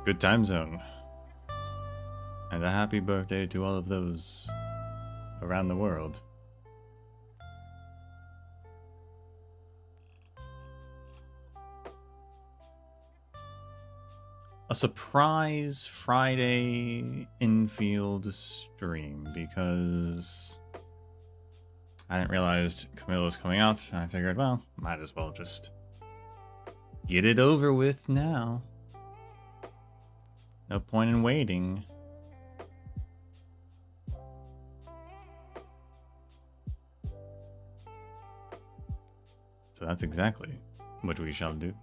Good time zone. And a happy birthday to all of those around the world. A surprise Friday infield stream because I didn't realize Camilla was coming out, and I figured, well, might as well just get it over with now. No point in waiting. So that's exactly what we shall do.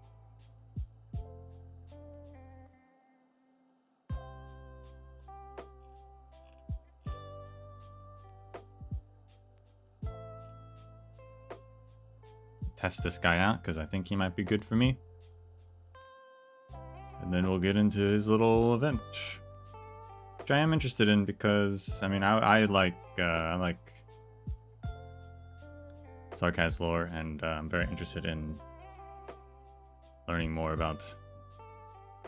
Test this guy out because I think he might be good for me. And then we'll get into his little event, which I am interested in because, I mean, I like Sarkaz lore, and I'm very interested in learning more about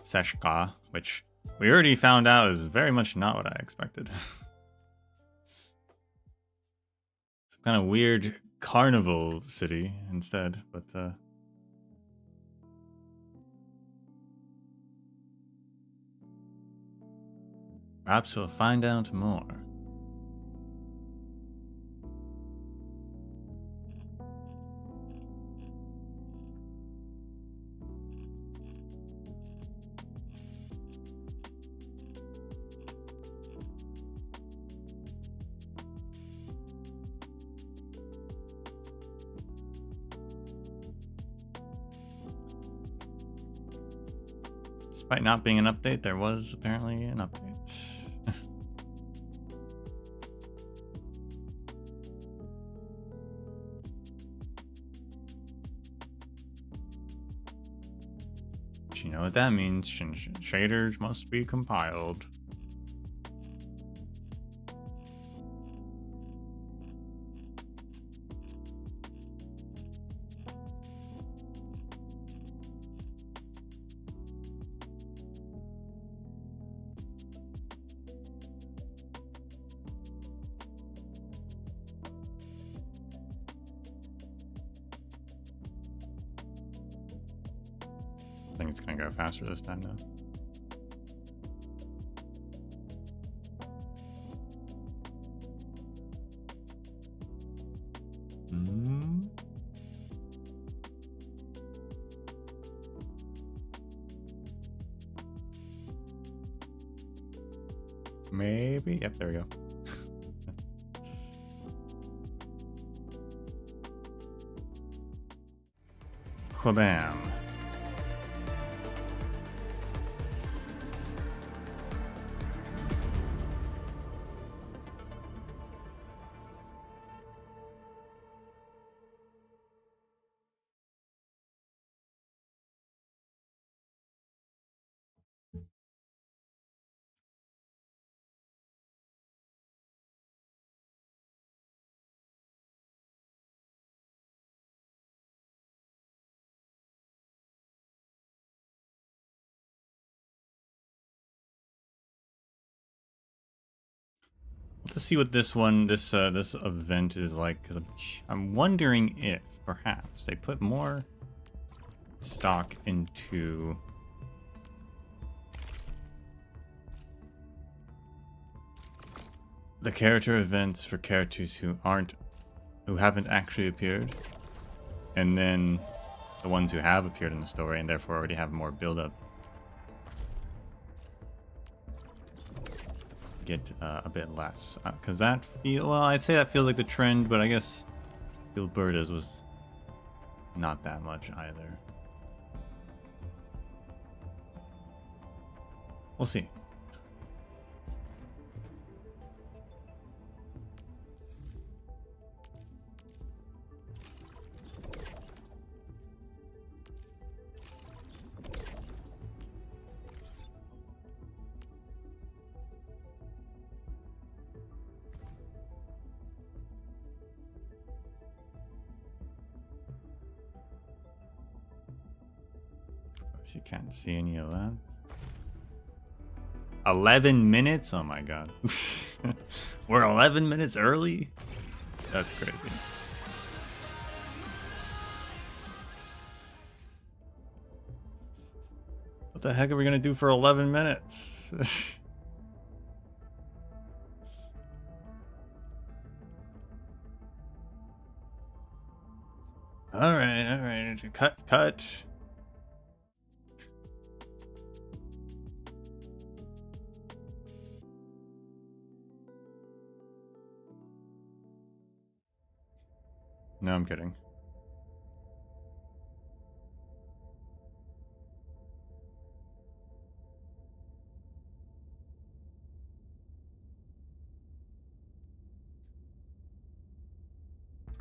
Seshka, which we already found out is very much not what I expected. Some kind of weird carnival city instead, but perhaps we'll find out more. Despite not being an update, there was apparently an update. You know what that means. Shaders must be compiled. I think it's gonna go faster this time though. Maybe. Yep, there we go. Whabam. Let's see what this event is like, because I'm wondering if perhaps they put more stock into the character events for characters who haven't actually appeared, and then the ones who have appeared in the story and therefore already have more build-up get a bit less, because I'd say that feels like the trend, but I guess Gilberta's was not that much either. We'll see. You can't see any of that. 11 minutes? Oh my god. We're 11 minutes early? That's crazy. What the heck are we gonna do for 11 minutes? Alright. Cut. No, I'm kidding.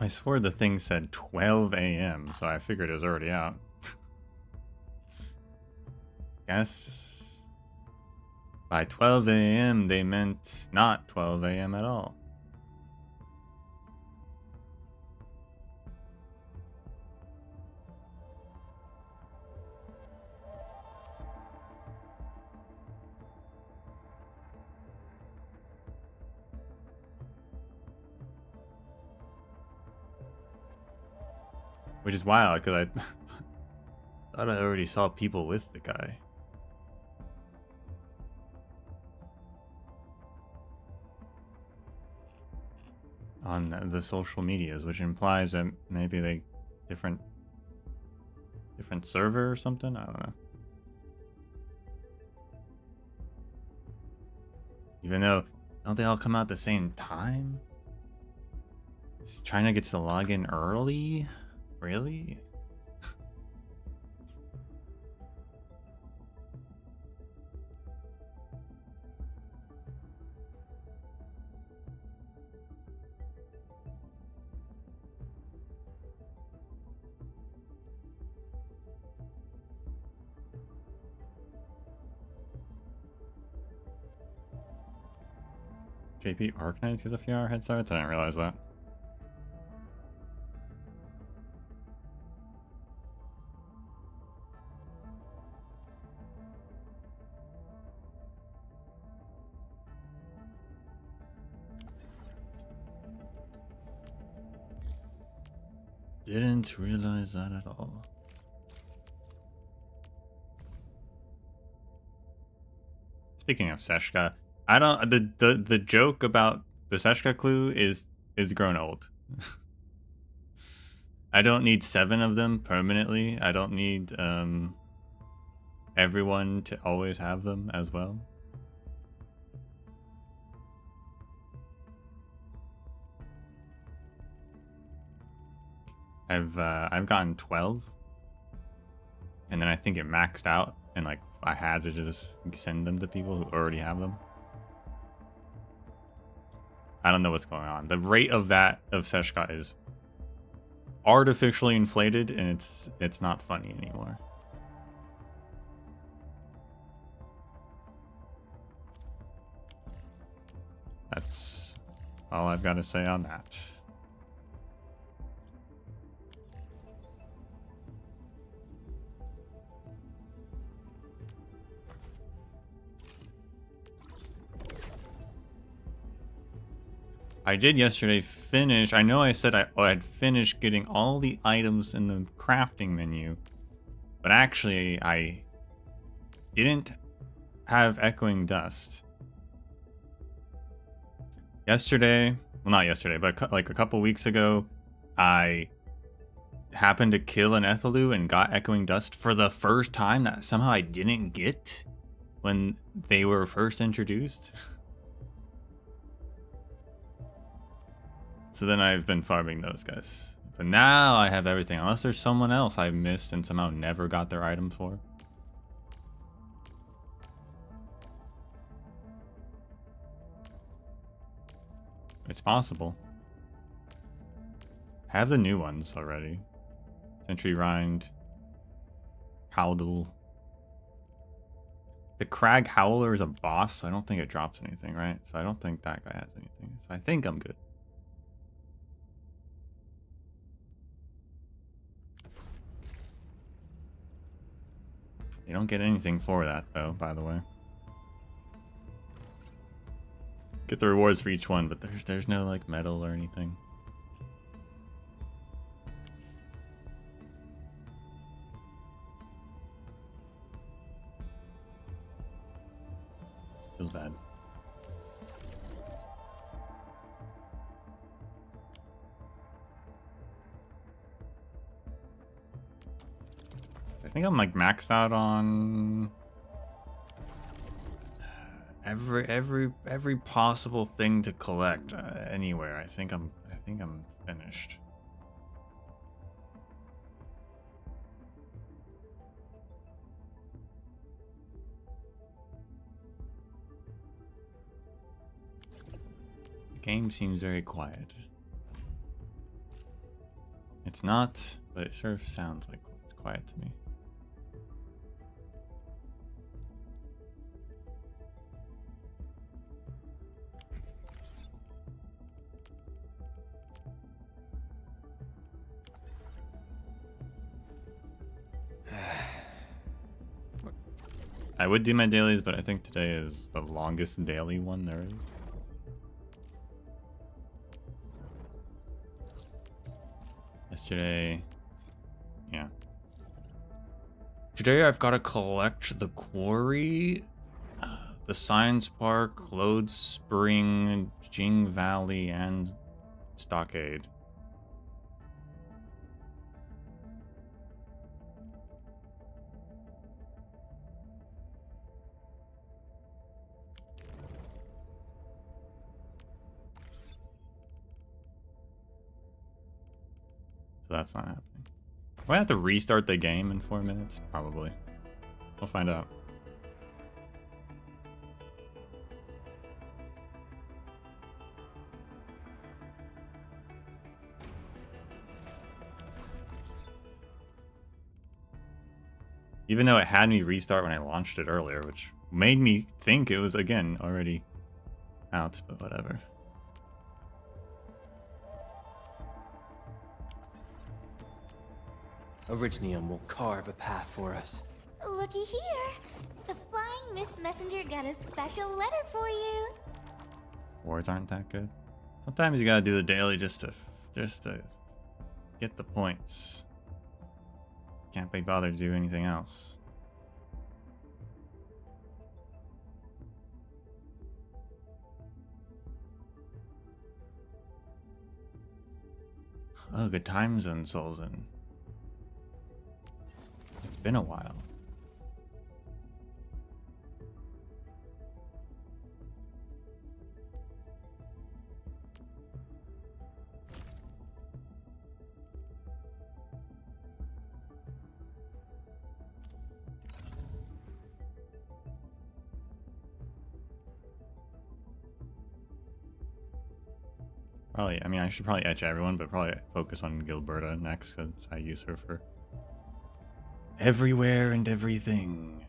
I swore the thing said 12 a.m., so I figured it was already out. Guess by 12 a.m. they meant not 12 a.m. at all. Which is wild, because I thought I already saw people with the guy. On the social medias, which implies that maybe they different server or something? I don't know. Even though, don't they all come out at the same time? Is China gets to log in early? Really? JP Arknights has a few hour head start? I didn't realize that. Didn't realize that at all. Speaking of Seshka, I don't the joke about the Seshka clue is grown old. I don't need 7 of them permanently. I don't need everyone to always have them as well. I've gotten 12, and then I think it maxed out, and like I had to just send them to people who already have them. I don't know what's going on. The rate of that of Seshka is artificially inflated, and it's not funny anymore. That's all I've got to say on that. I did yesterday finish. I know I said I had finished getting all the items in the crafting menu, but actually I didn't have echoing dust. Yesterday, well, not yesterday, but like a couple weeks ago, I happened to kill an Ethelou and got echoing dust for the first time that somehow I didn't get when they were first introduced. So then I've been farming those guys. But now I have everything, unless there's someone else I missed and somehow never got their item for. It's possible. Have the new ones already. Sentry Rind. Cowdle. The Crag Howler is a boss, so I don't think it drops anything, right? So I don't think that guy has anything. So I think I'm good. You don't get anything for that, though, by the way. get the rewards for each one, but there's no like medal or anything. Feels bad. I think I'm like maxed out on every possible thing to collect anywhere. I think I'm finished. The game seems very quiet. It's not, but it sort of sounds like it's quiet to me. I would do my dailies, but I think today is the longest daily one there is. Yesterday, yeah. Today I've got to collect the quarry, the science park, Lode Spring, Jing Valley, and Stockade. So that's not happening. Do I have to restart the game in 4 minutes? Probably. We'll find out. Even though it had me restart when I launched it earlier, which made me think it was, again, already out, but whatever. Orignium will carve a path for us. Looky here. The flying Misc messenger got a special letter for you. Wars aren't that good. Sometimes you gotta do the daily just to get the points. Can't be bothered to do anything else. Oh, good time zone souls in. It's been a while. Probably, I mean, I should probably etch everyone, but probably focus on Gilberta next, because I use her for everywhere and everything.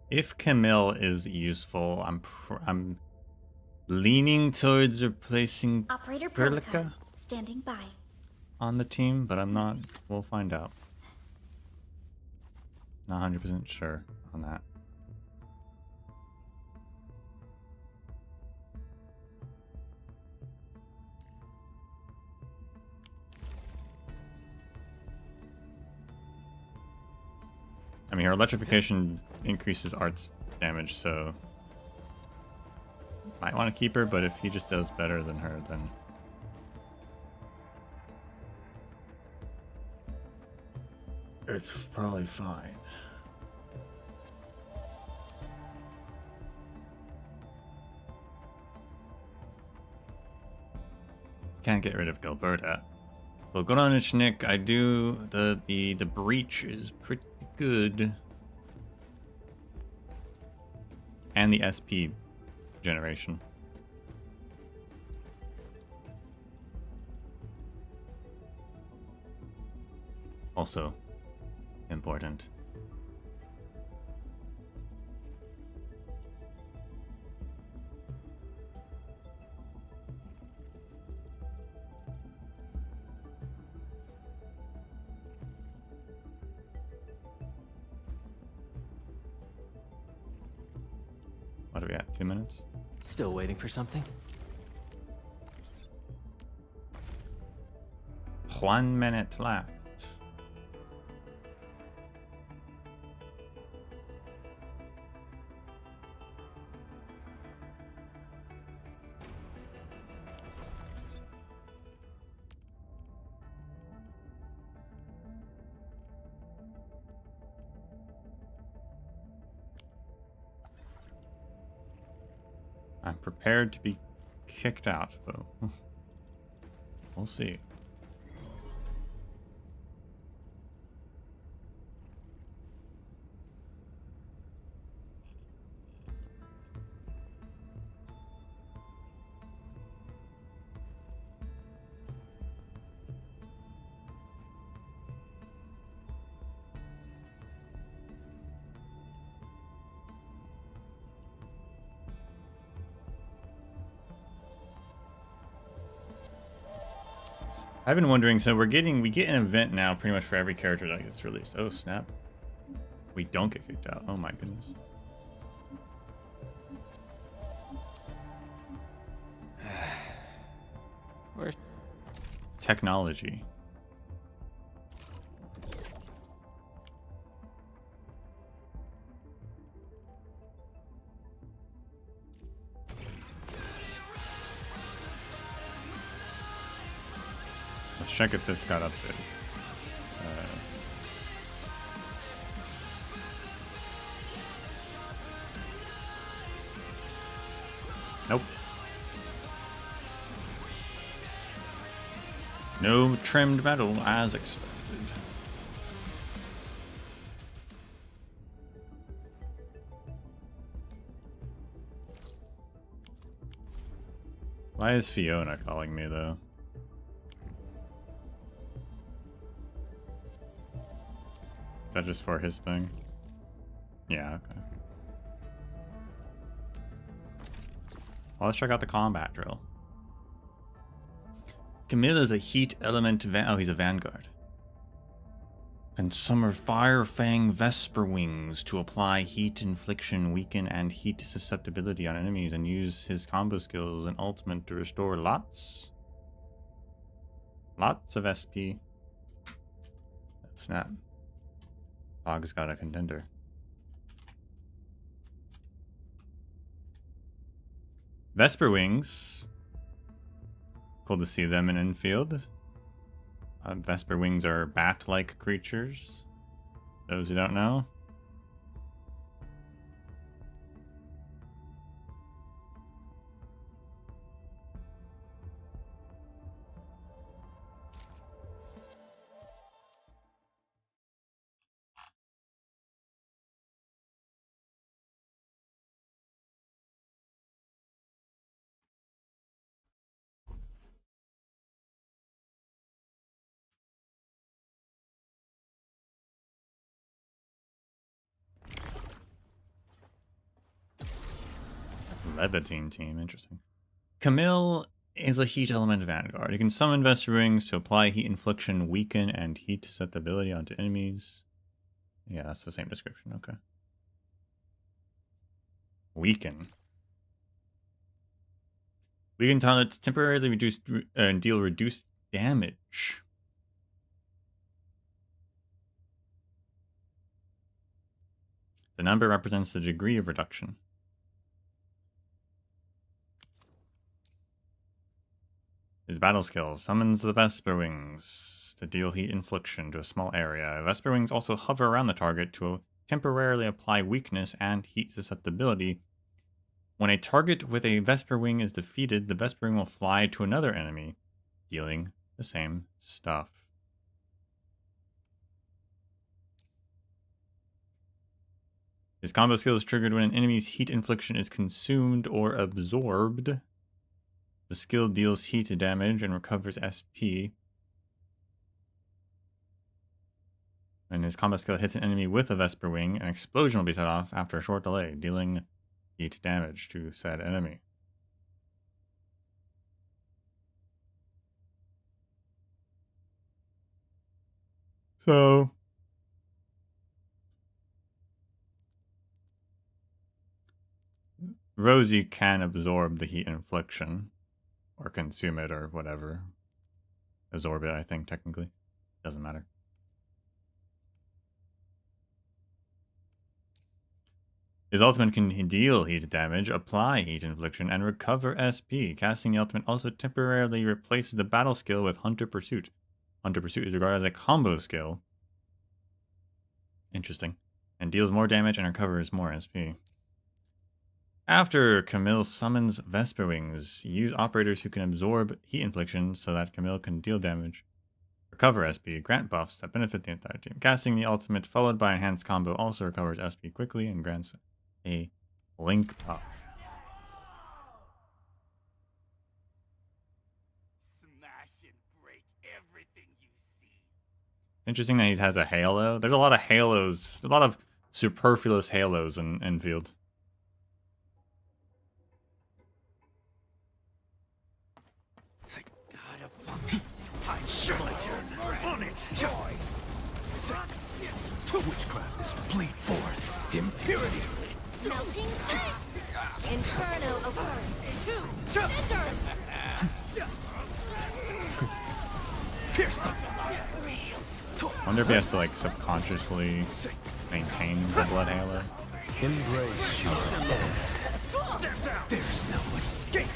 If Camille is useful, I'm leaning towards replacing Operator Perlica Perlica, standing by. on the team, but I'm not. We'll find out. Not 100% sure on that. I mean, her electrification increases arts damage, so might want to keep her, but if he just does better than her, then it's probably fine. Can't get rid of Gilberta. So Goronichnik, I do the breach is pretty good. And the SP generation. Also important. What are we at? 2 minutes? Still waiting for something? 1 minute left. I'm prepared to be kicked out, but we'll see. I've been wondering, so we get an event now pretty much for every character that gets released. Oh snap. We don't get kicked out. Oh my goodness. Where's Technology. Let's check if this got updated. Nope. No trimmed metal as expected. Why is Fiona calling me though? Is that just for his thing? Yeah, okay. Well, let's check out the combat drill. Camilla's a heat element oh, he's a vanguard. Can summon Fire Fang Vesper Wings to apply heat infliction, weaken, and heat susceptibility on enemies, and use his combo skills and ultimate to restore lots of SP. Snap. Fog's got a contender. Vesper Wings. Cool to see them in Endfield. Vesper Wings are bat-like creatures. Those who don't know. Levitine team, interesting. Camille is a heat element vanguard. It can summon Vesper Wings to apply heat infliction, weaken, and heat susceptibility onto enemies. Yeah, that's the same description. Okay. Weaken. Weaken targets temporarily reduce and deal reduced damage. The number represents the degree of reduction. His battle skill summons the Vesper Wings to deal heat infliction to a small area. Vesper Wings also hover around the target to temporarily apply weakness and heat susceptibility. When a target with a Vesper Wing is defeated, the Vesper Wing will fly to another enemy, dealing the same stuff. His combo skill is triggered when an enemy's heat infliction is consumed or absorbed. The skill deals heat damage and recovers SP. When his combo skill hits an enemy with a Vesper Wing, an explosion will be set off after a short delay, dealing heat damage to said enemy. So, Rosie can absorb the heat infliction. Or consume it or whatever. Absorb it, I think, technically. Doesn't matter. His ultimate can deal heat damage, apply heat infliction, and recover SP. Casting the ultimate also temporarily replaces the battle skill with Hunter Pursuit. Hunter Pursuit is regarded as a combo skill. Interesting. And deals more damage and recovers more SP. After Camille summons Vesper Wings, use operators who can absorb heat infliction so that Camille can deal damage. Recover SP, grant buffs that benefit the entire team. Casting the ultimate followed by enhanced combo also recovers SP quickly and grants a link buff. Smash and break everything you see. Interesting that he has a halo. There's a lot of halos, a lot of superfluous halos in Enfield. Sure. My turn. On it. Witchcraft is bleed forth. Impurity. Melting flame! Inferno of Earth! Two! Cinders! Pierce them. I wonder if he has to like subconsciously maintain the blood halo. Embrace your end. There's no escape.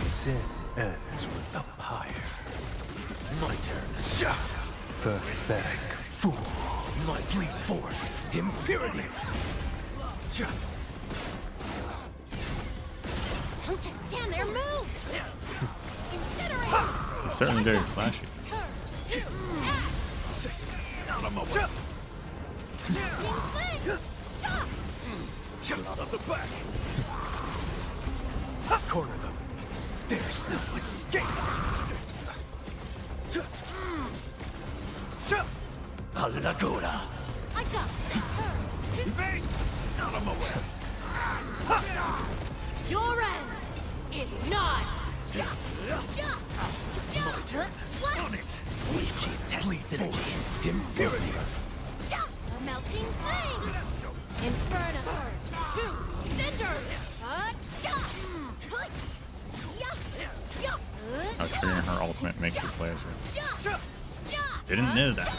Sin ends with the pyre. My turn. Pathetic fool. My bleed forth. Impurity. Don't just stand there, move! Incinerate! He's certainly very flashy. Out of my way. Melting flame! Chop! Out of the back. Corner them. There's no escape. A Laguna. I got Evade. Out of my way. your end is nigh! On it. Bleed forth. Impurity. Melting flame! Inferno! Two! Cinders! How triggering her ultimate makes you play as her. Didn't know that.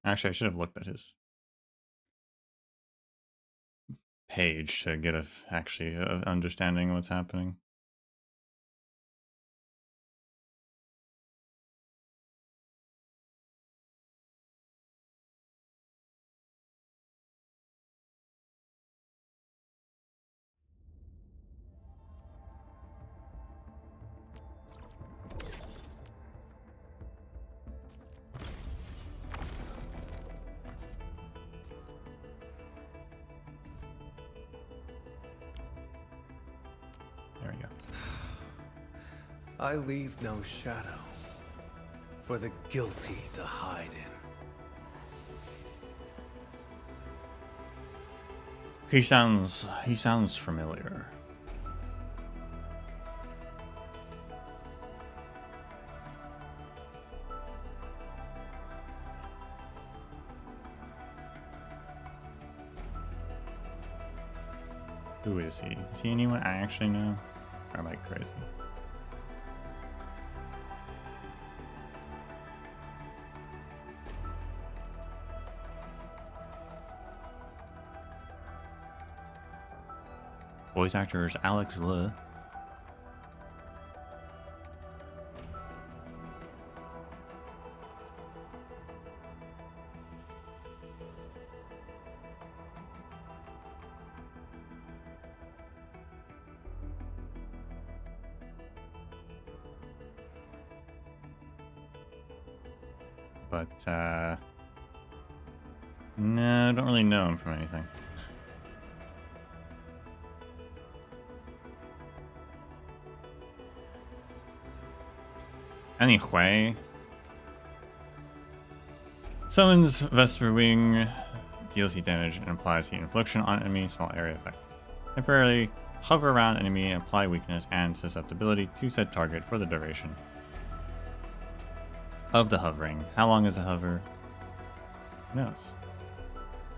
Actually, I should have looked at his page to get actually a understanding of what's happening. There we go. I leave no shadow for the guilty to hide in. He sounds familiar. Who is he? Is he anyone I actually know? Or am I crazy? Voice actor is Alex Le. But, no, I don't really know him from anything. Anyway. Summons Vesper Wing, deals heat damage, and applies heat infliction on enemy, small area effect. Temporarily hover around enemy, apply weakness and susceptibility to said target for the duration of the hovering. How long is the hover? Who knows?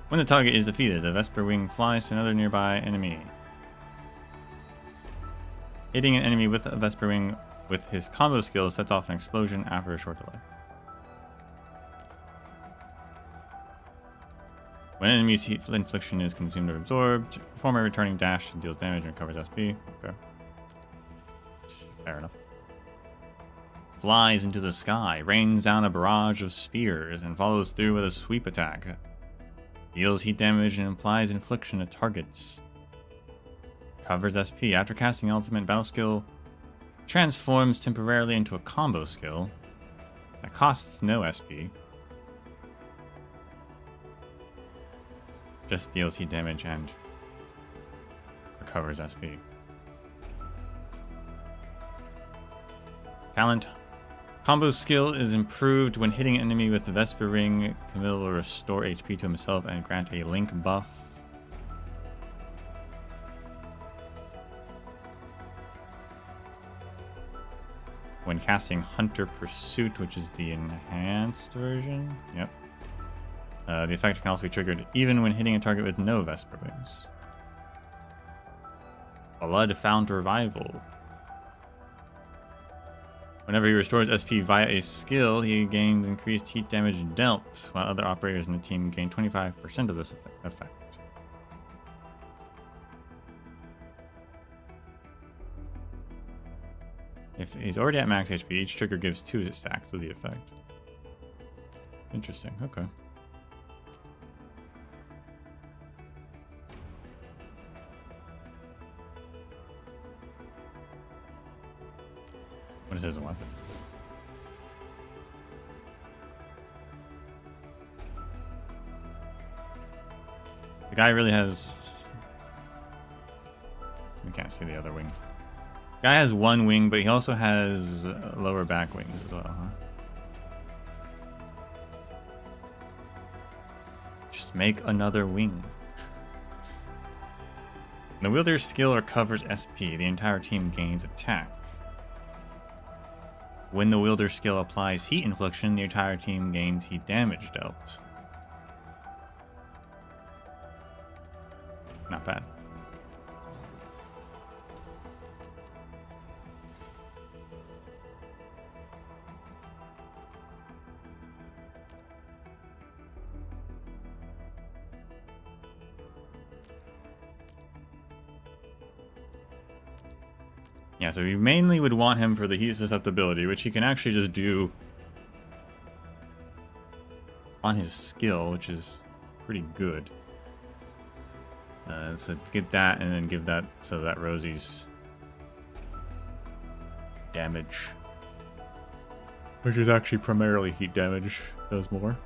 When the target is defeated, the Vesper Wing flies to another nearby enemy. Hitting an enemy with a Vesper Wing with his combo skill sets off an explosion after a short delay. When an enemy's heat infliction is consumed or absorbed, perform a returning dash and deals damage and recovers SP. Okay. Fair enough. Flies into the sky, rains down a barrage of spears, and follows through with a sweep attack. Deals heat damage and implies infliction to targets. Covers SP. After casting ultimate battle skill, transforms temporarily into a combo skill that costs no SP. Just deals heat damage and recovers SP. Talent. Combo skill is improved when hitting an enemy with the Vesper Ring. Camille will restore HP to himself and grant a link buff. When casting Hunter Pursuit, which is the enhanced version. Yep. The effect can also be triggered even when hitting a target with no Vesper Wings. Blood Found Revival. Whenever he restores SP via a skill, he gains increased heat damage dealt, while other operators in the team gain 25% of this effect. If he's already at max HP, each trigger gives 2 stacks of the effect. Interesting, okay. What is his weapon? The guy really has... We can't see the other wings. The guy has one wing, but he also has lower back wings as well, huh? Just make another wing. When the wielder's skill recovers SP, the entire team gains attack. When the wielder skill applies heat infliction, the entire team gains heat damage dealt. Not bad. Yeah, so we mainly would want him for the heat susceptibility, which he can actually just do on his skill, which is pretty good. So get that and then give that so that Rosie's damage, which is actually primarily heat damage, does more.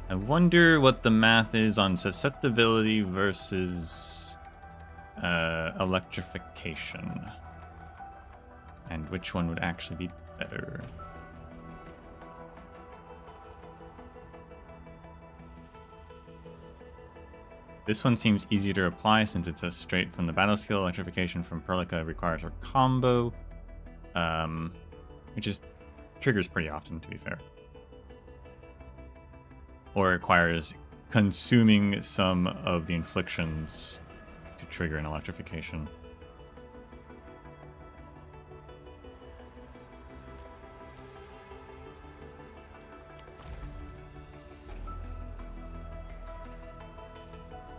I wonder what the math is on susceptibility versus electrification. And which one would actually be better. This one seems easier to apply since it's a straight from the battle skill. Electrification from Perlica requires a combo, which is triggers pretty often, to be fair. Or requires consuming some of the inflictions to trigger an electrification.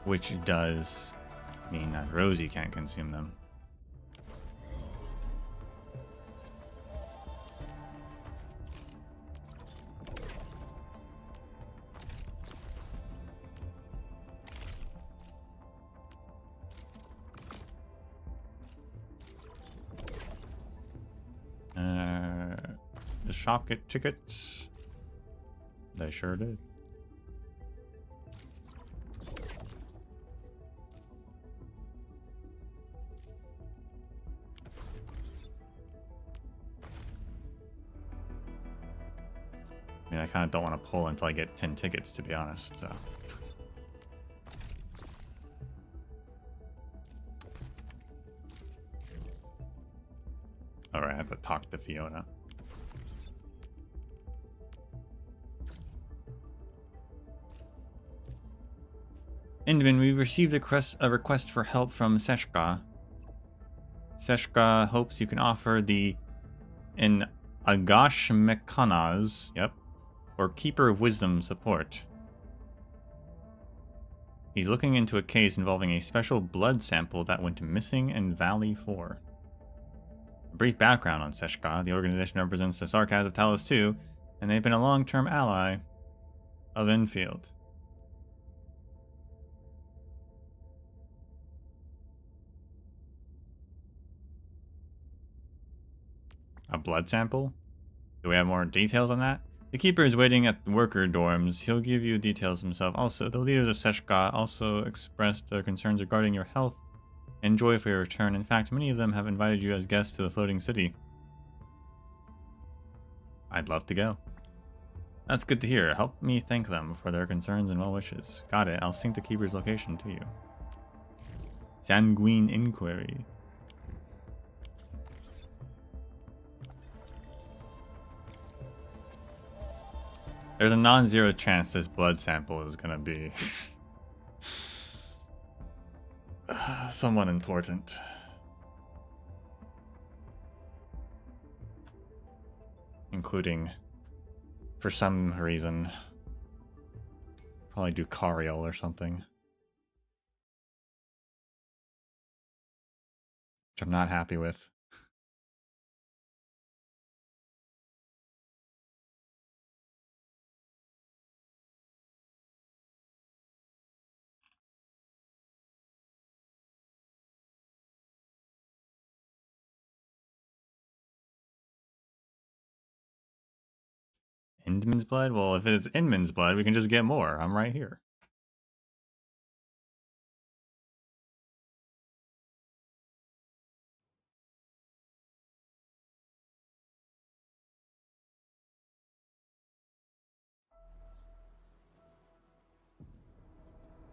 Which does mean that Rosie can't consume them. shop get tickets? They sure did. I mean, I kind of don't want to pull until I get 10 tickets, to be honest, so. Alright, I have to talk to Fiona. Indman, we've received a request for help from Seshka. Seshka hopes you can offer an Agash Mekanaz, yep, or Keeper of Wisdom support. He's looking into a case involving a special blood sample that went missing in Valley 4. A brief background on Seshka. The organization represents the Sarkaz of Talos II, and they've been a long-term ally of Enfield. A blood sample? Do we have more details on that? The Keeper is waiting at the worker dorms. He'll give you details himself. Also, the leaders of Seshka also expressed their concerns regarding your health and joy for your return. In fact, many of them have invited you as guests to the floating city. I'd love to go. That's good to hear. Help me thank them for their concerns and well wishes. Got it. I'll sync the Keeper's location to you. Sanguine Inquiry. There's a non-zero chance this blood sample is gonna be someone important. Including, for some reason, probably Duq'arael or something. Which I'm not happy with. Inman's blood? Well, if it's Inman's blood, we can just get more. I'm right here.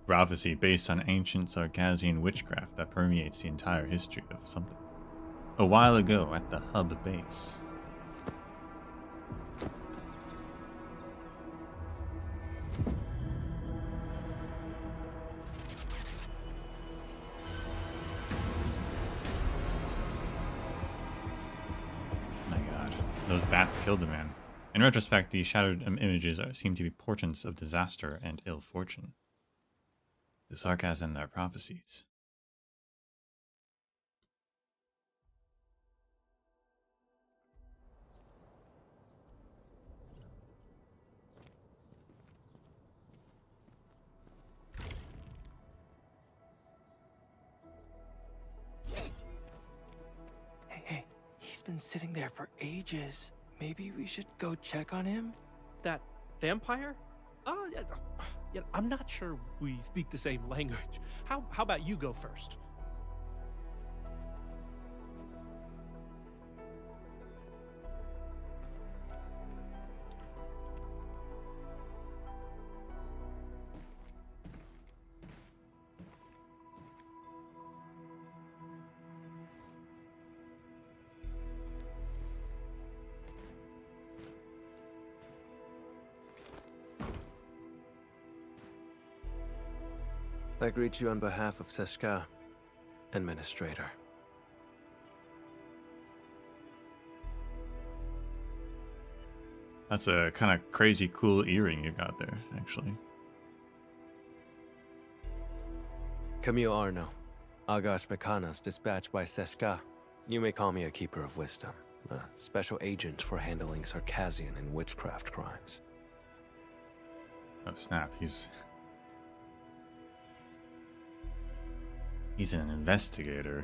Prophecy based on ancient Sarkazian witchcraft that permeates the entire history of something. A while ago at the hub base. My god, those bats killed the man. In retrospect, these shadowed images seem to be portents of disaster and ill fortune. The Sarkaz and their prophecies. Hey, he's been sitting there for ages. Maybe we should go check on him? That vampire? Oh, yeah, I'm not sure we speak the same language. How about you go first? I greet you on behalf of Seshka, Administrator. That's a kind of crazy cool earring you got there, actually. Camille Arno, Agash Mekanas, dispatched by Seshka. You may call me a Keeper of Wisdom, a special agent for handling Sarkazian and witchcraft crimes. Oh snap, he's an investigator.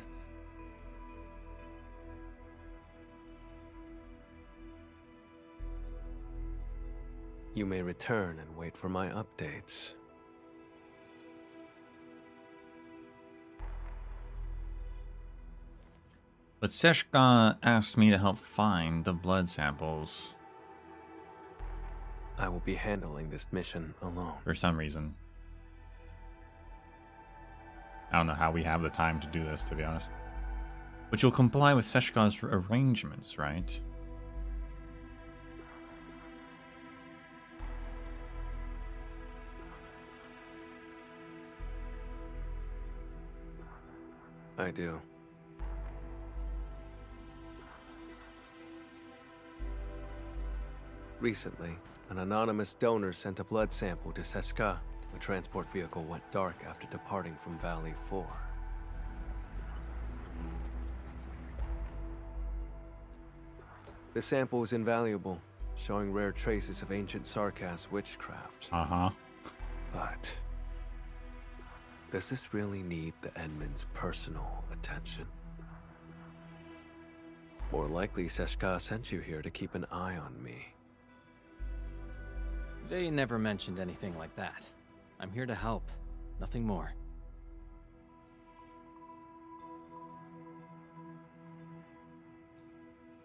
You may return and wait for my updates. But Seshka asked me to help find the blood samples. I will be handling this mission alone. For some reason. I don't know how we have the time to do this, to be honest. But you'll comply with Seshka's arrangements, right? I do. Recently, an anonymous donor sent a blood sample to Seshka. The transport vehicle went dark after departing from Valley 4. The sample is invaluable, showing rare traces of ancient Sarkas witchcraft. Uh-huh. But does this really need the Edmund's personal attention? More likely, Seshka sent you here to keep an eye on me. They never mentioned anything like that. I'm here to help, nothing more.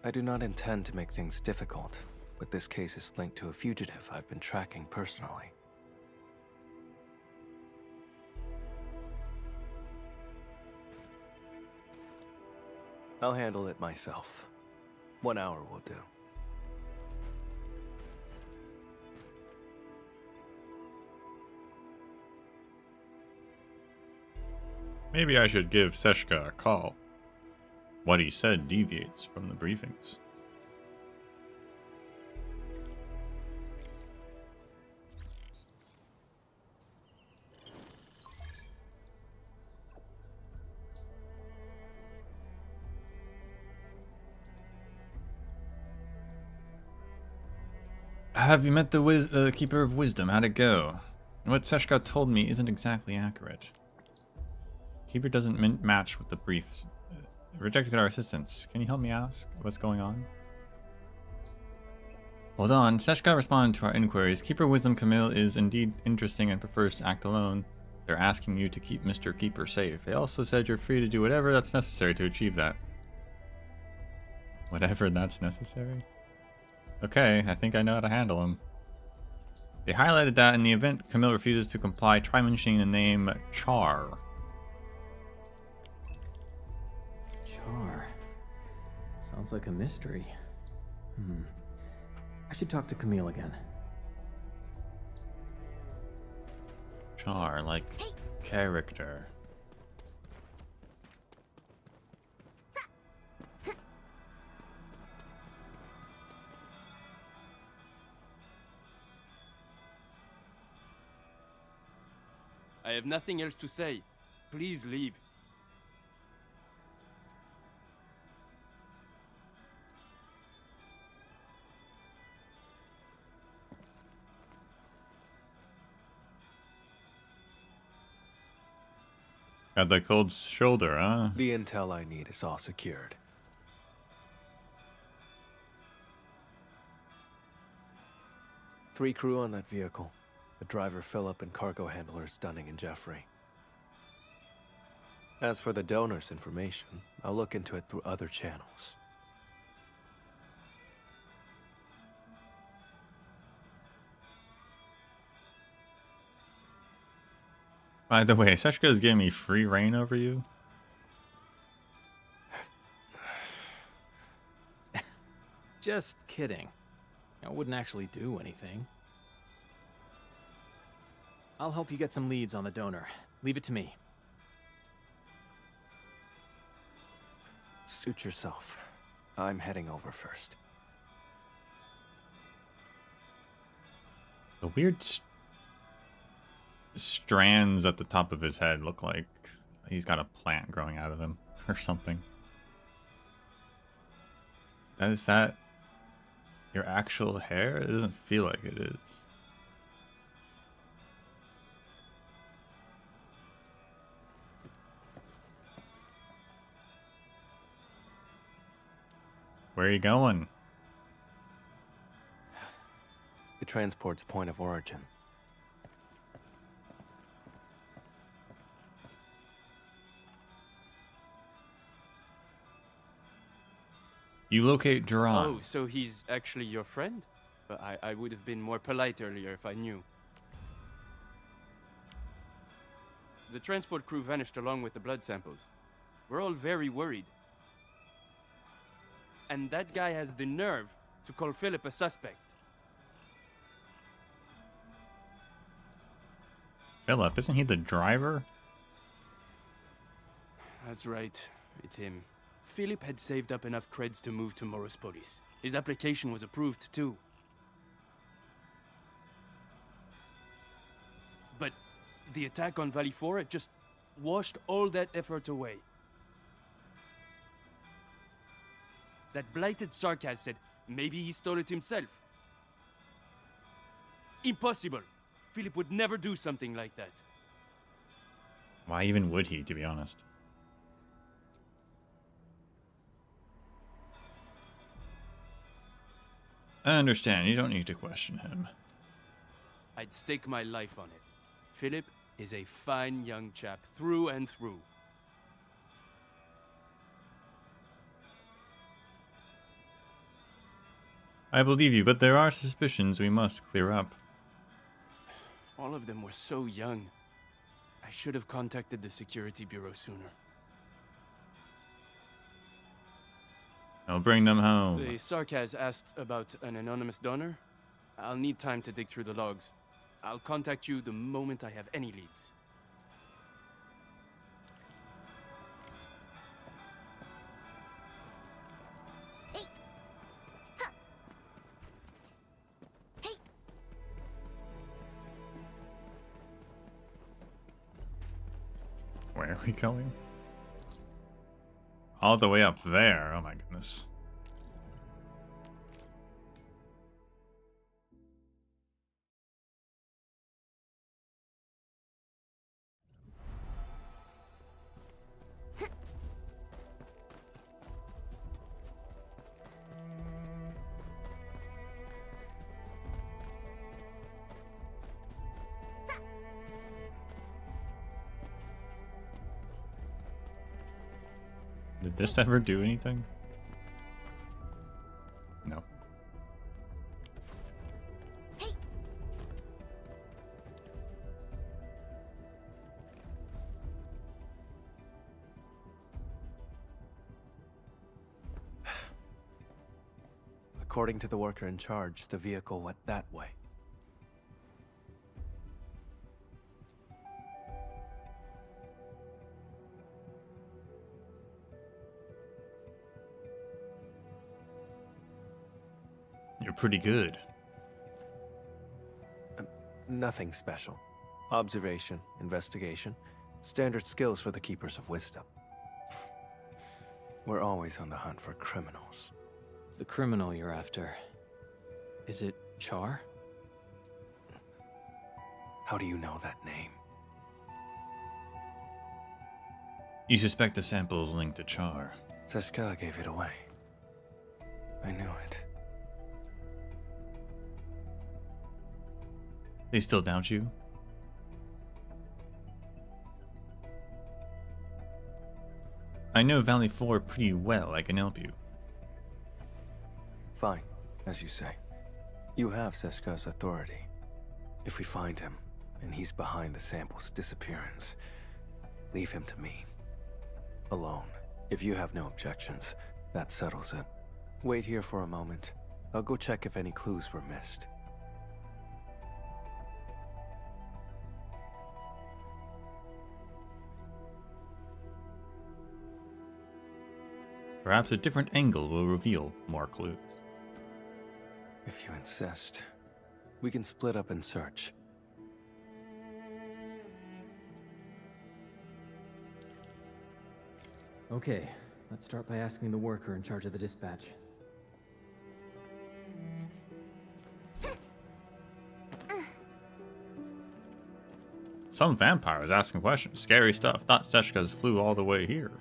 I do not intend to make things difficult, but this case is linked to a fugitive I've been tracking personally. I'll handle it myself. 1 hour will do. Maybe I should give Seshka a call. What he said deviates from the briefings. Have you met the Keeper of Wisdom? How'd it go? What Seshka told me isn't exactly accurate. Keeper doesn't match with the briefs. Rejected our assistance. Can you help me ask what's going on? Hold on. Seshka responded to our inquiries. Keeper Wisdom Camille is indeed interesting and prefers to act alone. They're asking you to keep Mr. Keeper safe. They also said you're free to do whatever that's necessary to achieve that. Whatever that's necessary? Okay, I think I know how to handle him. They highlighted that in the event Camille refuses to comply, try mentioning the name Char. Char. Sounds like a mystery. I should talk to Camille again. Char, like character. I have nothing else to say. Please leave. Got that cold shoulder, huh? The intel I need is all secured. Three crew on that vehicle. The driver Philip and cargo handlers Dunning and Jeffrey. As for the donor's information, I'll look into it through other channels. By the way, Seshka is giving me free reign over you. Just kidding. I wouldn't actually do anything. I'll help you get some leads on the donor. Leave it to me. Suit yourself. I'm heading over first. The weird strands at the top of his head look like he's got a plant growing out of him or something. Is that your actual hair? It doesn't feel like it is. Where are you going? the transport's point of origin. You locate Duq'arael. Oh, so he's actually your friend? I would have been more polite earlier if I knew. The transport crew vanished along with the blood samples. We're all very worried. And that guy has the nerve to call Philip a suspect. Philip, isn't he the driver? That's right, it's him. Philip had saved up enough creds to move to Morospolis. His application was approved too. But the attack on Valley 4, it just washed all that effort away. That blighted Sarkaz said maybe he stole it himself. Impossible! Philip would never do something like that. Why even would he, to be honest? I understand. You don't need to question him. I'd stake my life on it. Philip is a fine young chap through and through. I believe you, but there are suspicions we must clear up. All of them were so young. I should have contacted the security bureau sooner. I'll bring them home. The Sarkaz asked about an anonymous donor. I'll need time to dig through the logs. I'll contact you the moment I have any leads. Where are we going? All the way up there. Oh my goodness. Did this ever do anything? No. According to the worker in charge, the vehicle went that way. You're pretty good. Nothing special. Observation, investigation, standard skills for the Keepers of Wisdom. We're always on the hunt for criminals. The criminal you're after. Is it Char? How do you know that name? You suspect the sample is linked to Char. Seshka gave it away. I knew it. They still doubt you? I know Valley 4 pretty well. I can help you. Fine, as you say. You have Seshka's authority. If we find him, and he's behind the sample's disappearance, leave him to me. Alone. If you have no objections, that settles it. Wait here for a moment. I'll go check if any clues were missed. Perhaps a different angle will reveal more clues. If you insist, we can split up and search. Okay, let's start by asking the worker in charge of the dispatch. Some vampires asking questions. Scary stuff. Thought Seshka's flew all the way here.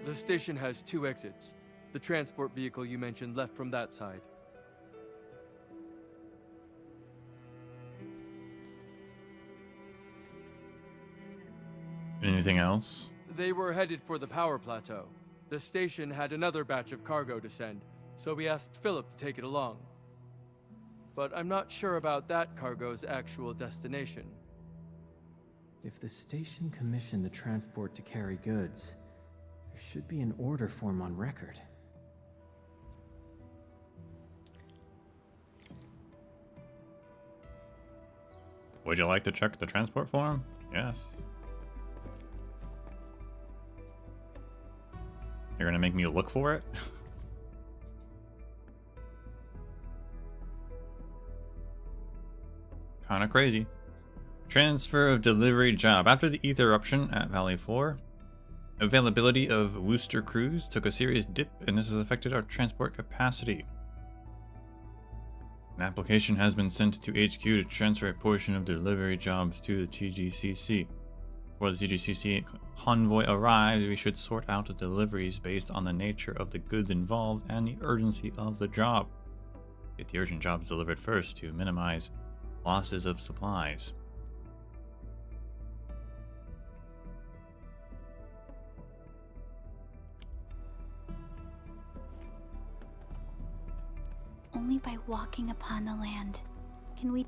The station has 2 exits. The transport vehicle you mentioned left from that side. Anything else? They were headed for the power plateau. The station had another batch of cargo to send, so we asked Philip to take it along. But I'm not sure about that cargo's actual destination. If the station commissioned the transport to carry goods, there should be an order form on record. Would you like to check the transport form? Yes. You're gonna make me look for it? Kinda crazy. Transfer of delivery job. After the ether eruption at Valley 4, availability of Wooster crews took a serious dip, and this has affected our transport capacity. An application has been sent to HQ to transfer a portion of delivery jobs to the TGCC. Before the TGCC convoy arrives, we should sort out the deliveries based on the nature of the goods involved and the urgency of the job. Get the urgent jobs delivered first to minimize losses of supplies. Only by walking upon the land can we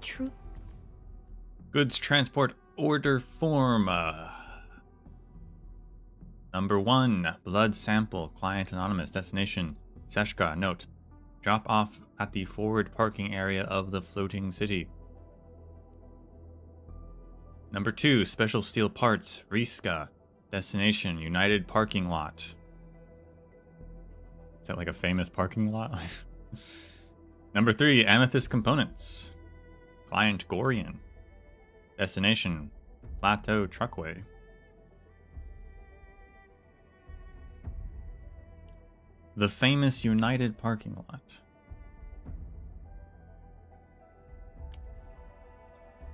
Goods transport order form. Number 1, blood sample, client anonymous, destination, Seshka, note, drop off at the forward parking area of the floating city. Number 2, special steel parts, Riska, destination, United parking lot. Is that like a famous parking lot? Number 3, amethyst components, client Gorian, destination, Plateau Truckway. The famous United parking lot.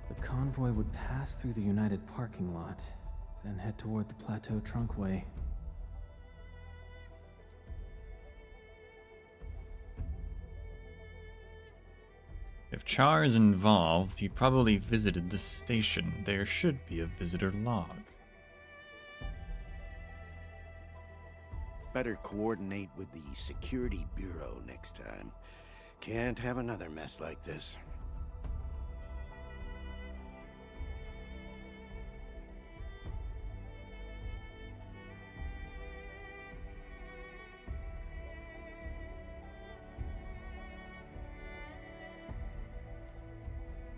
The convoy would pass through the United parking lot, then head toward the Plateau Trunkway. If Char is involved, he probably visited the station. There should be a visitor log. Better coordinate with the Security Bureau next time. Can't have another mess like this.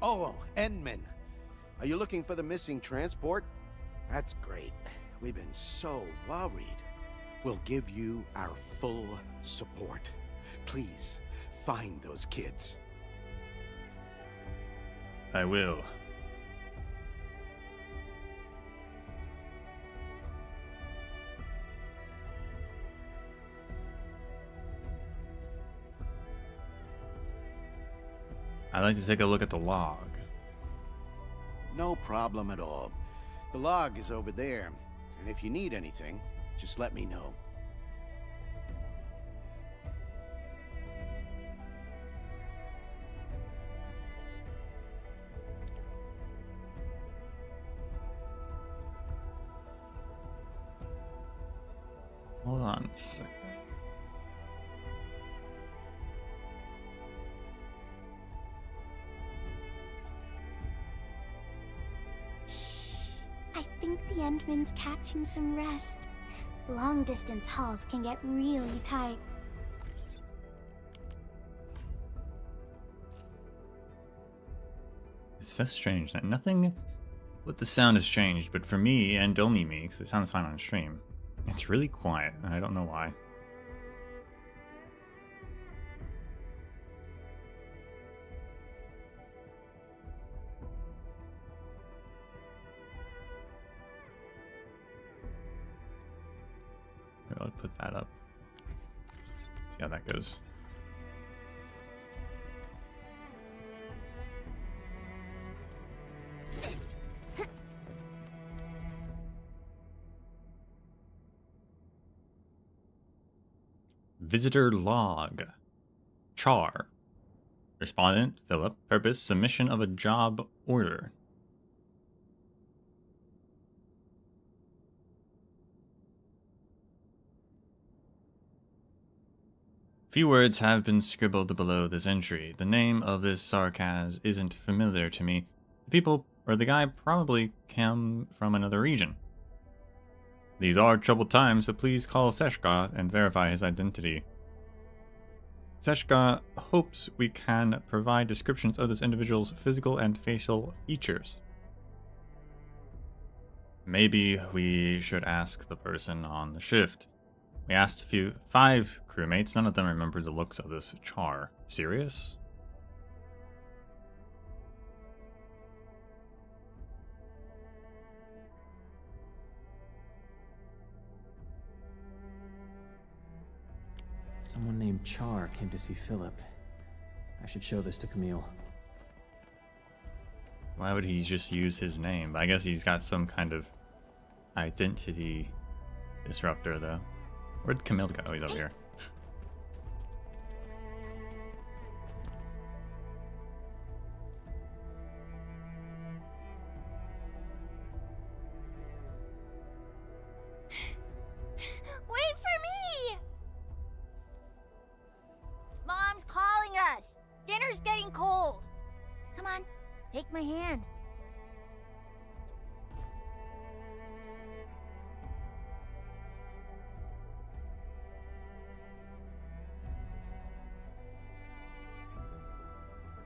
Oh, Endman. Are you looking for the missing transport? That's great. We've been so worried. We'll give you our full support. Please, find those kids. I will. I'd like to take a look at the log. No problem at all. The log is over there, and if you need anything, just let me know. Hold on a second. I think the Endman's catching some rest. Long-distance hauls can get really tight. It's so strange that nothing with the sound has changed, but for me, and only me, because it sounds fine on stream, it's really quiet, and I don't know why. I'll put that up. See how that goes. Visitor log. Char. Respondent, Philip. Purpose, submission of a job order. Few words have been scribbled below this entry. The name of this sarcasm isn't familiar to me. The people, or the guy, probably came from another region. These are troubled times, so please call Seshka and verify his identity. Seshka hopes we can provide descriptions of this individual's physical and facial features. Maybe we should ask the person on the shift. We asked 5 crewmates, none of them remembered the looks of this Char. Serious? Someone named Char came to see Philip. I should show this to Camille. Why would he just use his name? I guess he's got some kind of identity disruptor, though. Where'd Camille go? Oh, he's over here. Wait for me! Mom's calling us. Dinner's getting cold. Come on, take my hand.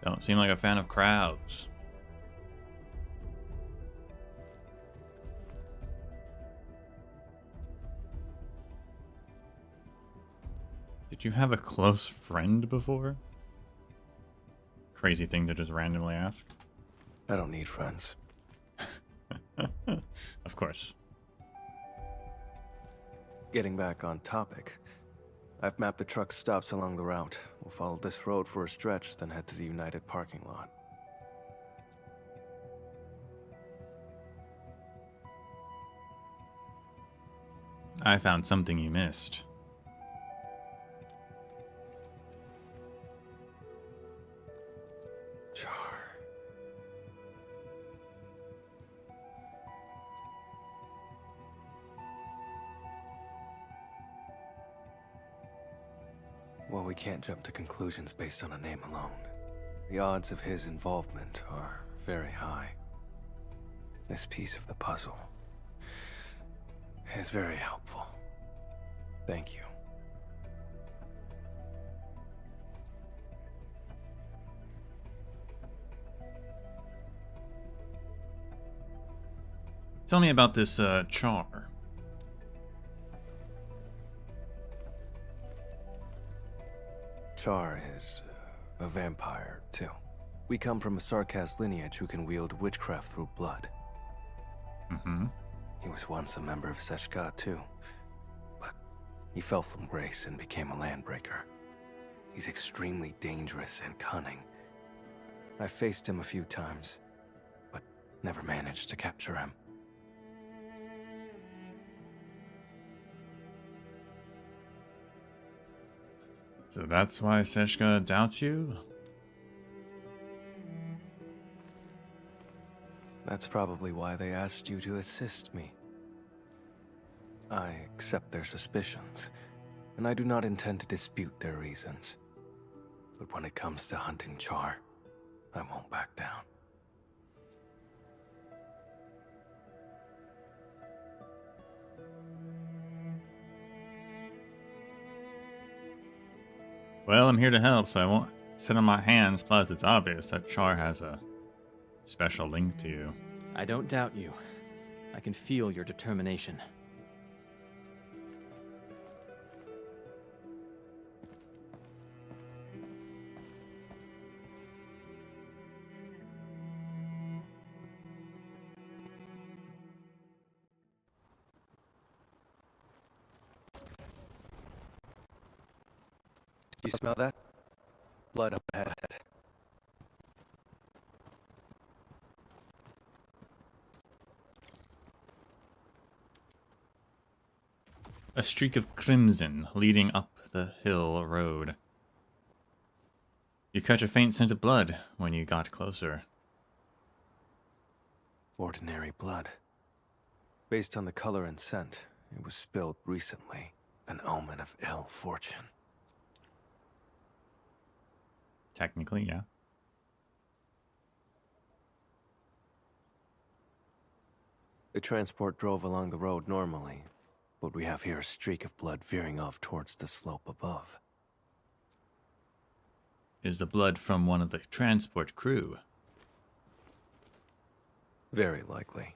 Don't seem like a fan of crowds. Did you have a close friend before? Crazy thing to just randomly ask. I don't need friends. Of course. Getting back on topic, I've mapped the truck stops along the route. We'll follow this road for a stretch, then head to the United parking lot. I found something you missed. Char. Well, we can't jump to conclusions based on a name alone. The odds of his involvement are very high. This piece of the puzzle is very helpful. Thank you. Tell me about this Char. Char is a vampire, too. We come from a Sarkaz lineage who can wield witchcraft through blood. Mm-hmm. He was once a member of Seshka, too. But he fell from grace and became a landbreaker. He's extremely dangerous and cunning. I faced him a few times, but never managed to capture him. So that's why Seshka doubts you? That's probably why they asked you to assist me. I accept their suspicions, and I do not intend to dispute their reasons. But when it comes to hunting Char, I won't back down. Well, I'm here to help, so I won't sit on my hands. Plus, it's obvious that Char has a special link to you. I don't doubt you. I can feel your determination. You smell that? Blood up ahead. A streak of crimson leading up the hill road. You catch a faint scent of blood when you got closer. Ordinary blood. Based on the color and scent, it was spilled recently. An omen of ill fortune. Technically, yeah. The transport drove along the road normally, but we have here a streak of blood veering off towards the slope above. Is the blood from one of the transport crew? Very likely.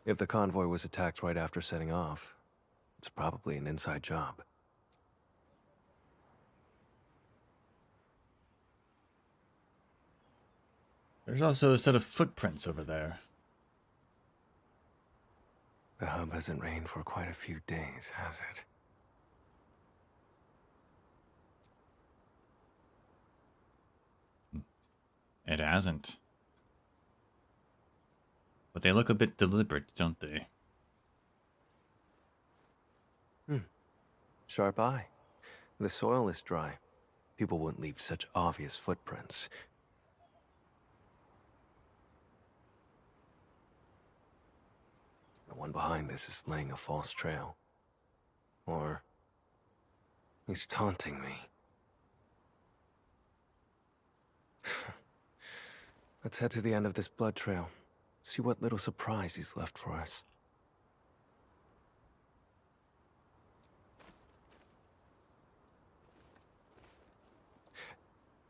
If the convoy was attacked right after setting off, it's probably an inside job. There's also a set of footprints over there. The hub hasn't rained for quite a few days, has it? It hasn't. But they look a bit deliberate, don't they? Sharp eye. The soil is dry. People wouldn't leave such obvious footprints. The one behind this is laying a false trail. Or he's taunting me. Let's head to the end of this blood trail. See what little surprise he's left for us.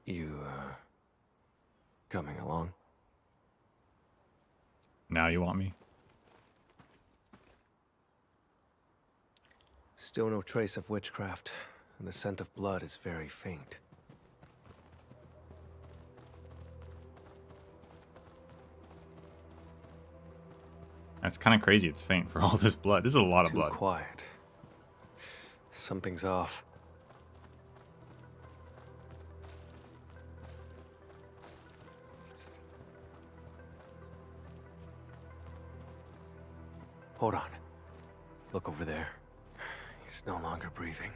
You, coming along? Now you want me? Still no trace of witchcraft, and the scent of blood is very faint. That's kind of crazy it's faint for all this blood. This is a lot of Too blood. quiet. Something's off. Hold on. Look over there. He's no longer breathing.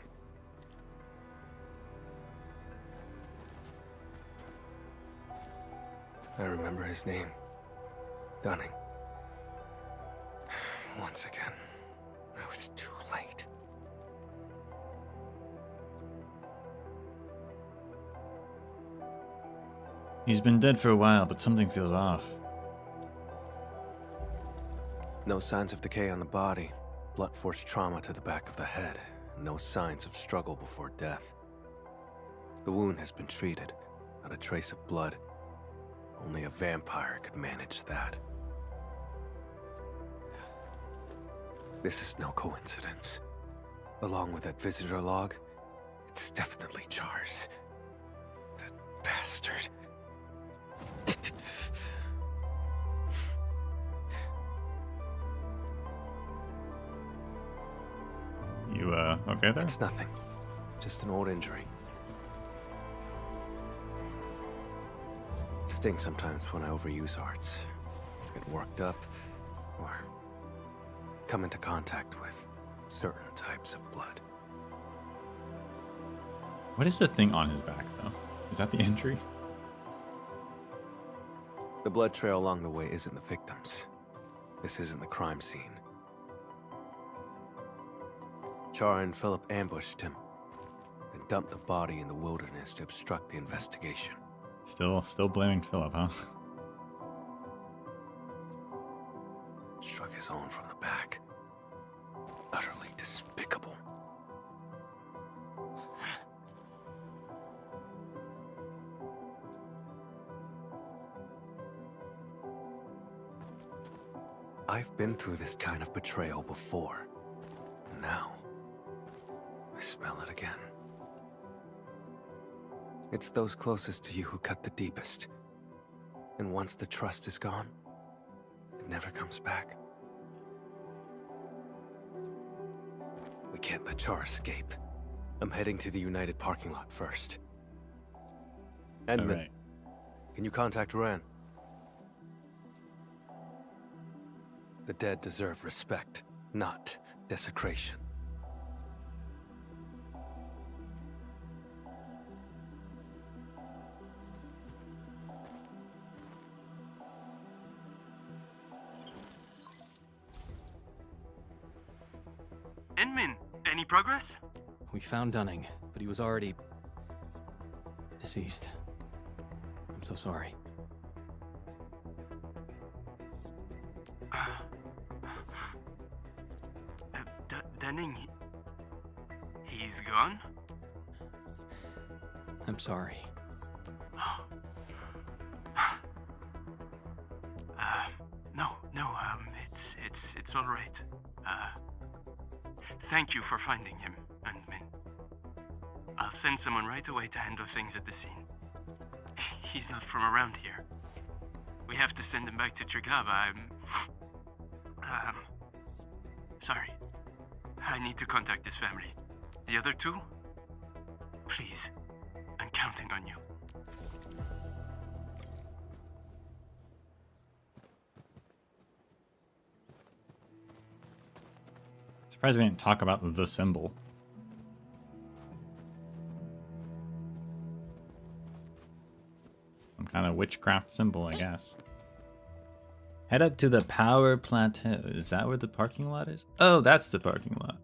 I remember his name. Dunning. Once again, I was too late. He's been dead for a while, but something feels off. No signs of decay on the body. Blunt force trauma to the back of the head. No signs of struggle before death. The wound has been treated. Not a trace of blood. Only a vampire could manage that. This is no coincidence. Along with that visitor log, it's definitely Char's. That bastard. You, okay there? It's nothing. Just an old injury. It stings sometimes when I overuse arts. Get worked up, or come into contact with certain types of blood. What is the thing on his back, though? Is that the injury? The blood trail along the way isn't the victims. This isn't the crime scene. Char and Philip ambushed him, then dumped the body in the wilderness to obstruct the investigation. Still blaming Philip, huh? Struck his own from the back. Utterly despicable. I've been through this kind of betrayal before. Now, I smell it again. It's those closest to you who cut the deepest. And once the trust is gone, it never comes back. We can't let Char escape. I'm heading to the United parking lot first. Edmund, Alright. can you contact Duq'arael? The dead deserve respect, not desecration. Min, any progress? We found Dunning, but he was already deceased. I'm so sorry. Dunning, he's gone? I'm sorry. No, it's all right. Thank you for finding him, and Min. I'll send someone right away to handle things at the scene. He's not from around here. We have to send him back to Triglav. Sorry. I need to contact his family. The other two? Please, I'm counting on you. Surprised we didn't talk about the symbol. Some kind of witchcraft symbol, I guess. Head up to the power plateau. Is that where the parking lot is? Oh, that's the parking lot.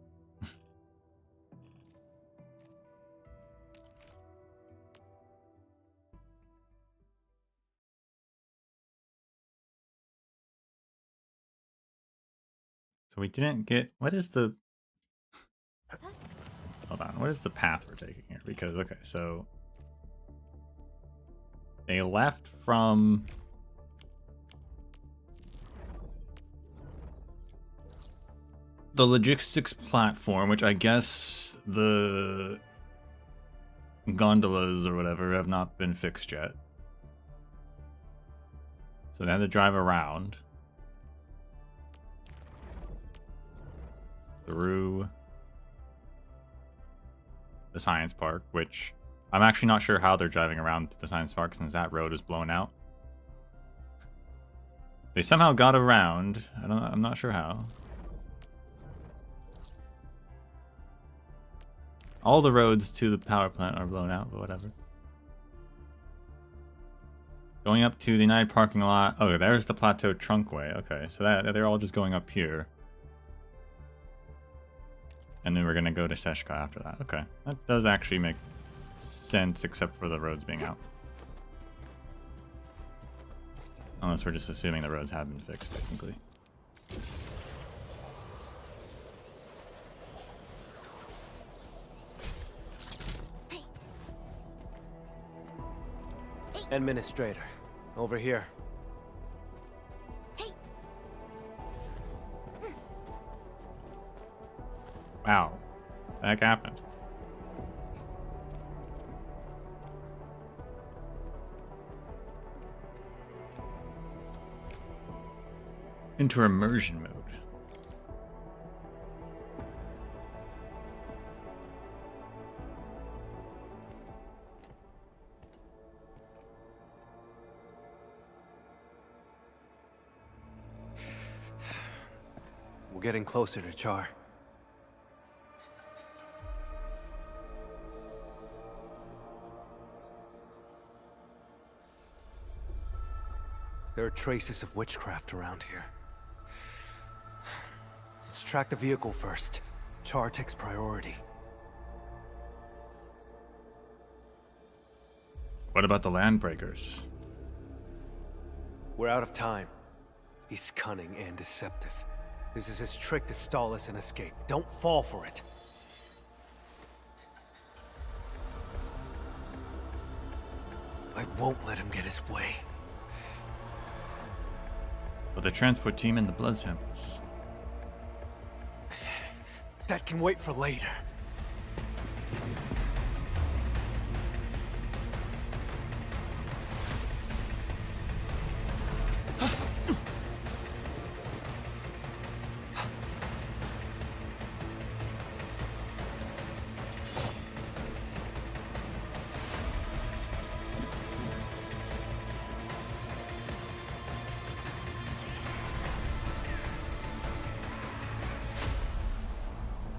So we didn't get... What is the... Hold on. What is the path we're taking here? Because, okay, so... They left from... the logistics platform, which I guess the gondolas or whatever have not been fixed yet. So they had to drive around through the science park, which I'm actually not sure how they're driving around the science park since that road is blown out. They somehow got around. I'm not sure how. All the roads to the power plant are blown out, but whatever. Going up to the United parking lot. Oh, there's the plateau trunkway. Okay, so they're all just going up here. And then we're going to go to Seshka after that. Okay, that does actually make sense, except for the roads being out. Unless we're just assuming the roads have been fixed, technically. Administrator, over here. Wow, that happened. Into immersion mode. We're getting closer to Char. There are traces of witchcraft around here. Let's track the vehicle first. Char takes priority. What about the landbreakers? We're out of time. He's cunning and deceptive. This is his trick to stall us and escape. Don't fall for it. I won't let him get his way. But the transport team and the blood samples. That can wait for later.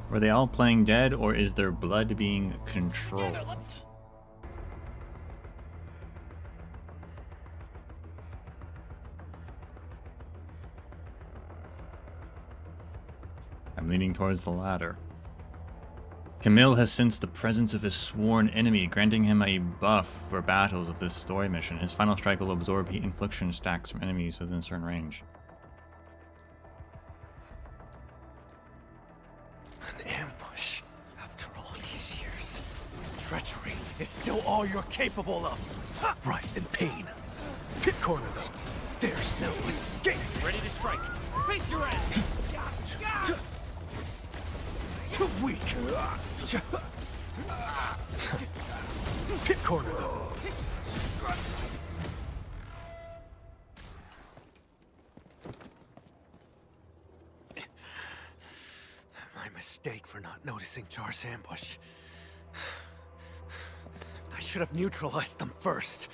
Were they all playing dead, or is their blood being controlled? I'm leaning towards the latter. Camille has sensed the presence of his sworn enemy, granting him a buff for battles of this story mission. His final strike will absorb heat infliction stacks from enemies within a certain range. An ambush after all these years. Treachery is still all you're capable of. Right, and pain. Pit corner, though. There's no escape. Ready to strike. Face your end. Too weak. Pit corner, though. My mistake for not noticing Jar's ambush. I should have neutralized them first.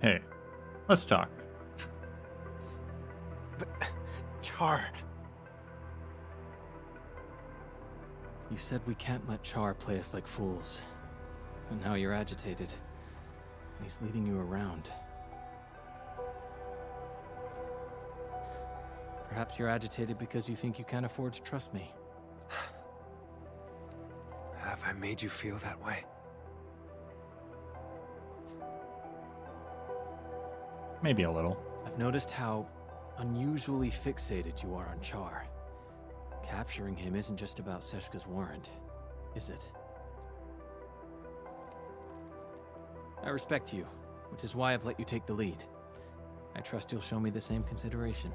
Hey, let's talk. But Char... You said we can't let Char play us like fools. And now you're agitated. And he's leading you around. Perhaps you're agitated because you think you can't afford to trust me. Have I made you feel that way? Maybe a little. I've noticed how unusually fixated you are on Char. Capturing him isn't just about Seska's warrant, is it? I respect you, which is why I've let you take the lead. I trust you'll show me the same consideration.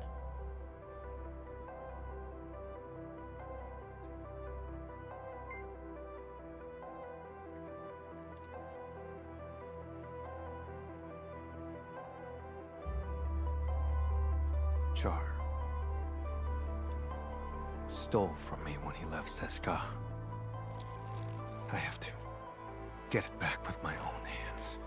Char stole from me when he left Seska. I have to get it back with my own hands.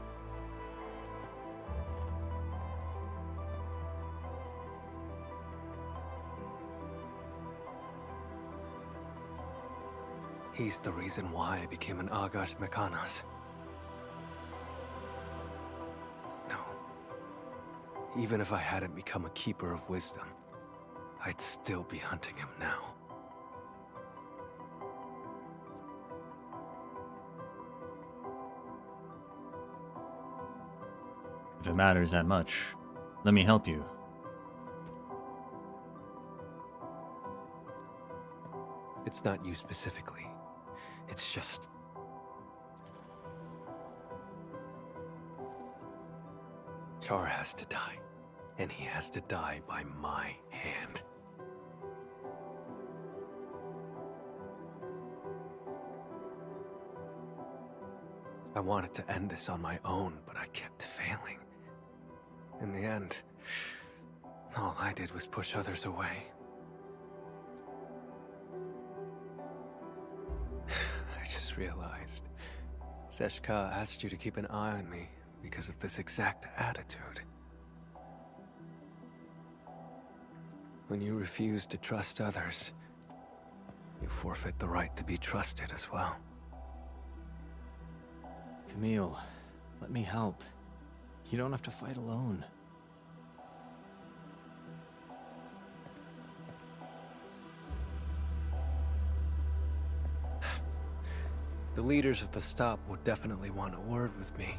He's the reason why I became an Agash Mekanas. No. Even if I hadn't become a Keeper of Wisdom, I'd still be hunting him now. If it matters that much, let me help you. It's not you specifically. It's just... Char has to die. And he has to die by my hand. I wanted to end this on my own, but I kept failing. In the end, all I did was push others away. I just realized Seshka asked you to keep an eye on me because of this exact attitude. When you refuse to trust others, you forfeit the right to be trusted as well. Camille, let me help. You don't have to fight alone. The leaders of the stop would definitely want a word with me.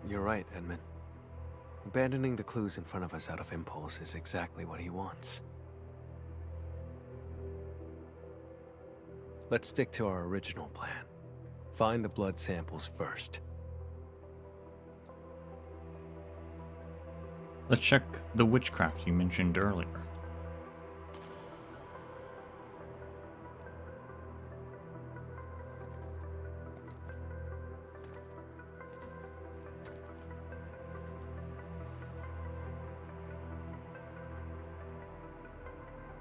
You're right, Edmund. Abandoning the clues in front of us out of impulse is exactly what he wants. Let's stick to our original plan. Find the blood samples first. Let's check the witchcraft you mentioned earlier.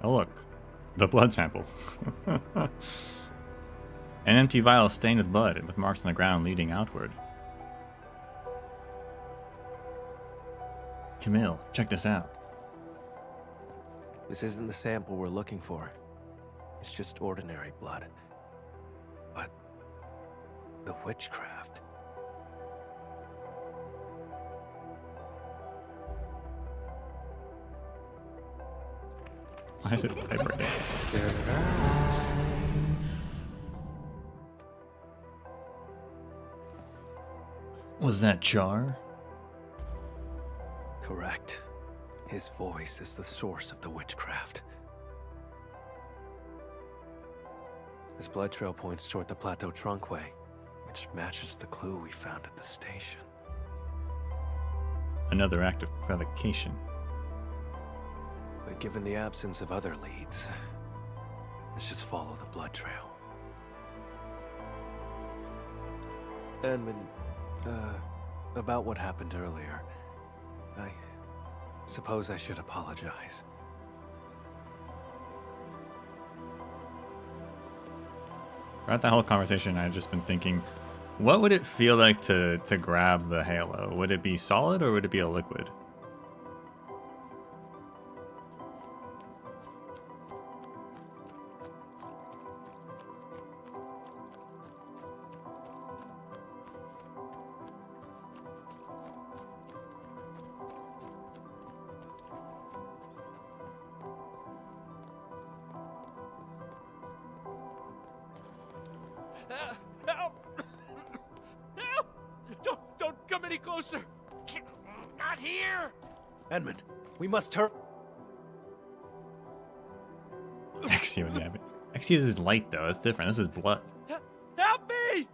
Oh look, the blood sample. An empty vial stained with blood, with marks on the ground leading outward. Camille, check this out. This isn't the sample we're looking for. is just ordinary blood. But the witchcraft. Why is it vibrating? Was that Char? Correct. His voice is the source of the witchcraft. His blood trail points toward the Plateau Trunkway, which matches the clue we found at the station. Another act of provocation. But given the absence of other leads, let's just follow the blood trail. Edmund, about what happened earlier, I suppose I should apologize. Throughout that whole conversation, I've just been thinking, what would it feel like to grab the halo? Would it be solid or would it be a liquid? Help! Help! Don't come any closer! Not here! Edmund, we must turn. Exio and Gabby. Exio is light though, it's different. This is blood. Help me!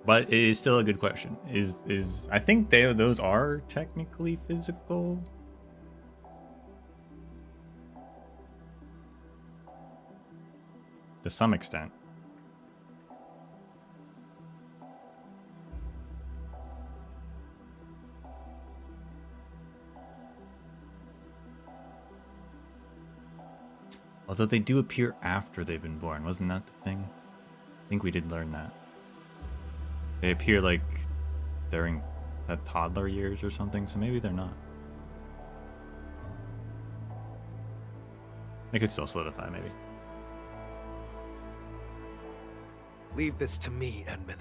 But it is still a good question. Is I think those are technically physical. To some extent. Although they do appear after they've been born, wasn't that the thing? I think we did learn that. They appear like during the toddler years or something, so maybe they're not. They could still solidify, maybe. Leave this to me, Edmund.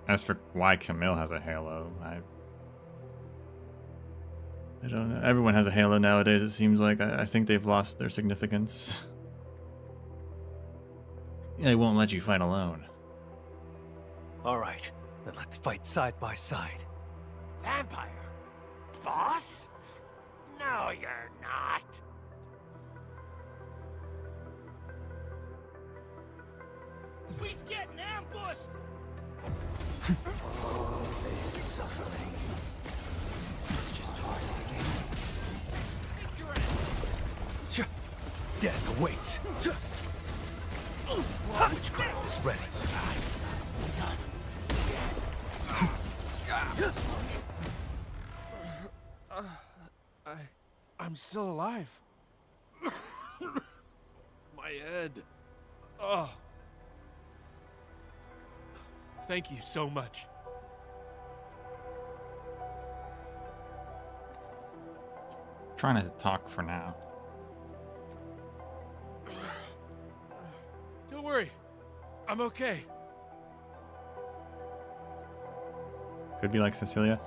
As for why Camille has a halo, I don't know. Everyone has a halo nowadays, it seems like. I think they've lost their significance. They won't let you fight alone. All right, then let's fight side by side. Vampire? Boss? No, you're not. He's getting ambushed! Death awaits. Witchcraft is ready. I'm still alive. My head. Oh. Thank you so much. Trying not to talk for now. Don't worry. I'm okay. Could be like Cecilia.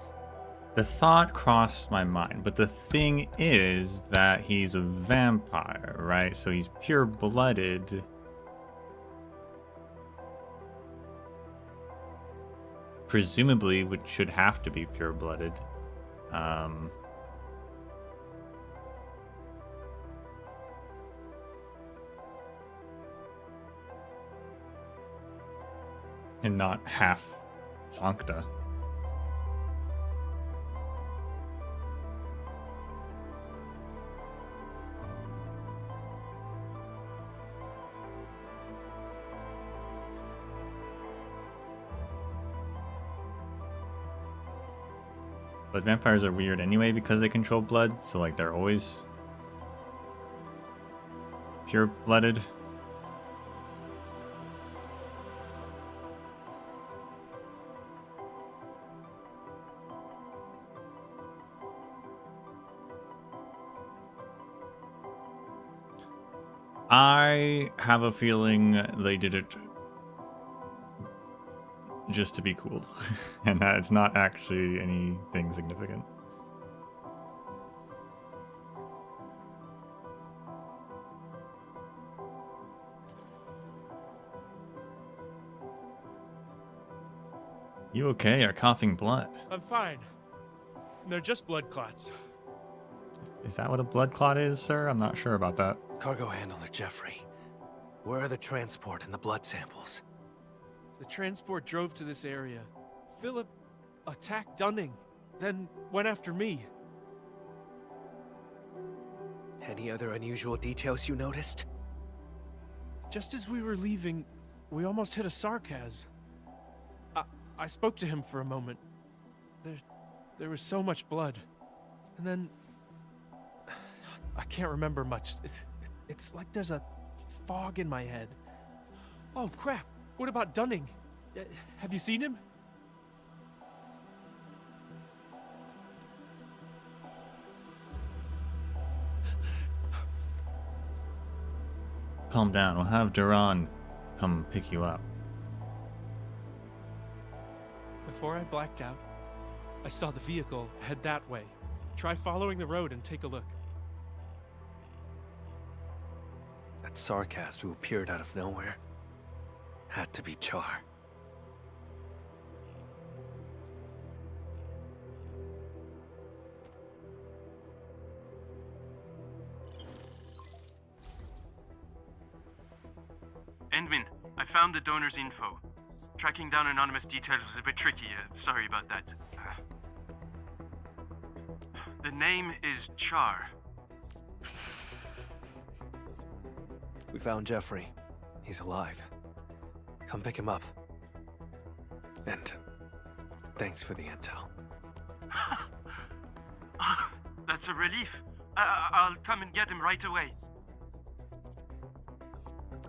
The thought crossed my mind, but the thing is that he's a vampire, right? So he's pure-blooded. Presumably, which should have to be pure-blooded. And not half Sancta. But vampires are weird anyway because they control blood, so like they're always pure-blooded. I have a feeling they did it just to be cool, and that it's not actually anything significant. You okay? You're coughing blood. I'm fine. They're just blood clots. Is that what a blood clot is, sir? I'm not sure about that. Cargo handler Jeffrey, where are the transport and the blood samples? The transport drove to this area. Philip attacked Dunning, then went after me. Any other unusual details you noticed? Just as we were leaving, we almost hit a Sarkaz. I spoke to him for a moment. There was so much blood. And then... I can't remember much. It's like there's a fog in my head. Oh, crap. What about Dunning? Have you seen him? Calm down. We'll have Duran come pick you up. Before I blacked out, I saw the vehicle head that way. Try following the road and take a look. That Sarkaz who appeared out of nowhere had to be Char. Endman, I found the donor's info. Tracking down anonymous details was a bit tricky. Sorry about that. The name is Char. We found Jeffrey. He's alive. Come pick him up. And thanks for the intel. That's a relief. I'll come and get him right away.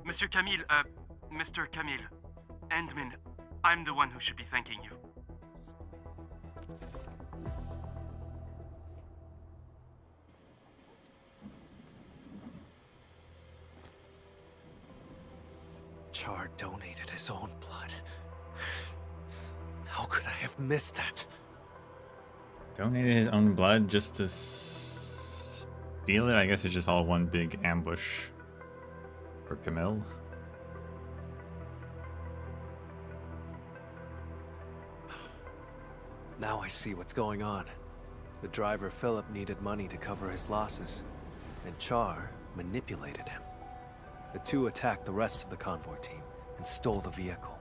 Mr. Camille, Endman, I'm the one who should be thanking you. Char donated his own blood. How could I have missed that? Donated his own blood just to steal it? I guess it's just all one big ambush for Camille. Now I see what's going on. The driver Philip needed money to cover his losses, and Char manipulated him. The two attacked the rest of the convoy team and stole the vehicle.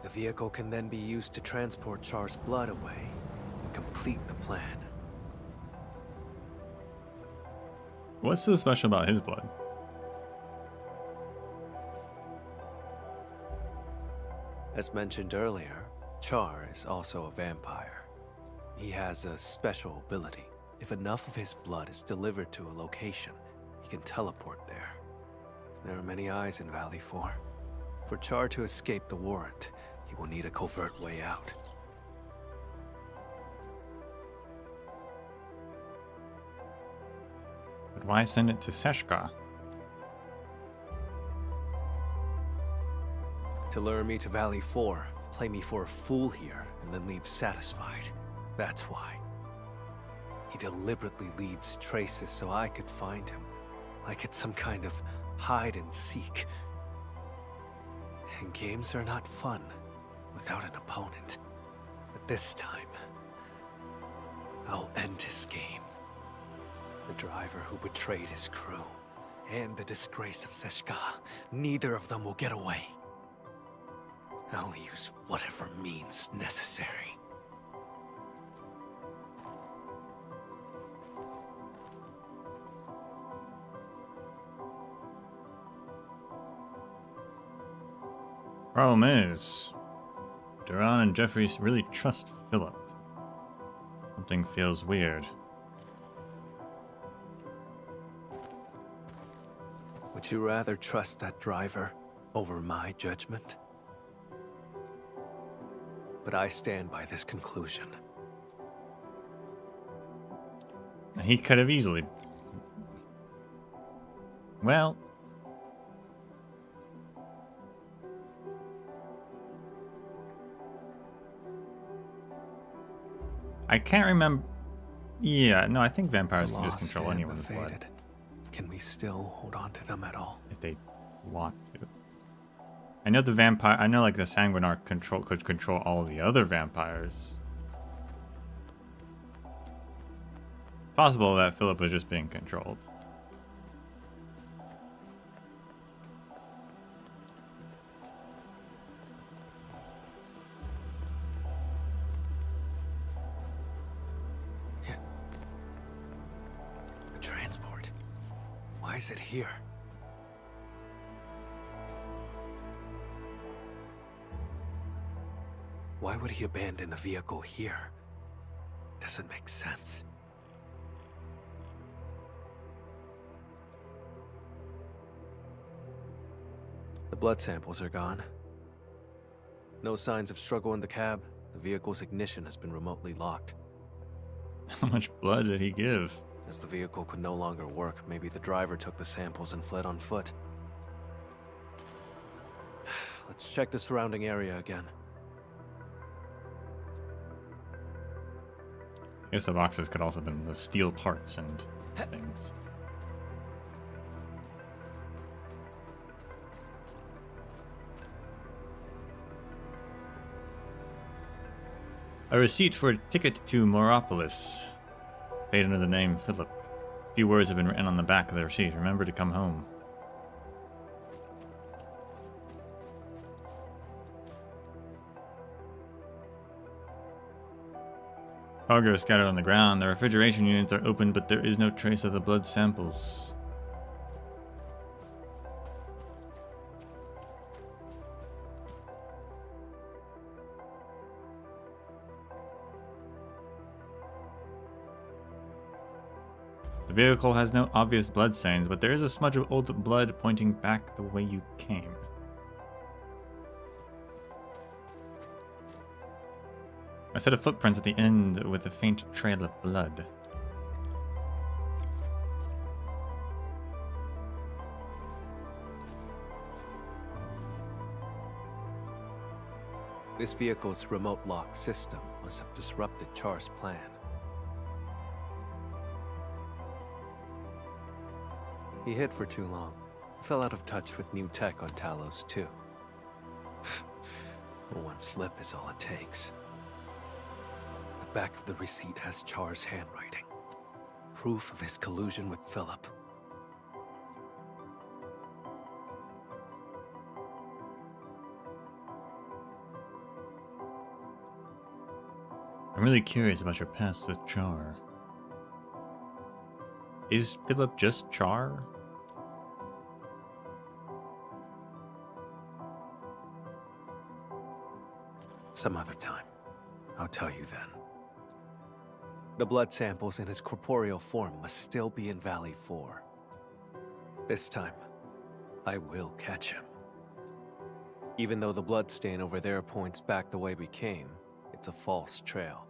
The vehicle can then be used to transport Char's blood away and complete the plan. What's so special about his blood? As mentioned earlier, Char is also a vampire. He has a special ability. If enough of his blood is delivered to a location, he can teleport there. There are many eyes in Valley 4. For Char to escape the warrant, he will need a covert way out. But why send it to Seshka? To lure me to Valley 4, play me for a fool here, and then leave satisfied. That's why. He deliberately leaves traces so I could find him. Like it's some kind of hide and seek. And games are not fun without an opponent. But this time, I'll end his game. The driver who betrayed his crew, and the disgrace of Seshka, neither of them will get away. I'll use whatever means necessary. Problem is, Duran and Jeffrey really trust Philip. Something feels weird. Would you rather trust that driver over my judgment? But I stand by this conclusion. He could have easily... Well, I can't remember. Yeah, no, I think The vampires can just lost control and anyone's the blood faded. Can we still hold on to them at all? if they want to. I know the vampire. I know like the Sanguinar could control all the other vampires. It's possible that Philip was just being controlled. The transport. Why is it here? Why would he abandon the vehicle here? Doesn't make sense. The blood samples are gone. No signs of struggle in the cab. The vehicle's ignition has been remotely locked. How much blood did he give? As the vehicle could no longer work, maybe the driver took the samples and fled on foot. Let's check the surrounding area again. I guess the boxes could also have been the steel parts and things. A receipt for a ticket to Moropolis, paid under the name Philip. A few words have been written on the back of the receipt. Remember to come home. Cargo is scattered on the ground. The refrigeration units are open, but there is no trace of the blood samples. The vehicle has no obvious blood stains, but there is a smudge of old blood pointing back the way you came. A set of footprints at the end with a faint trail of blood. This vehicle's remote lock system must have disrupted Char's plan. He hid for too long. Fell out of touch with new tech on Talos, too. One slip is all it takes. The back of the receipt has Char's handwriting. Proof of his collusion with Philip. I'm really curious about your past with Char. Is Philip just Char? Some other time. I'll tell you then. The blood samples in his corporeal form must still be in Valley 4. This time, I will catch him. Even though the blood stain over there points back the way we came, it's a false trail.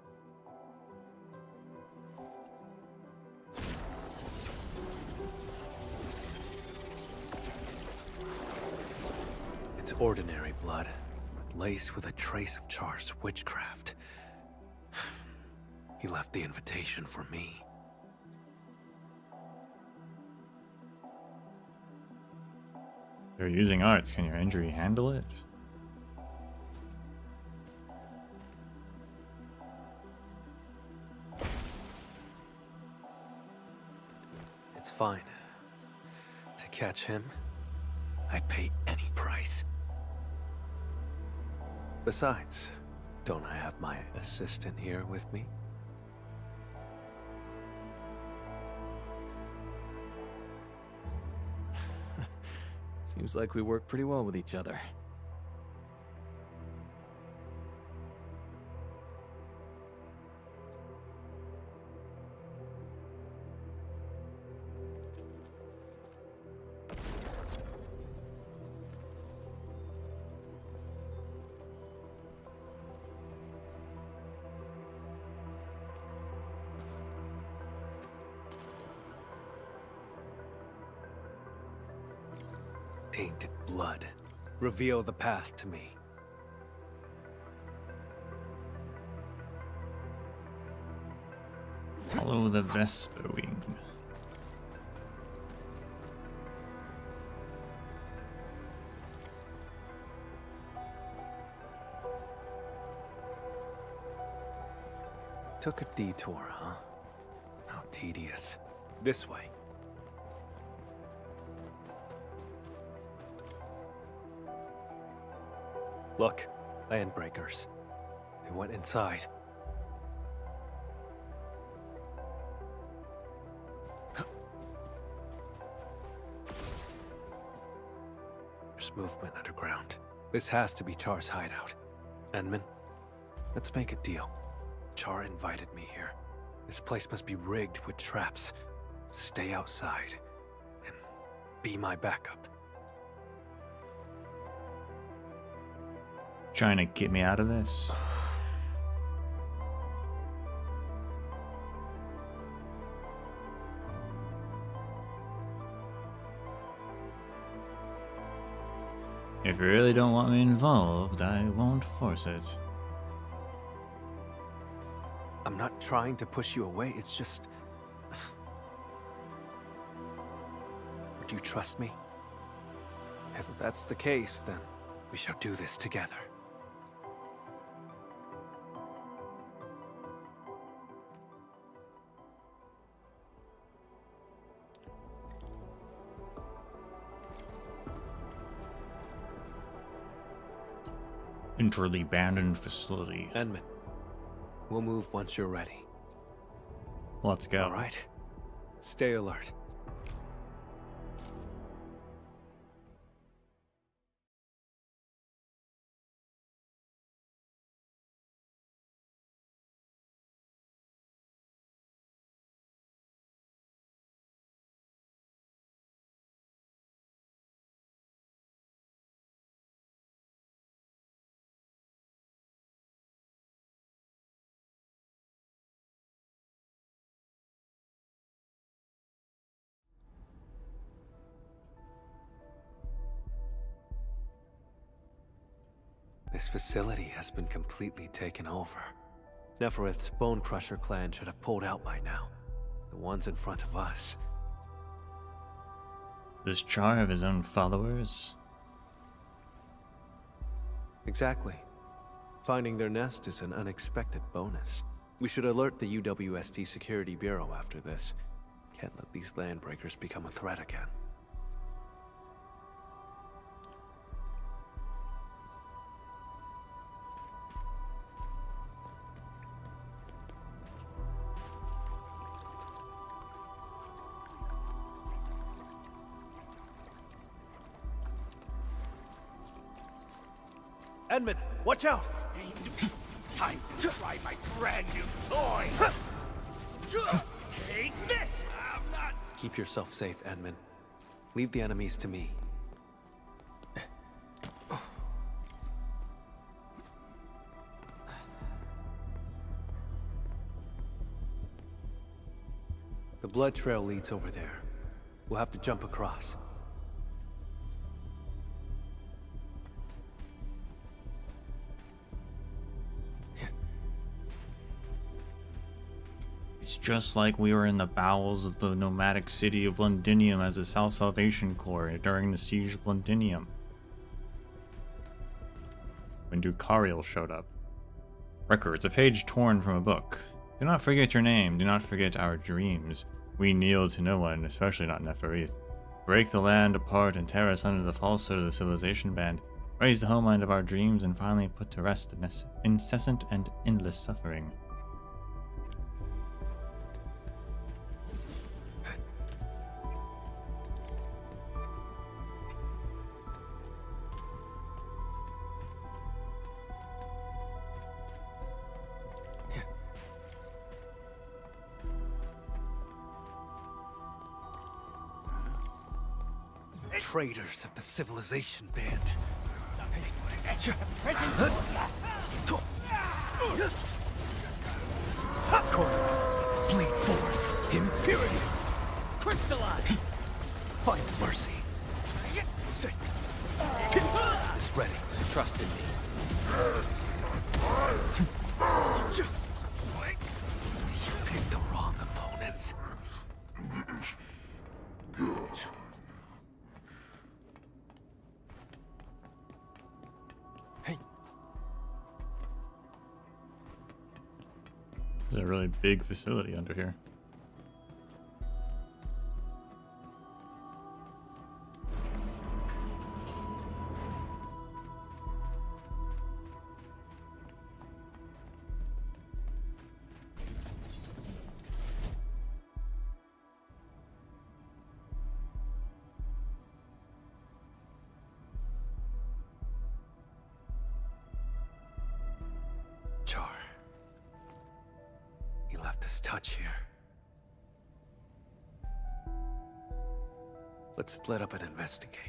It's ordinary blood, laced with a trace of Char's witchcraft. He left the invitation for me. You're using arts. Can your injury handle it? It's fine. To catch him, I'd pay any price. Besides, don't I have my assistant here with me? Seems like we work pretty well with each other. Tainted blood. Reveal the path to me. Follow the Vesper wing. Took a detour, huh? How tedious. This way. Look, landbreakers. They went inside. There's movement underground. This has to be Char's hideout. Enman, let's make a deal. Char invited me here. This place must be rigged with traps. Stay outside and be my backup. Trying to get me out of this? If you really don't want me involved, I won't force it. I'm not trying to push you away, it's just... Would you trust me? If that's the case, then we shall do this together. Enter the abandoned facility. Enman, we'll move once you're ready. Let's go. All right? Stay alert. This facility has been completely taken over. Neferith's Bone Crusher clan should have pulled out by now. The ones in front of us. Does Char have his own followers? Exactly. Finding their nest is an unexpected bonus. We should alert the UWST Security Bureau after this. Can't let these landbreakers become a threat again. Enman, watch out! Time to try my brand new toy! Take this! I'm not... Keep yourself safe, Enman. Leave the enemies to me. The blood trail leads over there. We'll have to jump across. It's just like we were in the bowels of the nomadic city of Londinium as the South Salvation Corps during the siege of Londinium. When Duq'arael showed up. Records, a page torn from a book. Do not forget your name, do not forget our dreams. We kneel to no one, especially not Neferith. Break the land apart and tear us under the falsehood of the civilization band. Raise the homeland of our dreams and finally put to rest the incessant and endless suffering. Traitors of the civilization band. Bleed forth, impurity. Crystallize! Find mercy. Is ready. Trust in me. You picked the wrong countenance. Hey. There's a really big facility under here. Char. He left his touch here. Let's split up and investigate.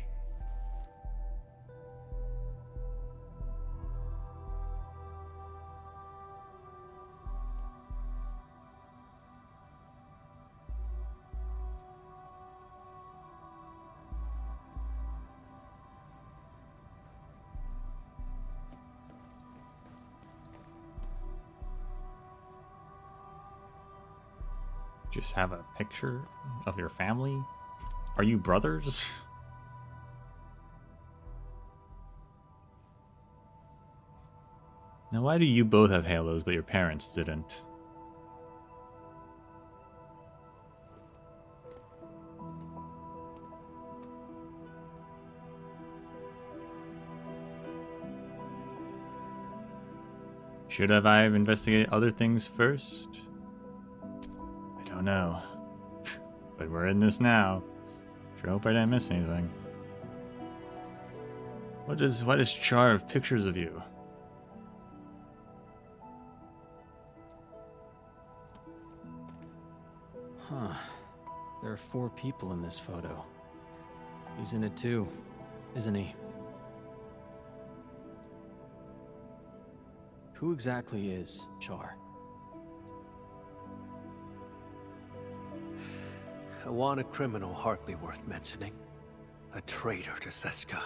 Just have a picture of your family? Are you brothers? Now, why do you both have halos, but your parents didn't? Should have I investigated other things first? I don't know. But we're in this now. Sure hope I didn't miss anything. What is Char of pictures of you? Huh. There are 4 people in this photo. He's in it too, isn't he? Who exactly is Char? A wanted criminal hardly worth mentioning. A traitor to Seska.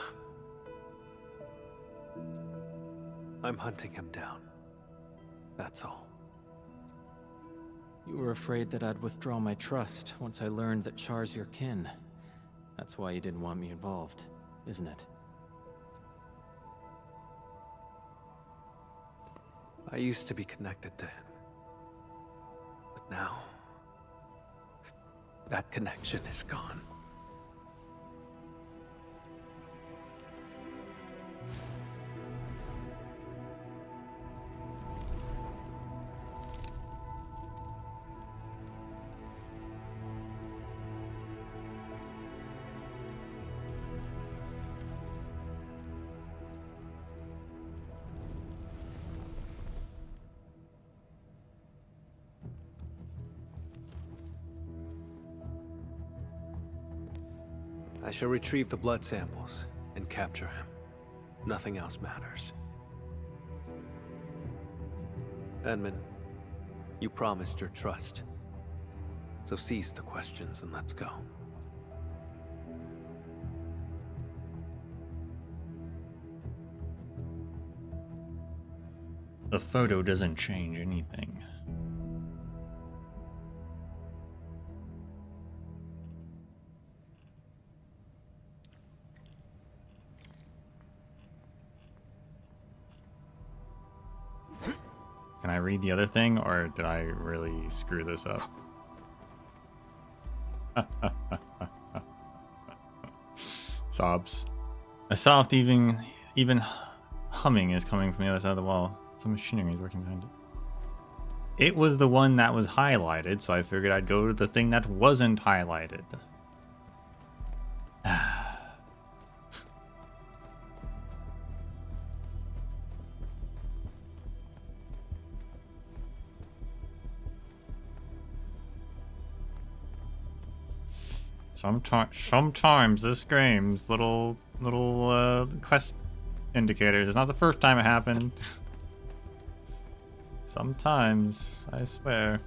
I'm hunting him down. That's all. You were afraid that I'd withdraw my trust once I learned that Char's your kin. That's why you didn't want me involved, isn't it? I used to be connected to him. But now, that connection is gone. I shall retrieve the blood samples and capture him. Nothing else matters. Edmund, you promised your trust. So cease the questions and let's go. The photo doesn't change anything. Can I read the other thing, or did I really screw this up? Sobs. A soft, even humming is coming from the other side of the wall. Some machinery is working behind it. It was the one that was highlighted, so I figured I'd go to the thing that wasn't highlighted. Sometimes this game's little quest indicators. It's not the first time it happened. Sometimes, I swear.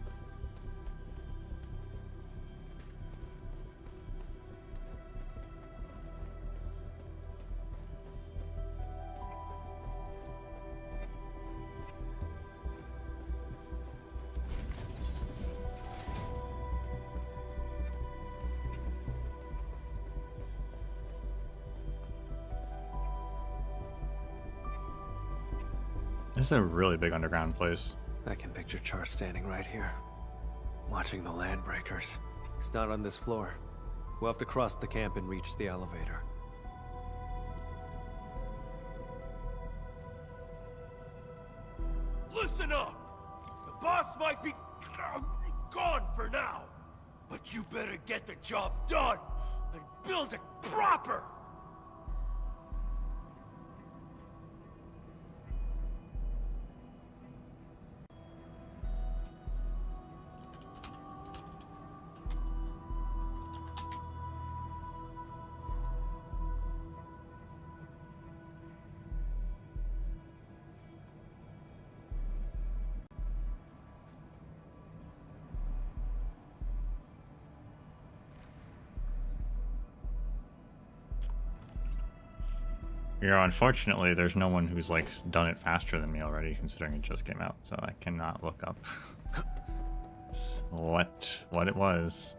This is a really big underground place. I can picture Char standing right here, watching the Landbreakers. He's not on this floor. We'll have to cross the camp and reach the elevator. Listen up! The boss might be gone for now, but you better get the job done and build it proper! You know, unfortunately, there's no one who's like done it faster than me already, considering it just came out, so I cannot look up what it was.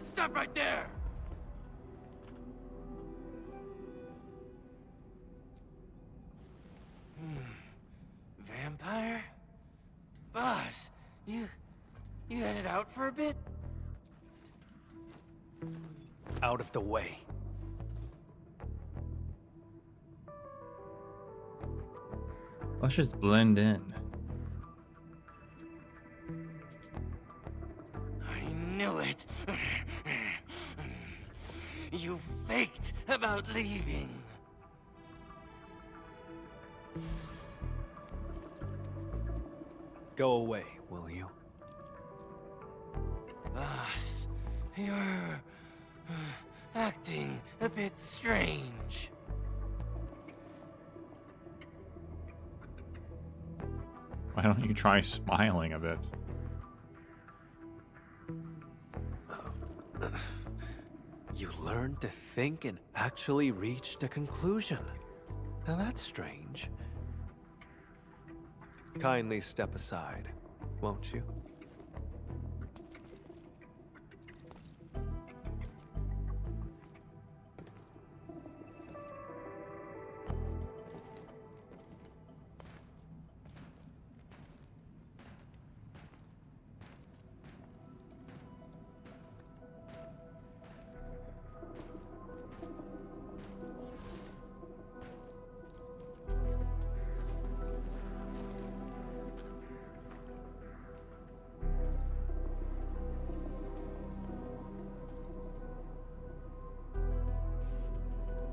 Stop right there! Vampire? Boss, you headed out for a bit? Out of the way. Let's just blend in. I knew it. You faked about leaving. Go away, will you? Boss, you're acting a bit strange. Why don't you try smiling a bit? You learned to think and actually reached a conclusion. Now that's strange. Kindly step aside, won't you?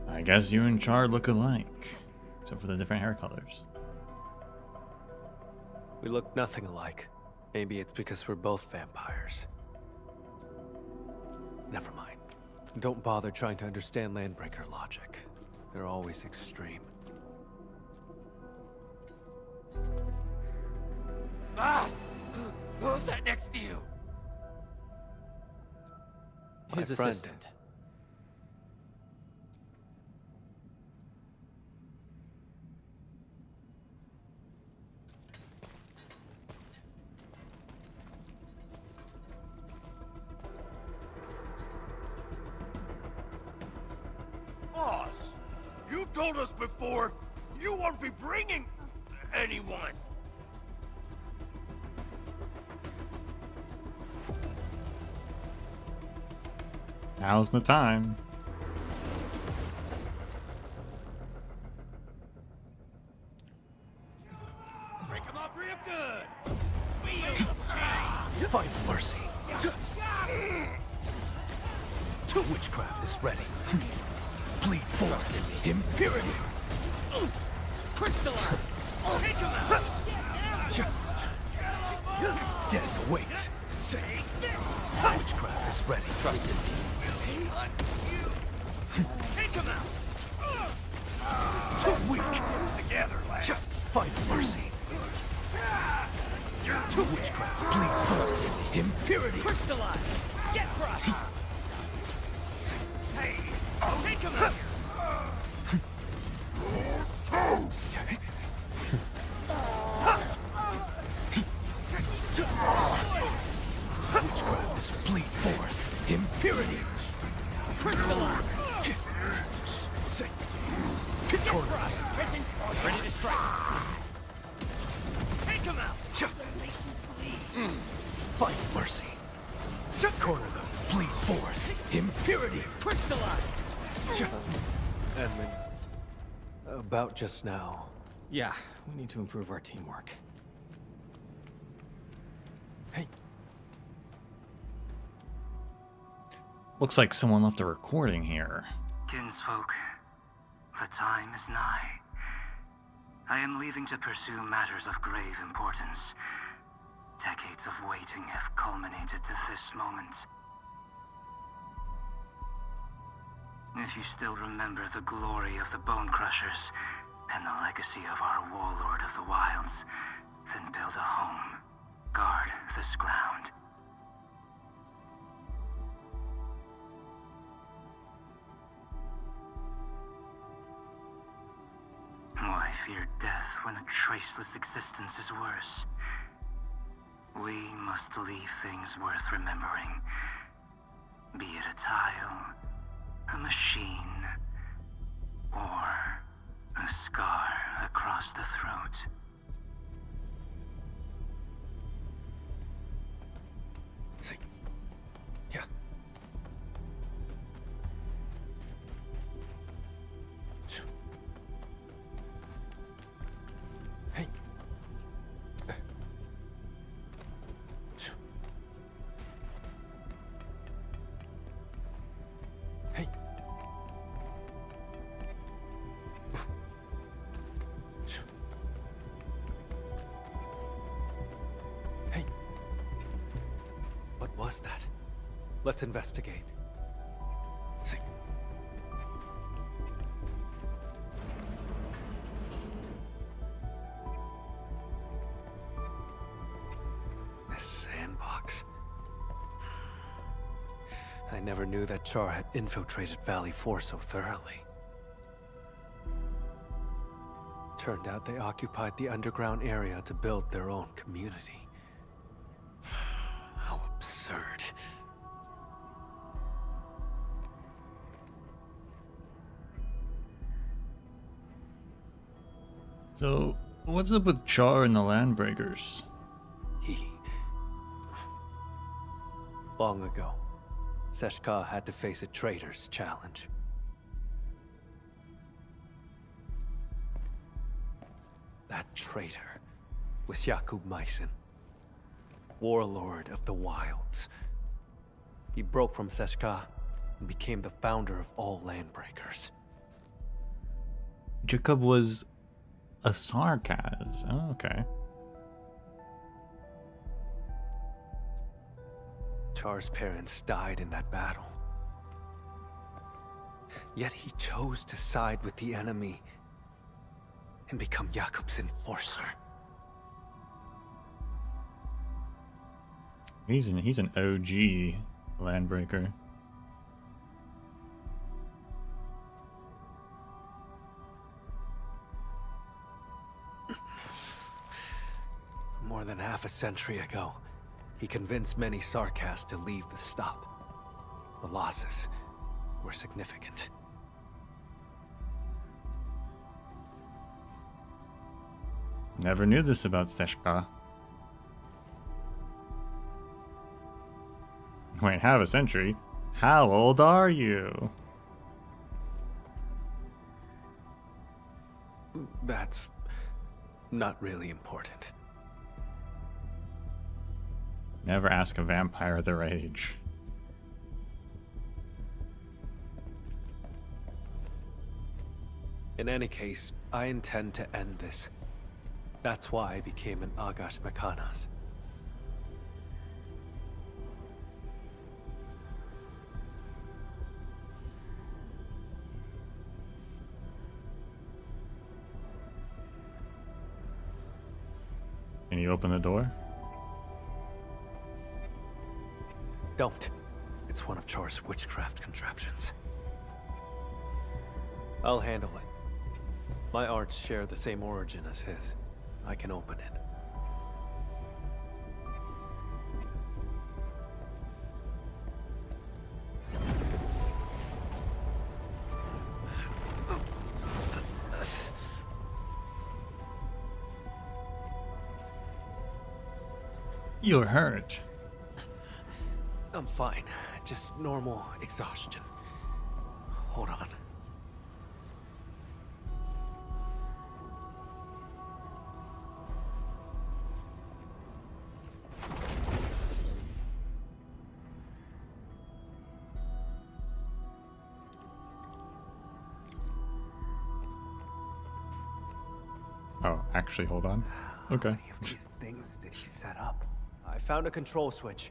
I guess you and Char look alike, except for the different hair colors. We look nothing alike. Maybe it's because we're both vampires. Never mind. Don't bother trying to understand Landbreaker logic. They're always extreme. Boss! Who's that next to you? His My friend. assistant. Boss, you told us before you won't be bringing anyone. Now's the time. Break him up real good. Feel the pain. Find mercy. Witchcraft is ready. Bleed forth in impurity. Crystallize! Take him out! Death awaits. Witchcraft is ready. Trust in me. Take him out! Too weak. Together, lad. Find mercy. To witchcraft. Bleed forth in impurity. Crystallize! Get crushed! Hey, Take him out! Take him out! Find mercy. Corner them. Bleed forth. Impurity. Crystallize! Edmund, about just now. Yeah, we need to improve our teamwork. Hey, Looks like someone left a recording here. Kinsfolk, the time is nigh. I am leaving to pursue matters of grave importance. Decades of waiting have culminated to this moment. If you still remember the glory of the Bone Crushers and the legacy of our warlord of the wilds, then build a home. Guard this ground. Why fear death when a traceless existence is worse? We must leave things worth remembering. Be it a tile, a machine, or a scar across the throat. see. Yeah. Hey. Hey. Hey. What was that? Let's investigate. See. This sandbox. I never knew that Char had infiltrated Valley 4 so thoroughly. Turned out they occupied the underground area to build their own community. How absurd. So, what's up with Char and the Landbreakers? Long ago, Seshka had to face a traitor's challenge. That traitor was Jakub Meissen, warlord of the wilds. He broke from Seshka and became the founder of all Landbreakers. Jacob was a Sarkaz. Oh, okay. Char's parents died in that battle. Yet he chose to side with the enemy and become Jakub's enforcer. He's an OG Landbreaker. More than half a century ago, he convinced many Sarkaz to leave the stop. The losses were significant. Never knew this about Seshka. Wait, half a century? How old are you? That's not really important. Never ask a vampire their age. In any case, I intend to end this. That's why I became an Agash Mekanas. Can you open the door? Don't. It's one of Char's witchcraft contraptions. I'll handle it. My arts share the same origin as his. I can open it. You're hurt. I'm fine. Just normal exhaustion. Hold on. Oh, actually, hold on. Okay. How many of these things did he set up? I found a control switch.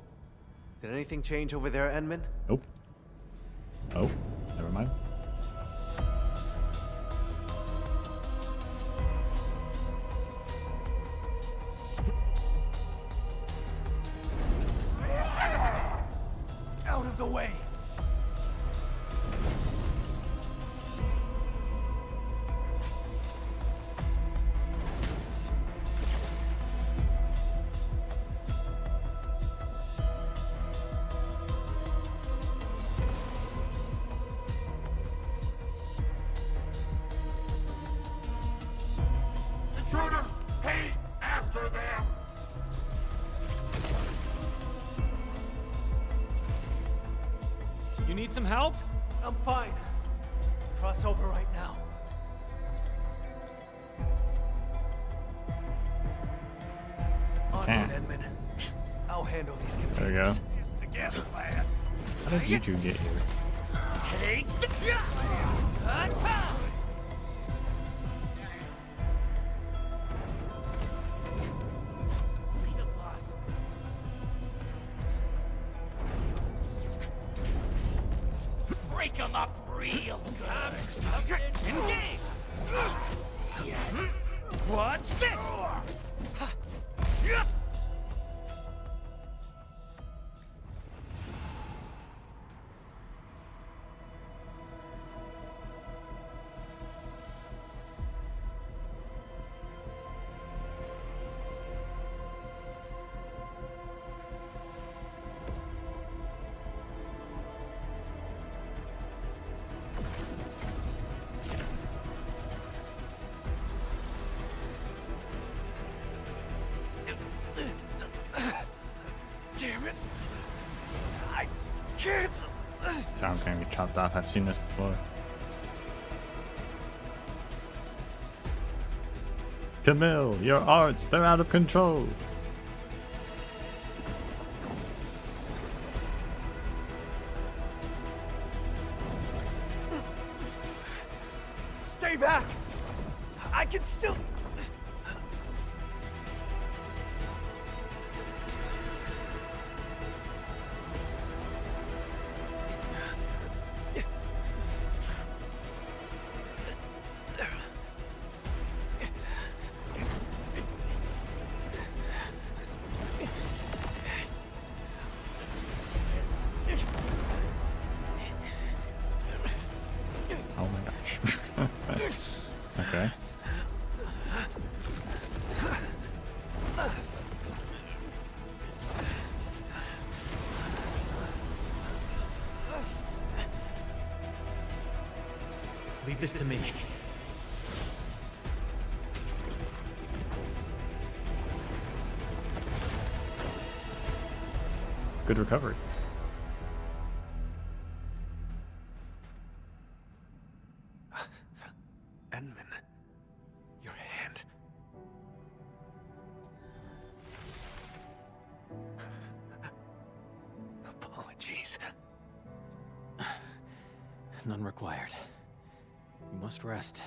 Did anything change over there, Enman? Nope. Oh, never mind. Out of the way! Intruders! Hey, after them! You need some help? I'm fine. Cross over right now. On Can't. it, Enman. I'll handle these containers. There we go. Together, lads! How did you two get here? Take the shot! The boss moves. Break 'em up real good. Engage! What's this? Damn it! I can't! Sounds gonna be chopped off. I've seen this before. Camille, your arts, they're out of control. Stay back! I can still... Oh my gosh. Okay. Leave this to me. Good recovery. Enman, your hand. Apologies. None required. You must rest.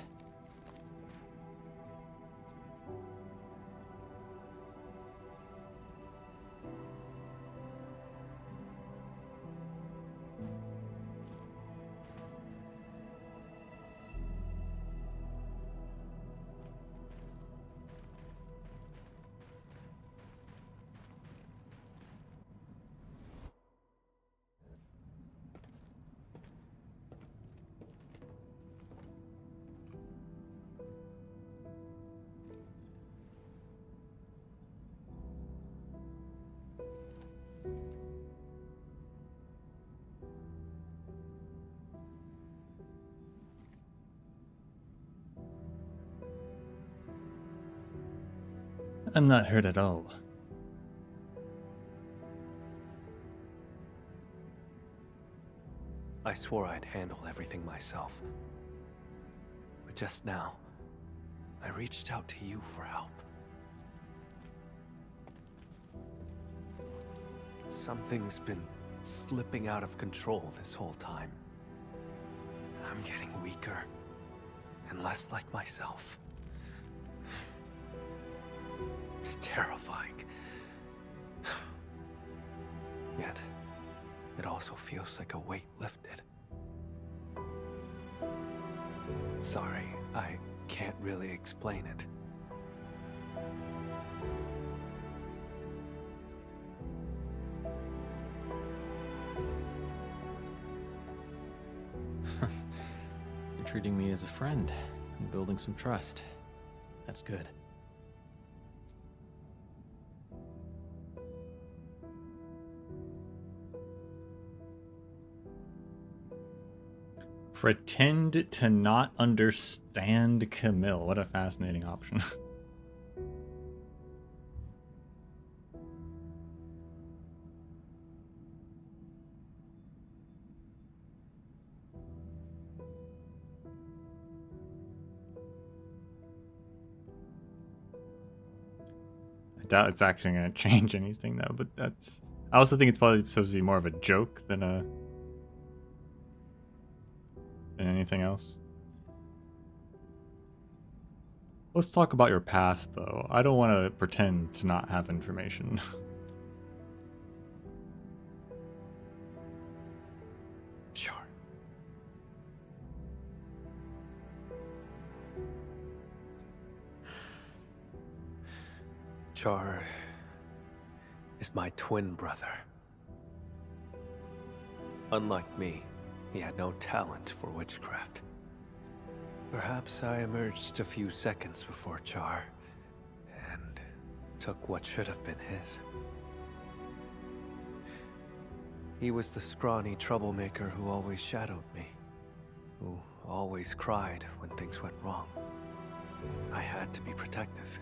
I'm not hurt at all. I swore I'd handle everything myself. But just now, I reached out to you for help. Something's been slipping out of control this whole time. I'm getting weaker and less like myself. It's terrifying. Yet, it also feels like a weight lifted. Sorry, I can't really explain it. You're treating me as a friend and building some trust. That's good. Pretend to not understand Camille. What a fascinating option. I doubt it's actually going to change anything though, but that's... I also think it's probably supposed to be more of a joke than anything else. Let's talk about your past though. I don't want to pretend to not have information. Sure. Char is my twin brother. Unlike me, he had no talent for witchcraft. Perhaps I emerged a few seconds before Char, and took what should have been his. He was the scrawny troublemaker who always shadowed me, who always cried when things went wrong. I had to be protective.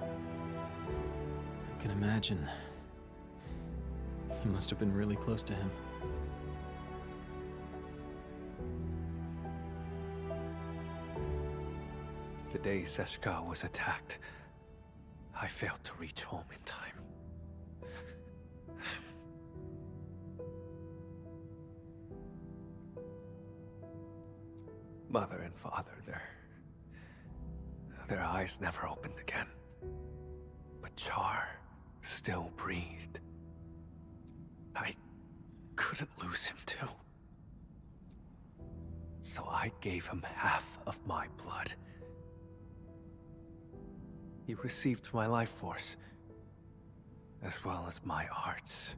I can imagine. You must have been really close to him. The day Seshka was attacked, I failed to reach home in time. Mother and father, their eyes never opened again. But Char still breathed. I couldn't lose him too. So I gave him half of my blood. He received my life force, as well as my arts.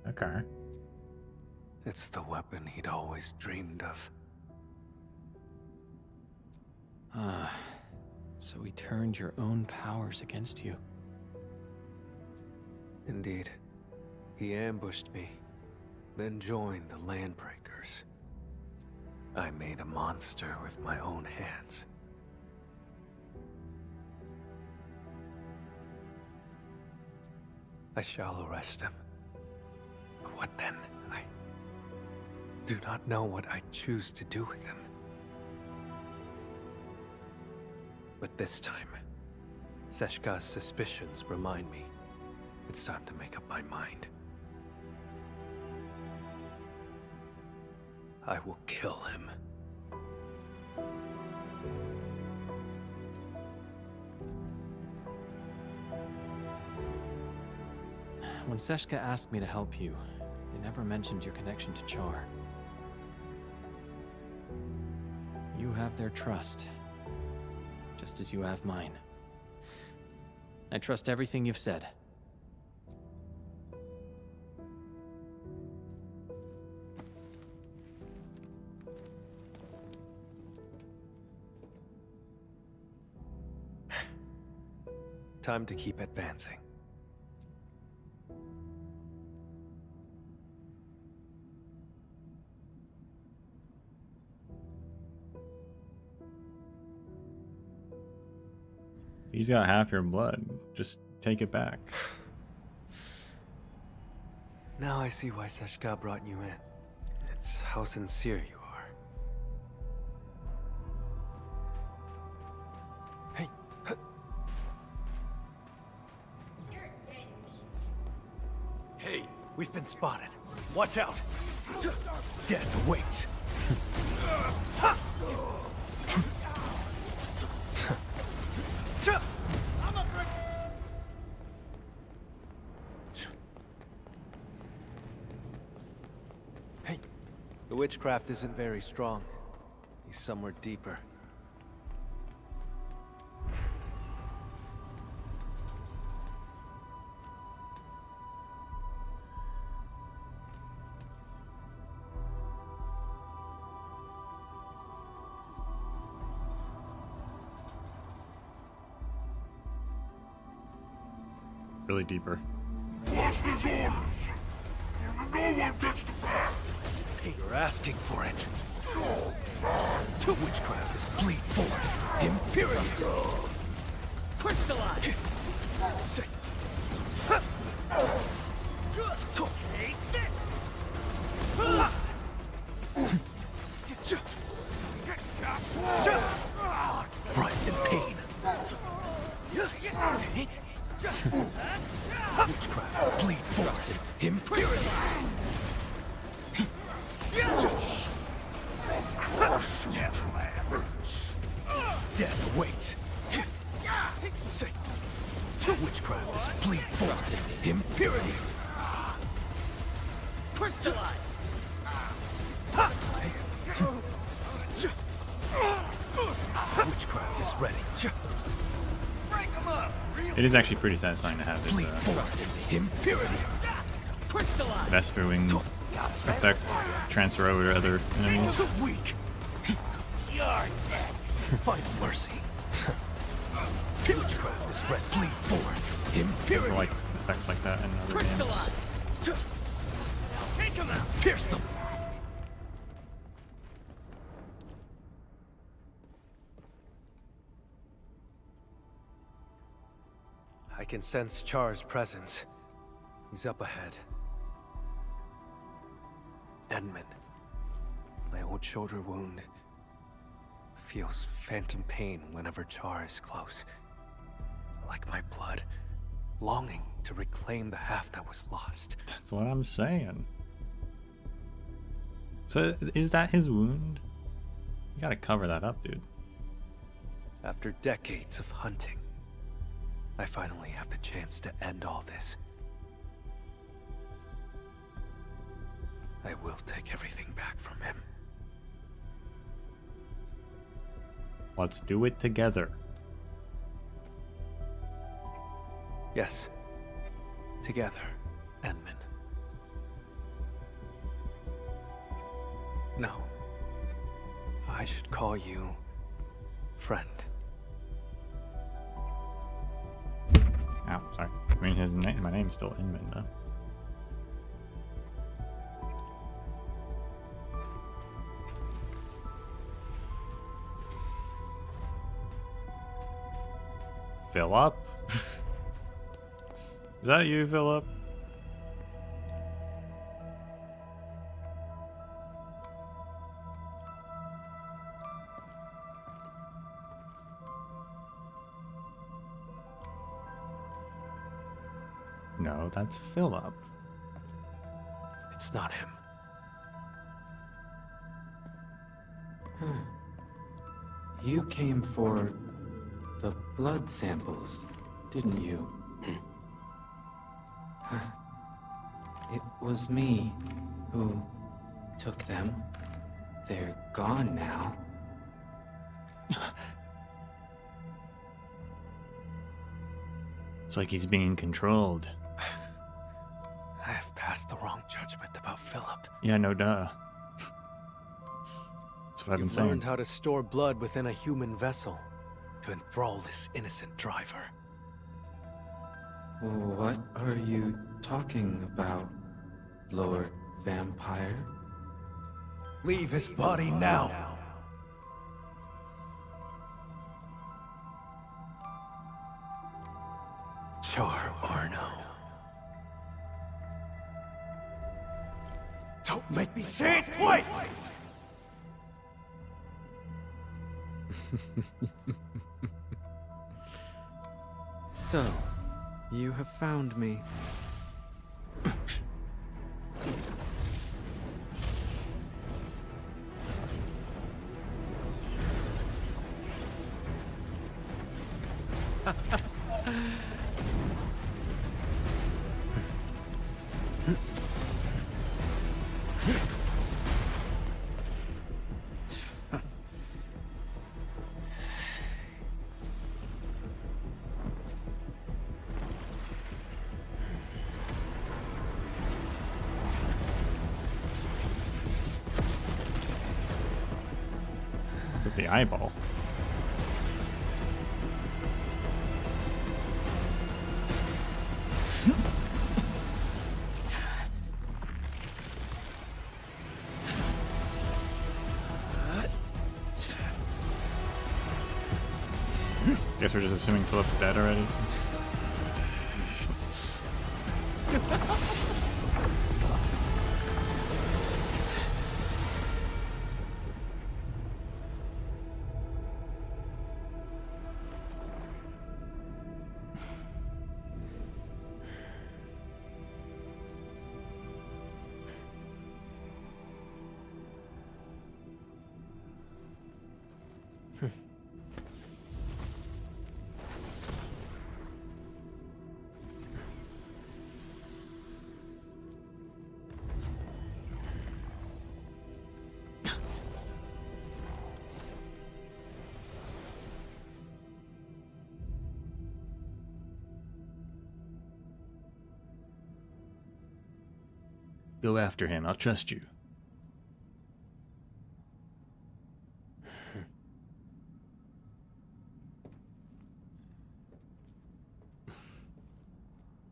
Okay. It's the weapon he'd always dreamed of. Ah, so he turned your own powers against you. Indeed. He ambushed me, then joined the Landbreakers. I made a monster with my own hands. I shall arrest him. But what then? I do not know what I choose to do with him. But this time, Seshka's suspicions remind me it's time to make up my mind. I will kill him. When Seshka asked me to help you, they never mentioned your connection to Char. You have their trust, just as you have mine. I trust everything you've said. Time to keep advancing. He's got half your blood. Just take it back. Now I see why Seshka brought you in. It's how sincere you are. Hey! Hey, We've been spotted. Watch out! Death awaits! Hey! The witchcraft isn't very strong. He's somewhere deeper. Really deeper. Buster's orders. No one gets the back. You're asking for it. To witchcraft is bleed forth. Imperious. Crystallize! Say. Take this! Right in pain. Witchcraft, bleed forth, impurity. Death awaits. Say, to witchcraft is bleed forth, impurity. Crystallize! Witchcraft is ready. Break them up! It is actually pretty satisfying to have this Bleed forth, impurity. Crystallize! Vesper wing effect transfer over to other enemies. Too weak. You're dead! Find mercy. Witchcraft is ready. Bleed forth, impurity. Like effects like that in other games. Crystallize! Now take them out! Pierce them. I can sense Char's presence. He's up ahead. Edmund. My old shoulder wound feels phantom pain whenever Char is close. Like my blood, longing to reclaim the half that was lost. That's what I'm saying. So is that his wound? You gotta cover that up, dude. After decades of hunting, I finally have the chance to end all this. I will take everything back from him. Let's do it together. Yes. Together, Edmund. No. I should call you friend. Oh, sorry. I mean, his name, my name's still Inman, though. Philip? Is that you, Philip? No, that's Philip. It's not him. You came for the blood samples, didn't you? It was me who took them. They're gone now. It's like he's being controlled. I have passed the wrong judgment about Philip. Yeah, no duh. That's what I've been You've saying. learned how to store blood within a human vessel to enthrall this innocent driver. What are you talking about, Lord Vampire? Leave his body now. Char Arno. Make me say it twice! So, you have found me. It's at the eyeball. Guess we're just assuming Philip's dead already. Go after him. I'll trust you.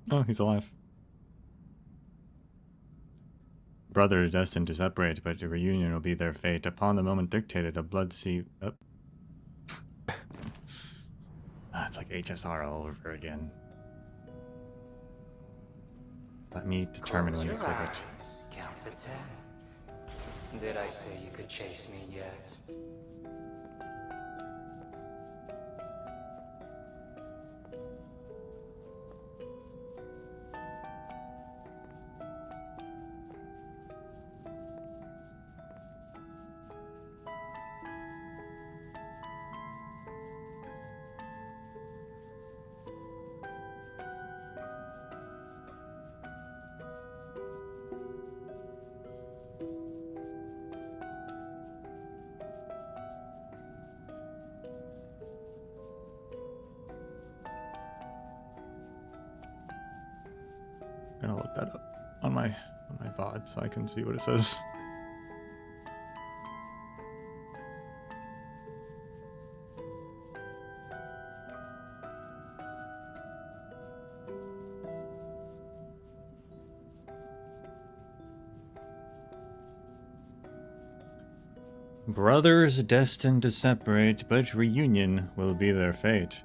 Oh, he's alive. Brothers destined to separate, but a reunion will be their fate. Upon the moment dictated, a blood sea... Oh. It's like HSR all over again. Let me determine when to click it. Count to 10. Did I say you could chase me yet? I'm gonna look that up on my VOD so I can see what it says. Brothers destined to separate, but reunion will be their fate.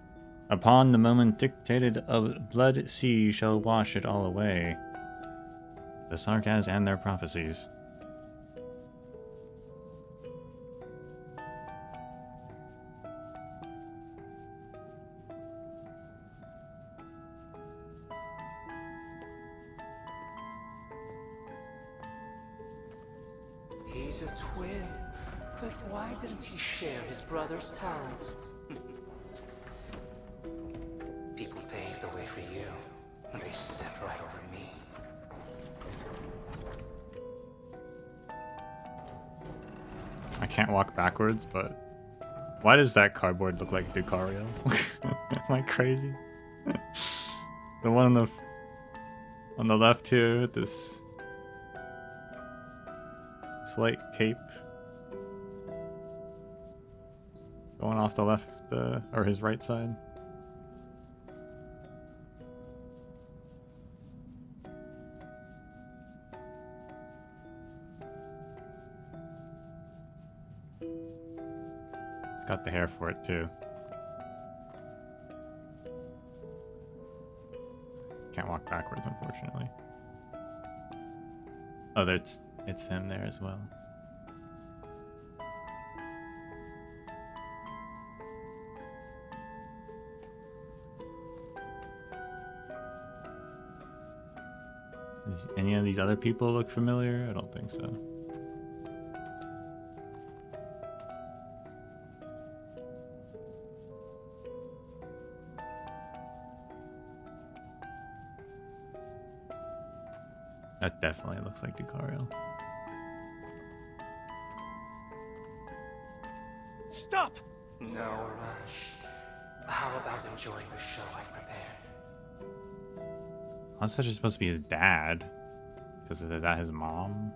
Upon the moment dictated, a blood sea shall wash it all away. The Sarkaz and their prophecies. He's a twin, but why didn't he share his brother's talent? People paved the way for you, and they stepped right over me. I can't walk backwards, but why does that cardboard look like Duq'arael? Am I crazy? The one on the left here with this slight cape going off the left or his right side. Got the hair for it too. Can't walk backwards, unfortunately. Oh, It's him there as well. Does any of these other people look familiar? I don't think so. That definitely looks like Duq'arael. Stop! No rush. How about enjoying the show I've prepared? Unless that's just supposed to be his dad. Because is that his mom?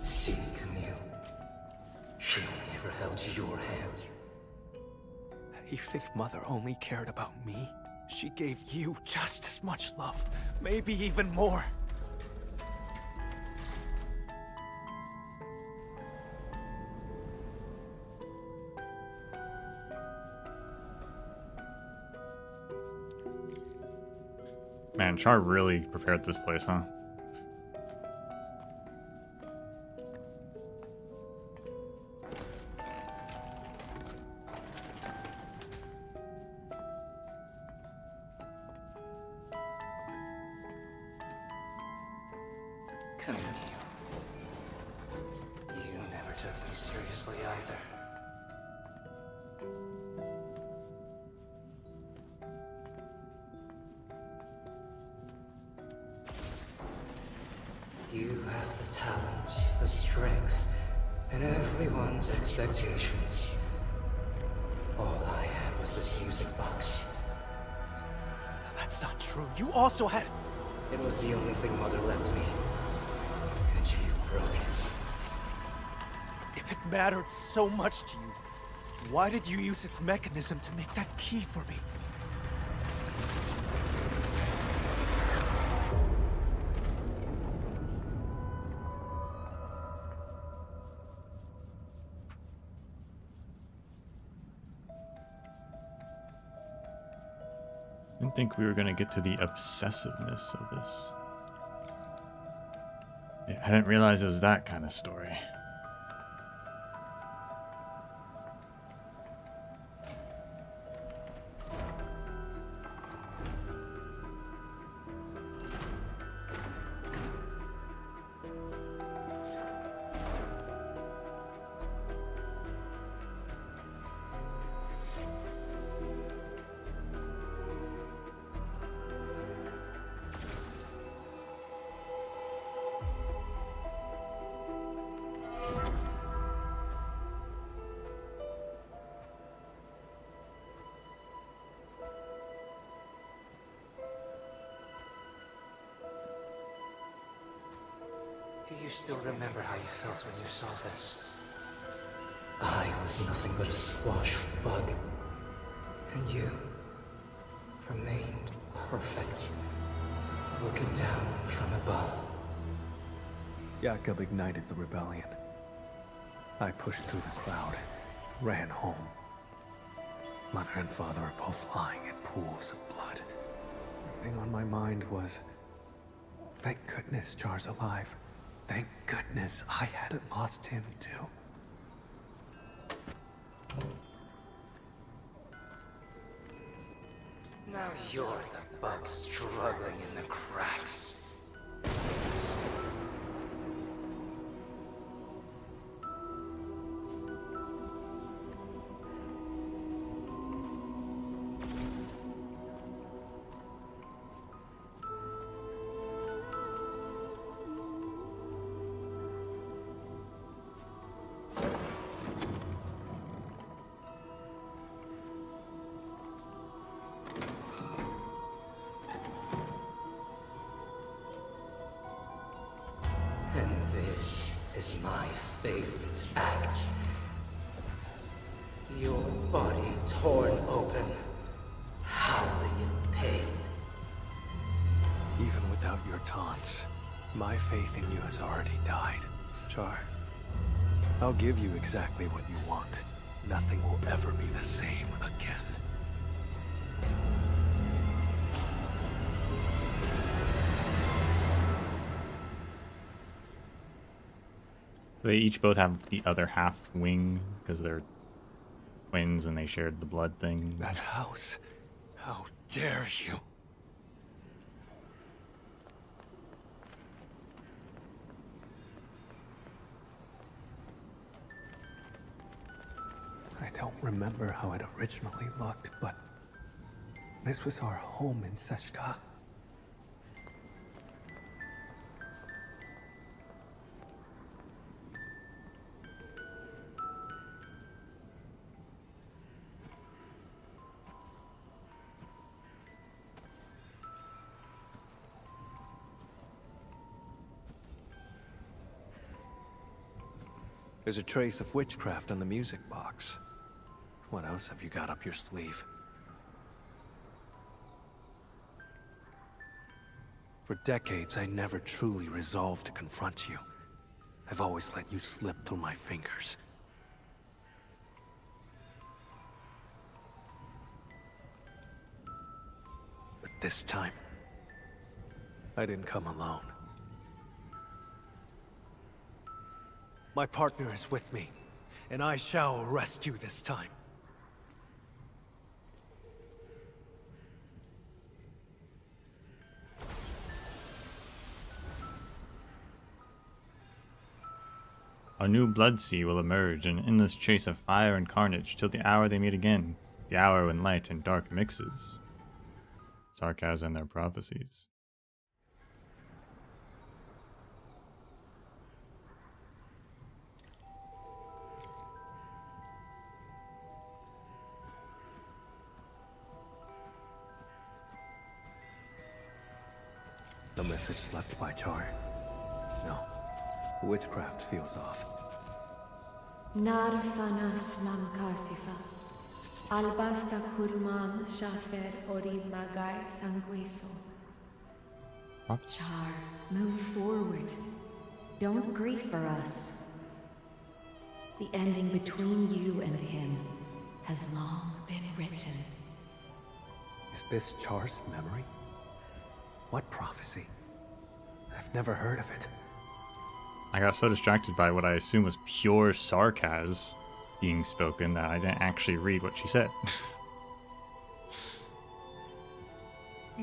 See, Camille. She only ever held your hand. You think Mother only cared about me? She gave you just as much love, maybe even more. Man, Char really prepared this place, huh? Camille. You never took me seriously either. You have the talent, the strength, and everyone's expectations. All I had was this music box. That's not true. You also had... It was the only thing Mother left me. And you broke it. If it mattered so much to you, why did you use its mechanism to make that key for me? I didn't think we were going to get to the obsessiveness of this. Yeah, I didn't realize it was that kind of story. Do you still remember how you felt when you saw this? I was nothing but a squashed bug. And you remained perfect, looking down from above. Jakob ignited the rebellion. I pushed through the crowd, ran home. Mother and father are both lying in pools of blood. The thing on my mind was, thank goodness Char's alive. Thank goodness I hadn't lost him too. Now you're the bug struggling in the cracks. And this is my favorite act. Your body torn open, howling in pain. Even without your taunts, my faith in you has already died. Char, I'll give you exactly what you want. Nothing will ever be the same again. They each both have the other half wing because they're twins and they shared the blood thing. That house. How dare you? I don't remember how it originally looked, but this was our home in Seshka. There's a trace of witchcraft on the music box. What else have you got up your sleeve? For decades, I never truly resolved to confront you. I've always let you slip through my fingers. But this time, I didn't come alone. My partner is with me, and I shall arrest you this time. A new blood sea will emerge, an endless chase of fire and carnage, till the hour they meet again, the hour when light and dark mixes. Sarkaz and their prophecies. The message left by Char. No. Witchcraft feels off. Narfanas mamkasifa. Albasta kulmam shafer ori magai sanguiso. Char, move forward. Don't grieve for us. The ending between you and him has long been written. Is this Char's memory? What prophecy? I've never heard of it. I got so distracted by what I assume was pure sarcasm being spoken that I didn't actually read what she said.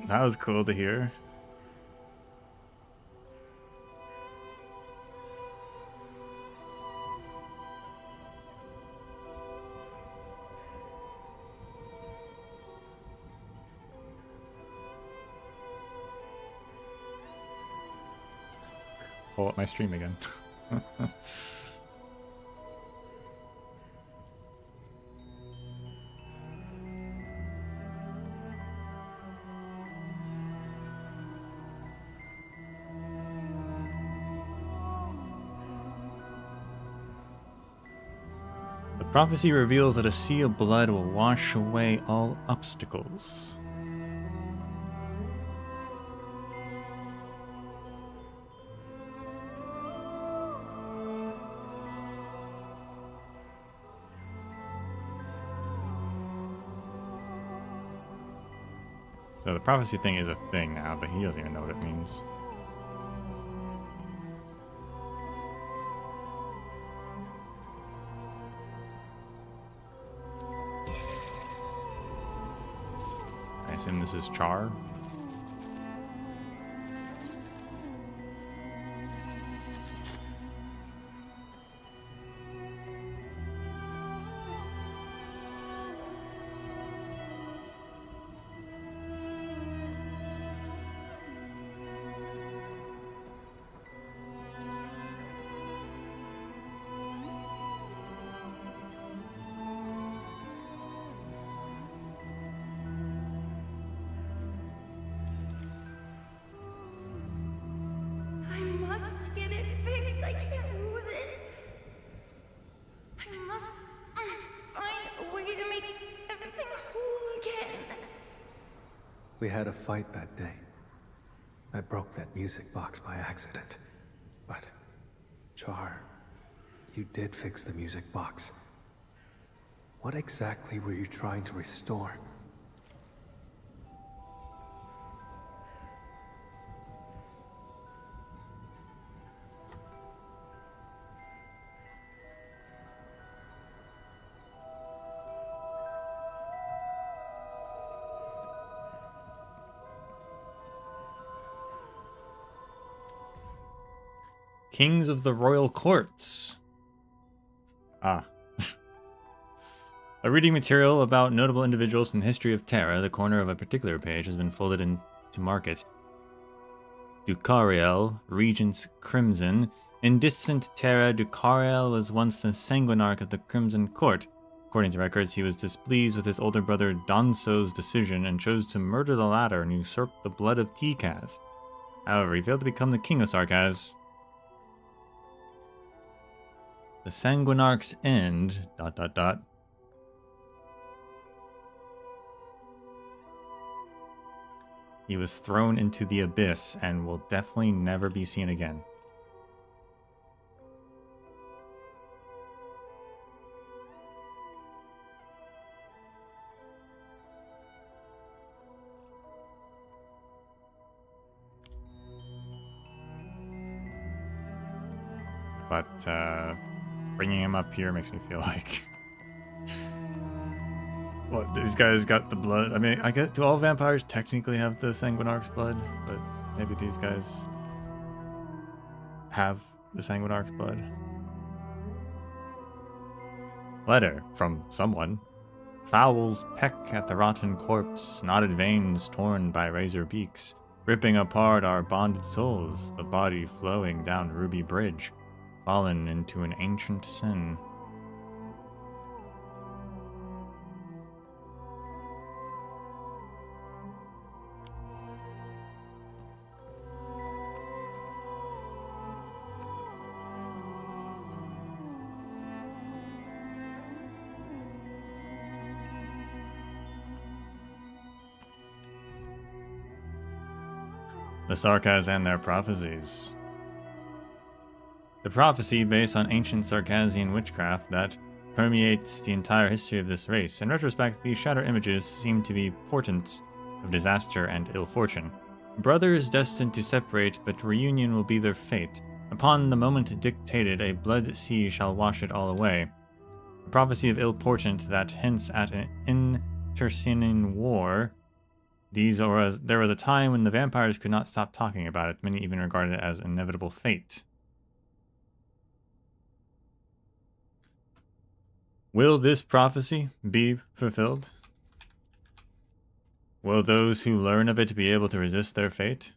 That was cool to hear. Pull up my stream again. The prophecy reveals that a sea of blood will wash away all obstacles. So the prophecy thing is a thing now, but he doesn't even know what it means. I assume this is Char. We had a fight that day. I broke that music box by accident. But, Char, you did fix the music box. What exactly were you trying to restore? Kings of the Royal Courts. Ah. A reading material about notable individuals in the history of Terra. The corner of a particular page has been folded into market. Duq'arael, Regent's Crimson. In distant Terra, Duq'arael was once the sanguinarch of the Crimson Court. According to records, he was displeased with his older brother Donso's decision and chose to murder the latter and usurp the blood of Tikaz. However, he failed to become the king of Sarkaz. The Sanguinarch's end... ... He was thrown into the abyss and will definitely never be seen again. But, bringing him up here makes me feel like... What, these guys got the blood? I mean, I guess, do all vampires technically have the Sanguinarch's blood? But maybe these guys have the Sanguinarch's blood. Letter from someone. Fowls peck at the rotten corpse, knotted veins torn by razor beaks, ripping apart our bonded souls, the body flowing down Ruby Bridge, fallen into an ancient sin. The Sarkaz and their prophecies. The prophecy based on ancient Sarkazian witchcraft that permeates the entire history of this race. In retrospect, these shadow images seem to be portents of disaster and ill fortune. Brothers destined to separate, but reunion will be their fate. Upon the moment dictated, a blood sea shall wash it all away. A prophecy of ill portent that hints at an interceding war. There was a time when the vampires could not stop talking about it. Many even regarded it as inevitable fate. Will this prophecy be fulfilled? Will those who learn of it be able to resist their fate?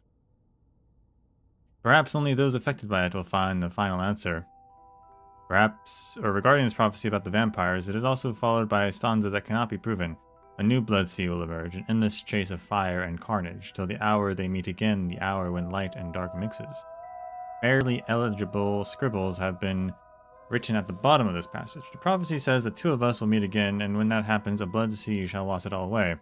Perhaps only those affected by it will find the final answer. Perhaps, or regarding this prophecy about the vampires, it is also followed by a stanza that cannot be proven. A new blood sea will emerge, an endless chase of fire and carnage, till the hour they meet again, the hour when light and dark mixes. Barely eligible scribbles have been written at the bottom of this passage. The prophecy says that two of us will meet again, and when that happens, a blood sea shall wash it all away.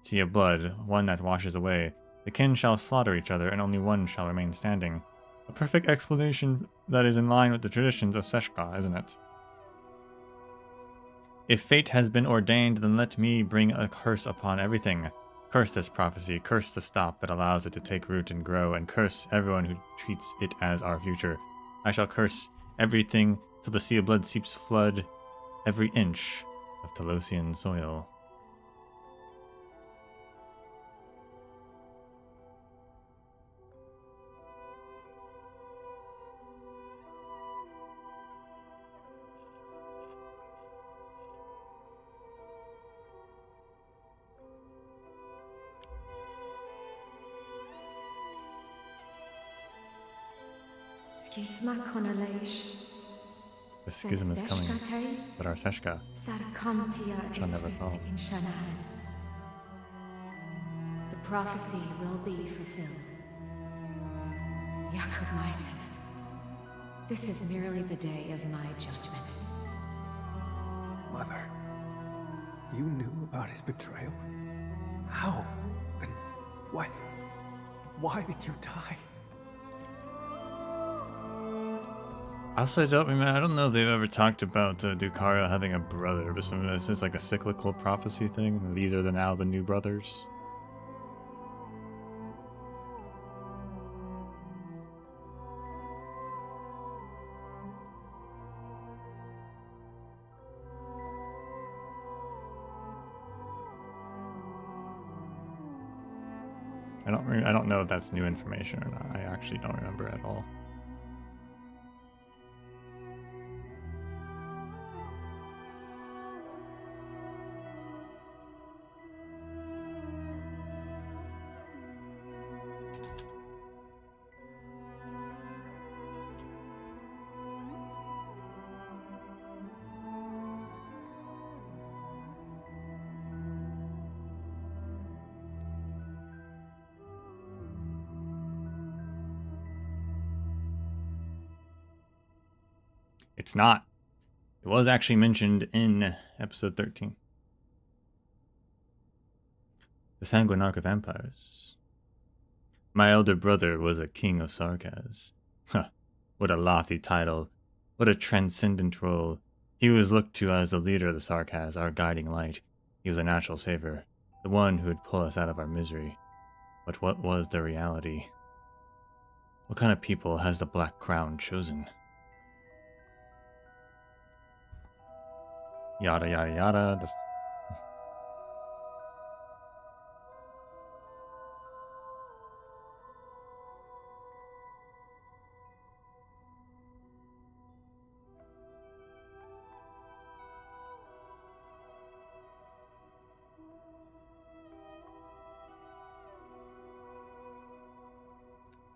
Sea of blood, one that washes away. The kin shall slaughter each other, and only one shall remain standing. A perfect explanation that is in line with the traditions of Seshka, isn't it? If fate has been ordained, then let me bring a curse upon everything. Curse this prophecy, curse the stop that allows it to take root and grow, and curse everyone who treats it as our future. I shall curse everything till the sea of blood seeps flood every inch of Telosian soil. The schism is coming, but our Seshka shall never fall. The prophecy will be fulfilled. Jakob Meissen, this is merely the day of my judgment. Mother, you knew about his betrayal? How? And why did you die? Also, I don't know if they've ever talked about Duq'arael having a brother, but this is like a cyclical prophecy thing. These are now the new brothers. I don't know if that's new information or not. I actually don't remember at all. It's not. It was actually mentioned in episode 13. The Sanguinarch of Empires. My elder brother was a king of Sarkaz. Huh. What a lofty title. What a transcendent role. He was looked to as the leader of the Sarkaz, our guiding light. He was a natural savior, the one who would pull us out of our misery. But what was the reality? What kind of people has the Black Crown chosen? Yada yada yada.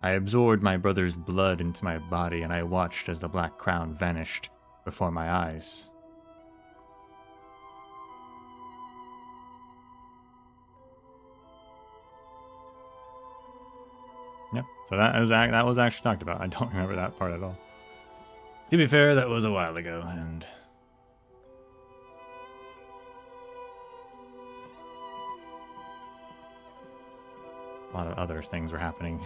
I absorbed my brother's blood into my body, and I watched as the Black Crown vanished before my eyes. Yep, so that was actually talked about. I don't remember that part at all. To be fair, that was a while ago, and a lot of other things were happening.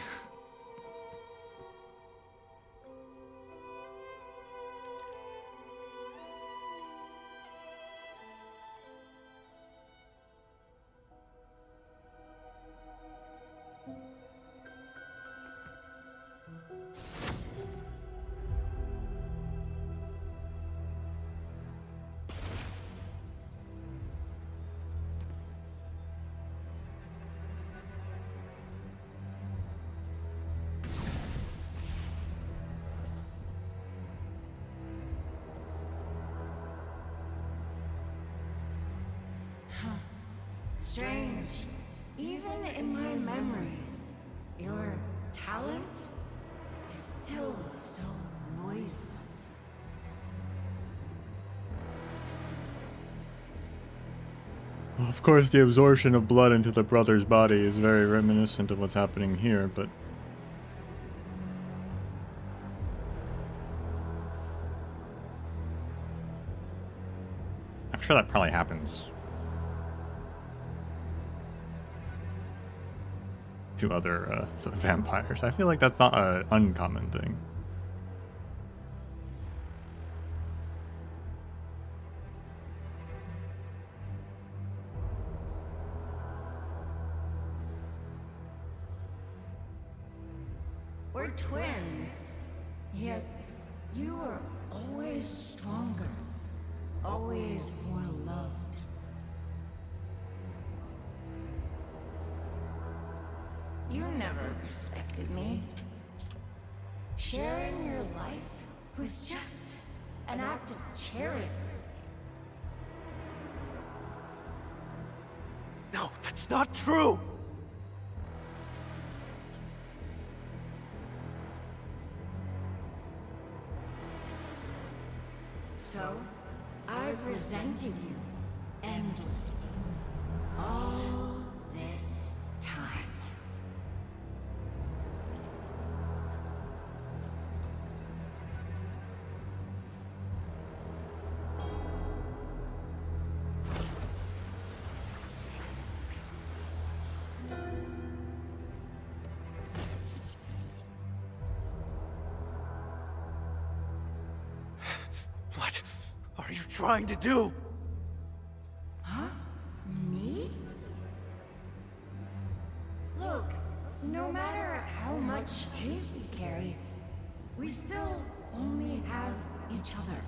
Strange. Even in my memories, your talent is still so noisome. Well, of course, the absorption of blood into the brother's body is very reminiscent of what's happening here, but I'm sure that probably happens to other sort of vampires. I feel like that's not an uncommon thing. We're twins, yet you are always stronger, always more loved. You never respected me. Sharing your life was just an act of charity. No, that's not true! So, I've resented you endlessly. All this time. you trying to do? Huh? Me? Look, no matter how much hate we carry, we still only have each other.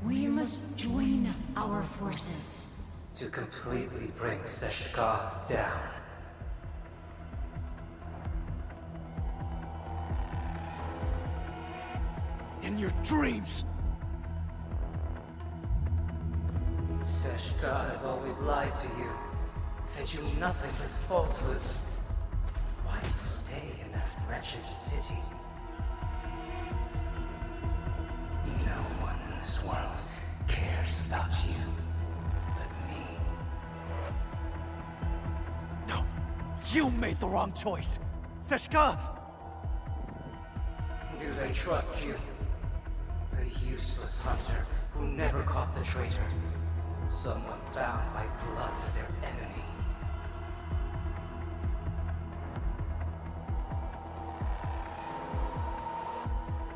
We must join our forces. To completely bring Seshka down. In your dreams! Seshka has always lied to you, fed you nothing but falsehoods. Why stay in that wretched city? No one in this world cares about you but me. No! You made the wrong choice! Seshka! Do they trust you? A useless hunter who never caught the traitor. Someone bound by blood to their enemy.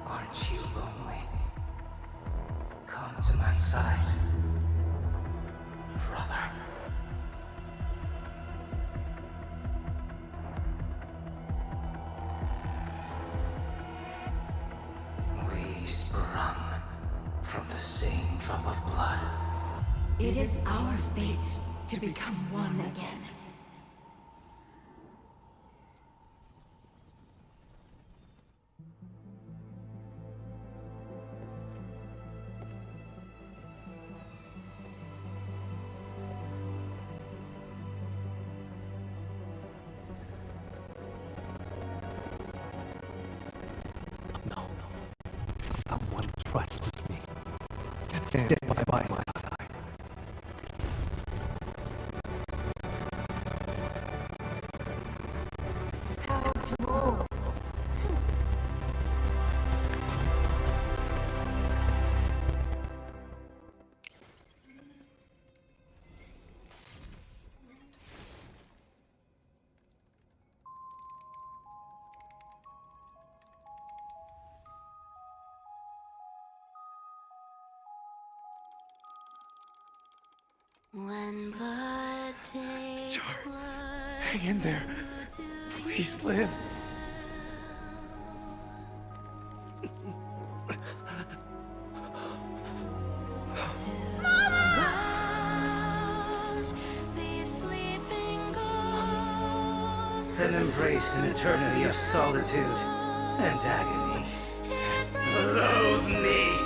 Aren't you lonely? Come to my side, brother. We sprung from the same drop of blood. It is our fate to become one again. No. Someone trusts me. Stand by my side. How droll. When blood takes blood, Hang in there. Please live. Then embrace an eternity of solitude and agony. Loathe me!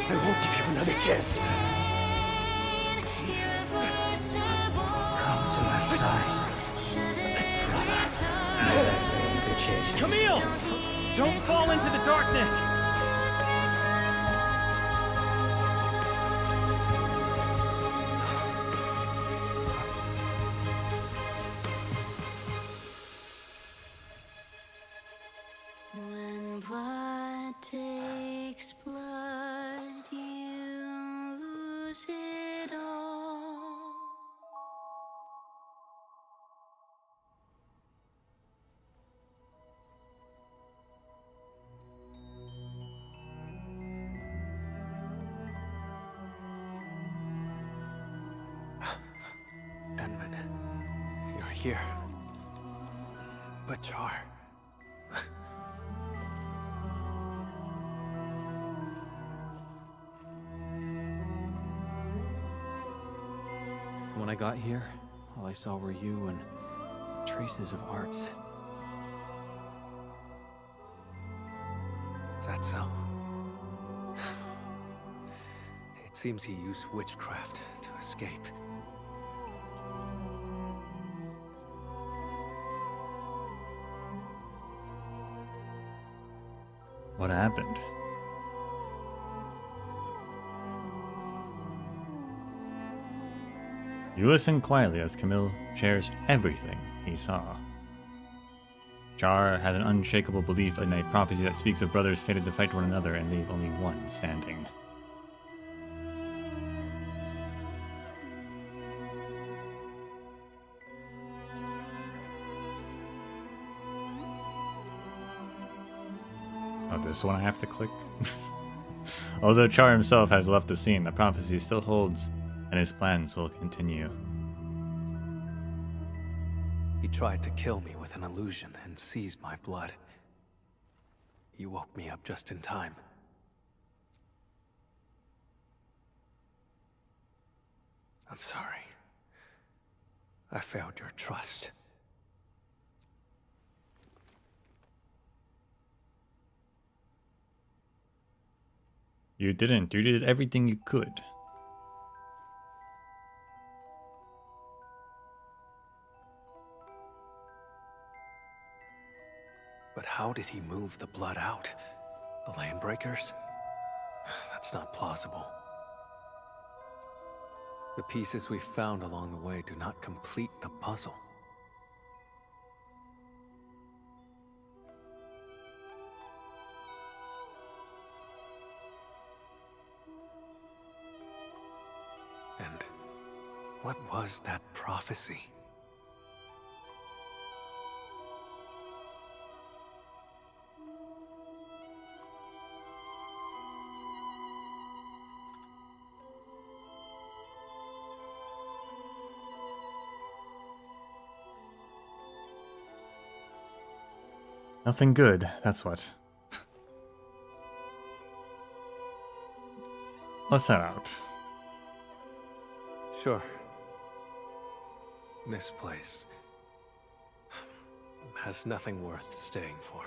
I won't give you another chance. Come to my side, brother. Camille! Don't fall into the darkness! when blood takes blood, you lose it all. Edmund, you're here. But Char... When I got here, all I saw were you and traces of Arts. Is that so? It seems he used witchcraft to escape. What happened? You listen quietly as Camille shares everything he saw. Char has an unshakable belief in a prophecy that speaks of brothers fated to fight one another and leave only one standing. Oh, this one I have to click? Although Char himself has left the scene, the prophecy still holds, and his plans will continue. He tried to kill me with an illusion and seized my blood. You woke me up just in time. I'm sorry. I failed your trust. You didn't. You did everything you could. But how did he move the blood out? The landbreakers? That's not plausible. The pieces we found along the way do not complete the puzzle. And what was that prophecy? Nothing good, that's what. Let's head out. Sure. This place has nothing worth staying for.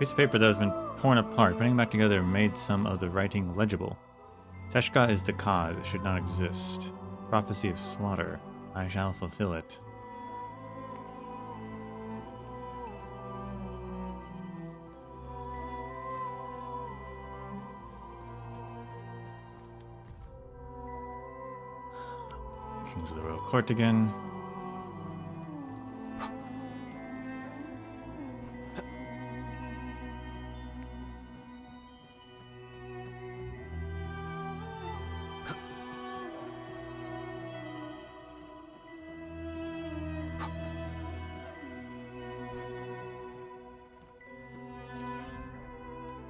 Piece of paper that has been torn apart, putting it back together made some of the writing legible. Seshka is the cause, it should not exist. Prophecy of slaughter, I shall fulfill it. Kings of the Royal Court again.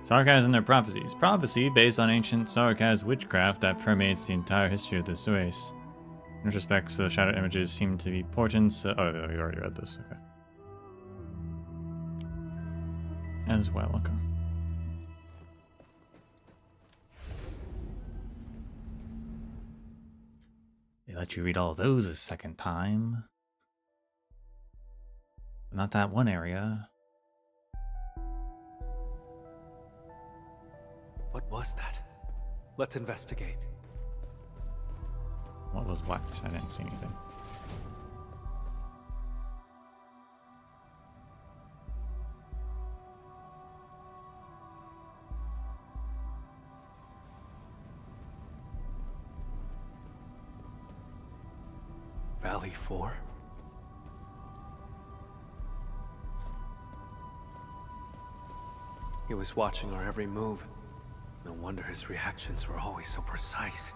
Sarkaz and their prophecies. Prophecy based on ancient Sarkaz witchcraft that permeates the entire history of this race. In respects, the shadow images seem to be portents. Oh, you already read this. Okay. As well, okay. They let you read all those a second time. But not that one area. What was that? Let's investigate. What was what? I didn't see anything. Valley 4? He was watching our every move. No wonder his reactions were always so precise.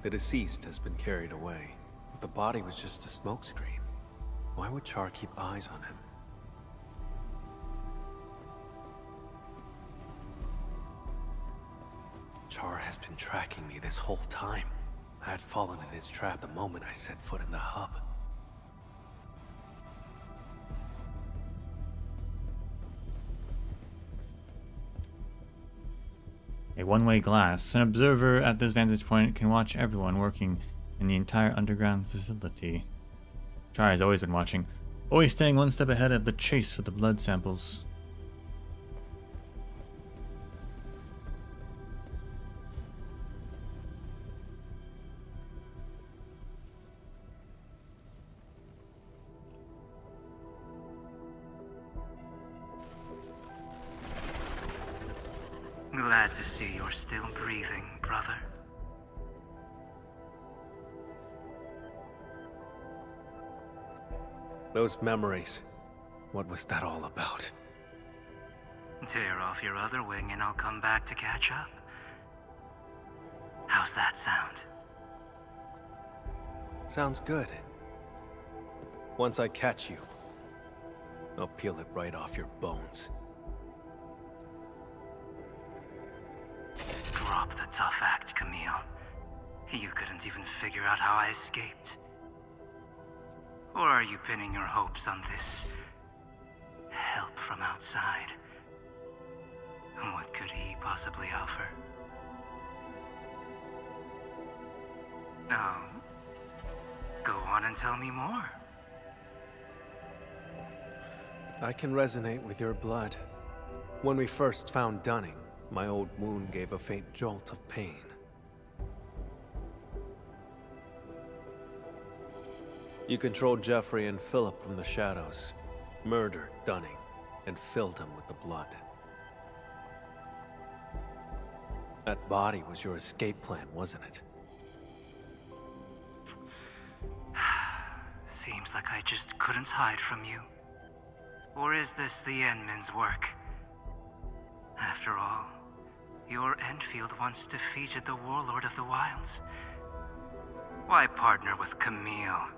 The deceased has been carried away. If the body was just a smokescreen, why would Char keep eyes on him? Char has been tracking me this whole time. I had fallen in his trap the moment I set foot in the hub. one-way glass. An observer at this vantage point can watch everyone working in the entire underground facility. Char has always been watching, always staying one step ahead of the chase for the blood samples. Glad to see you're still breathing, brother. Those memories. What was that all about? Tear off your other wing and I'll come back to catch up. How's that sound? Sounds good. Once I catch you, I'll peel it right off your bones. Drop the tough act, Camille. You couldn't even figure out how I escaped. Or are you pinning your hopes on this help from outside? What could he possibly offer? Oh, go on and tell me more. I can resonate with your blood. When we first found Dunning, my old wound gave a faint jolt of pain. You controlled Jeffrey and Philip from the shadows, murdered Dunning, and filled him with the blood. That body was your escape plan, wasn't it? Seems like I just couldn't hide from you. Or is this the Endmen's work? After all, your Endfield once defeated the Warlord of the Wilds. Why partner with Camille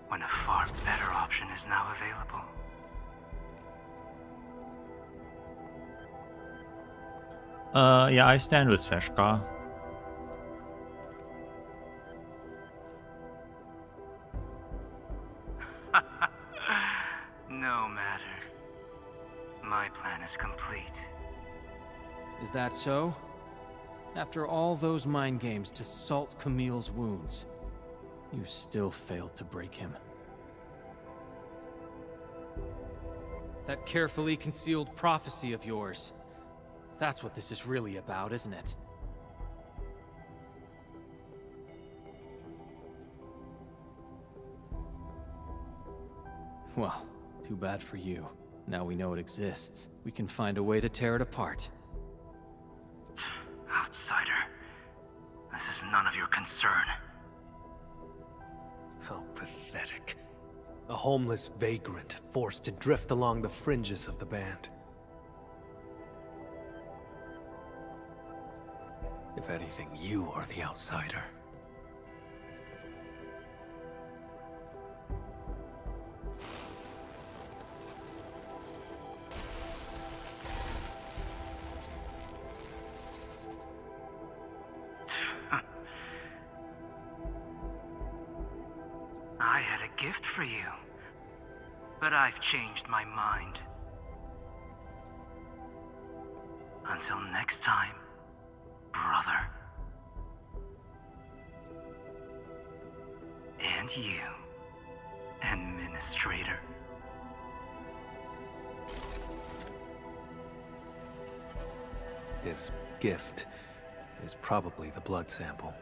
when a far better option is now available? Yeah, I stand with Seshka. No matter. My plan is complete. Is that so? After all those mind games to salt Camille's wounds, you still failed to break him. That carefully concealed prophecy of yours. That's what this is really about, isn't it? Well, too bad for you. Now we know it exists. We can find a way to tear it apart. Outsider. This is none of your concern. How pathetic. A homeless vagrant forced to drift along the fringes of the band. If anything, you are the outsider. I had a gift for you, but I've changed my mind. Until next time, brother. And you, Administrator. His gift is probably the blood sample.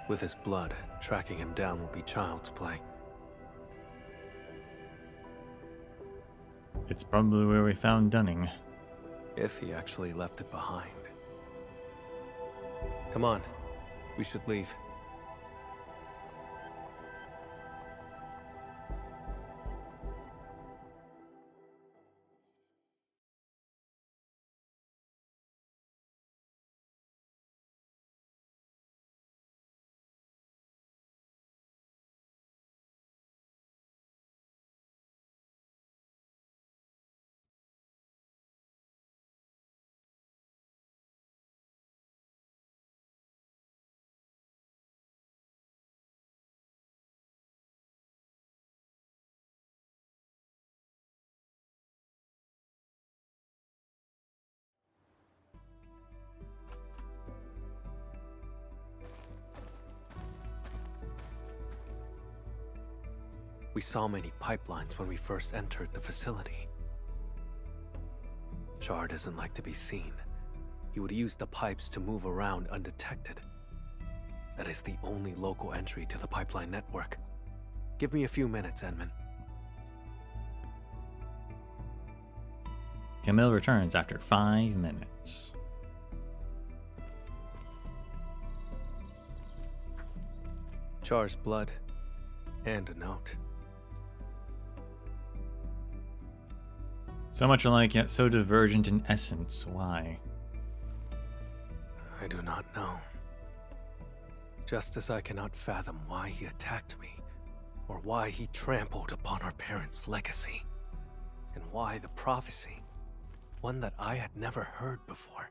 With his blood, tracking him down will be child's play. It's probably where we found Dunning. If he actually left it behind. Come on, we should leave. We saw many pipelines when we first entered the facility. Char doesn't like to be seen. He would use the pipes to move around undetected. That is the only local entry to the pipeline network. Give me a few minutes, Edmund. Camille returns after 5 minutes. Char's blood and a note. So much alike, yet so divergent in essence. Why? I do not know. Just as I cannot fathom why he attacked me, or why he trampled upon our parents' legacy, and why the prophecy, one that I had never heard before.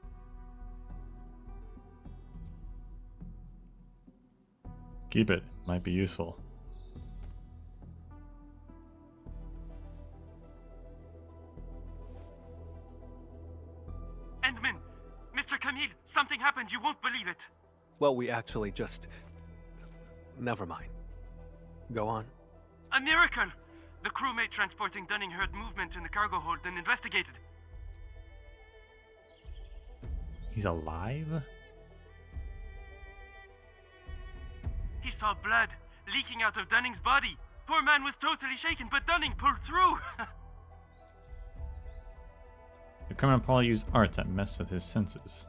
Keep it. Might be useful. Endman! Mr. Camille, something happened. You won't believe it. Well, we actually just... Never mind. Go on. A miracle! The crewmate transporting Dunning heard movement in the cargo hold and investigated. He's alive? He saw blood leaking out of Dunning's body. Poor man was totally shaken, but Dunning pulled through. The criminal probably used art that messed with his senses.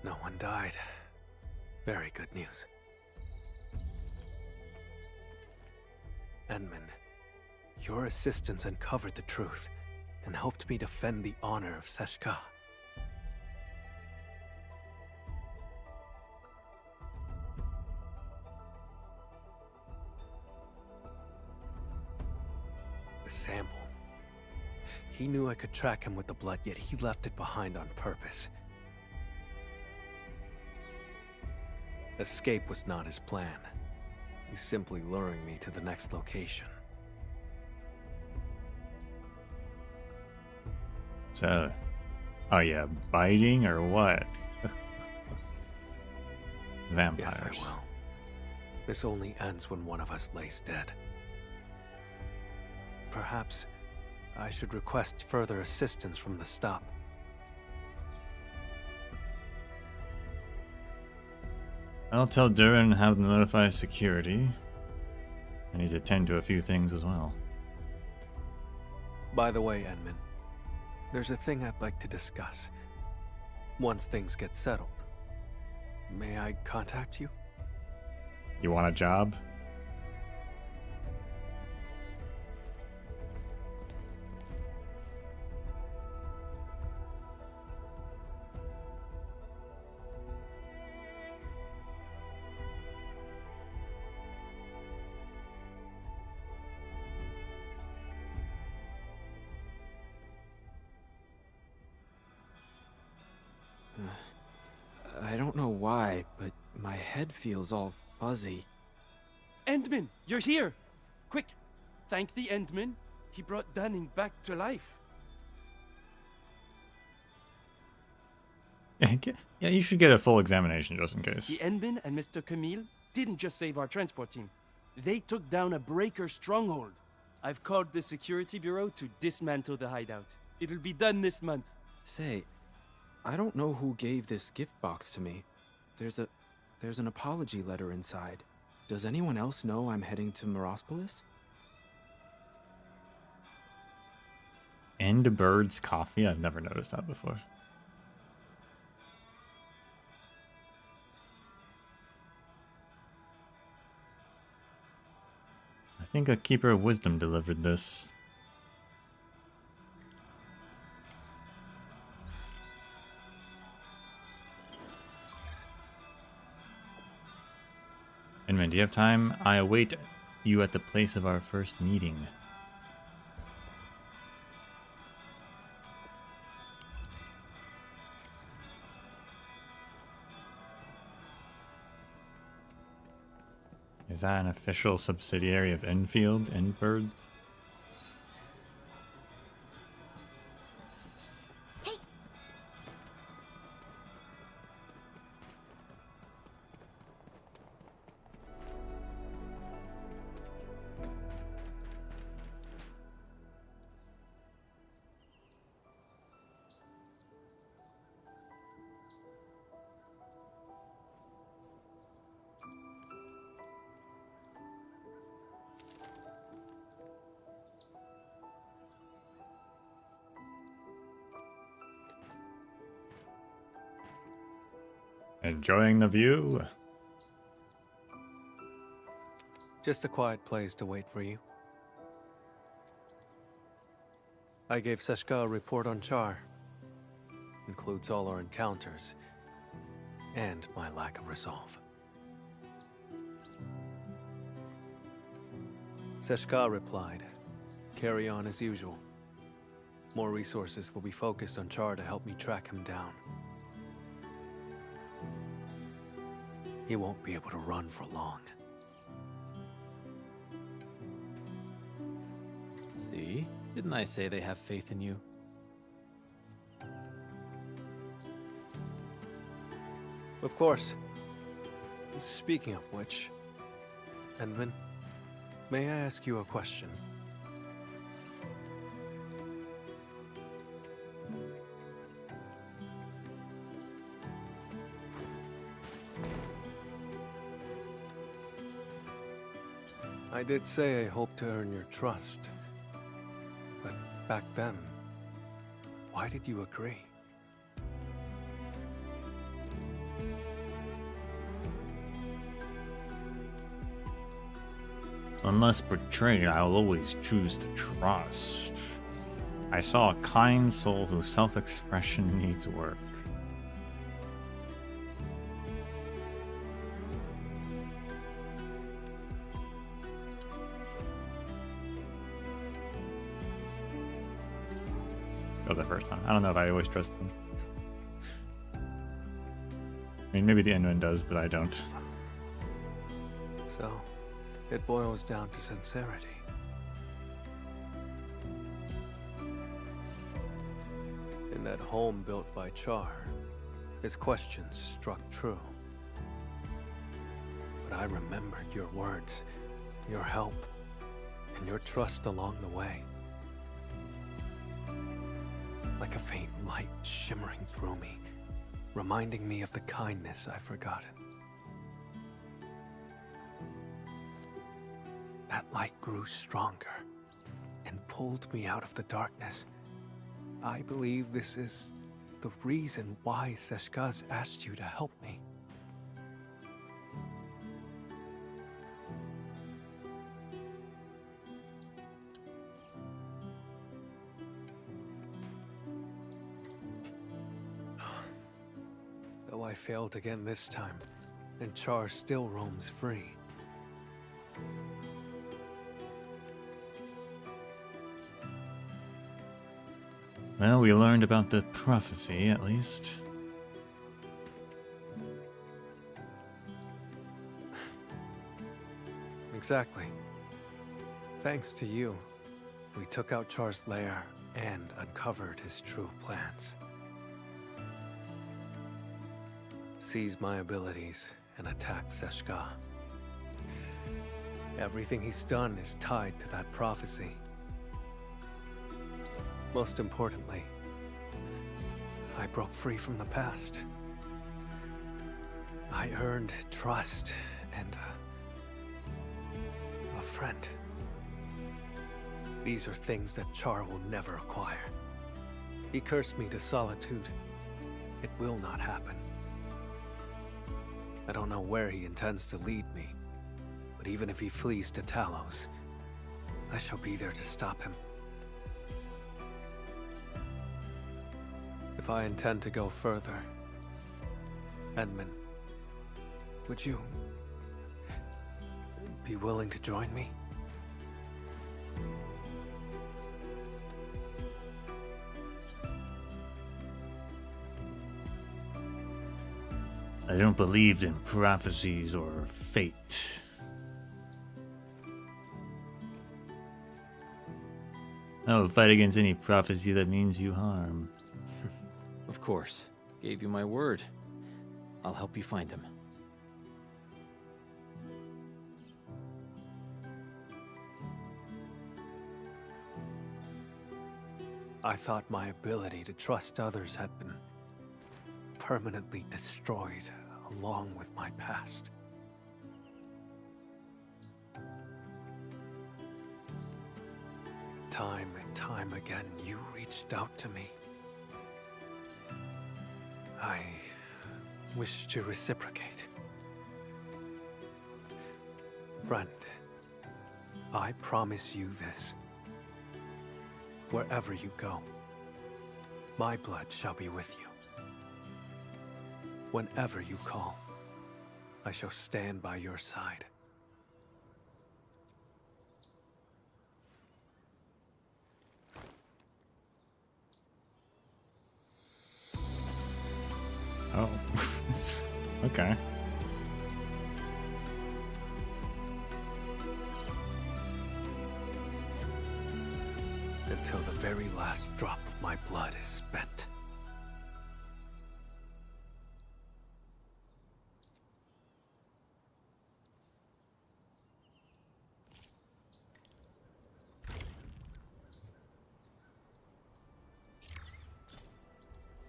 No one died. Very good news. Edmund, your assistance uncovered the truth and helped me defend the honor of Seshka. The sample. He knew I could track him with the blood, yet he left it behind on purpose. Escape was not his plan. He's simply luring me to the next location. So, oh yeah, biting or what? Vampires. Yes, I will. This only ends when one of us lays dead. Perhaps I should request further assistance from the stop. I'll tell Durin how to notify security. I need to attend to a few things as well. By the way, Edmund, there's a thing I'd like to discuss. Once things get settled, may I contact you? You want a job? I don't know why, but my head feels all fuzzy. Endman, you're here! Quick, thank the Endman. He brought Dunning back to life. Yeah, you should get a full examination just in case. The Endman and Mr. Camille didn't just save our transport team. They took down a breaker stronghold. I've called the security bureau to dismantle the hideout. It'll be done this month. Say, I don't know who gave this gift box to me. There's an apology letter inside. Does anyone else know I'm heading to Morospolis? And Bird's coffee? I've never noticed that before. I think a Keeper of Wisdom delivered this. Inman, do you have time? I await you at the place of our first meeting. Is that an official subsidiary of Enfield, Endbird? Enjoying the view? Just a quiet place to wait for you. I gave Seshka a report on Char. Includes all our encounters and my lack of resolve. Seshka replied, "Carry on as usual. More resources will be focused on Char to help me track him down. He won't be able to run for long." See? Didn't I say they have faith in you? Of course. Speaking of which, Envin, may I ask you a question? I did say I hoped to earn your trust. But back then, why did you agree? Unless betrayed, I will always choose to trust. I saw a kind soul whose self-expression needs work. Go the first time. I don't know if I always trust them. I mean, maybe the end one does, but I don't. So, it boils down to sincerity. In that home built by Char, his questions struck true. But I remembered your words, your help, and your trust along the way. Like a faint light shimmering through me, reminding me of the kindness I've forgotten. That light grew stronger and pulled me out of the darkness. I believe this is the reason why Seshka's asked you to help me. Though I failed again this time, and Char still roams free. Well, we learned about the prophecy, at least. Exactly. Thanks to you, we took out Char's lair and uncovered his true plans. Seized my abilities and attacked Seshka. Everything he's done is tied to that prophecy. Most importantly, I broke free from the past. I earned trust and a friend. These are things that Char will never acquire. He cursed me to solitude. It will not happen. I don't know where he intends to lead me, but even if he flees to Talos, I shall be there to stop him. If I intend to go further, Edmund, would you be willing to join me? I don't believe in prophecies or fate. I will fight against any prophecy that means you harm. Of course. Gave you my word. I'll help you find him. I thought my ability to trust others had been permanently destroyed along with my past. Time and time again, you reached out to me. I wish to reciprocate. Friend, I promise you this. Wherever you go, my blood shall be with you. Whenever you call, I shall stand by your side. Oh. Okay. Until the very last drop of my blood is spent.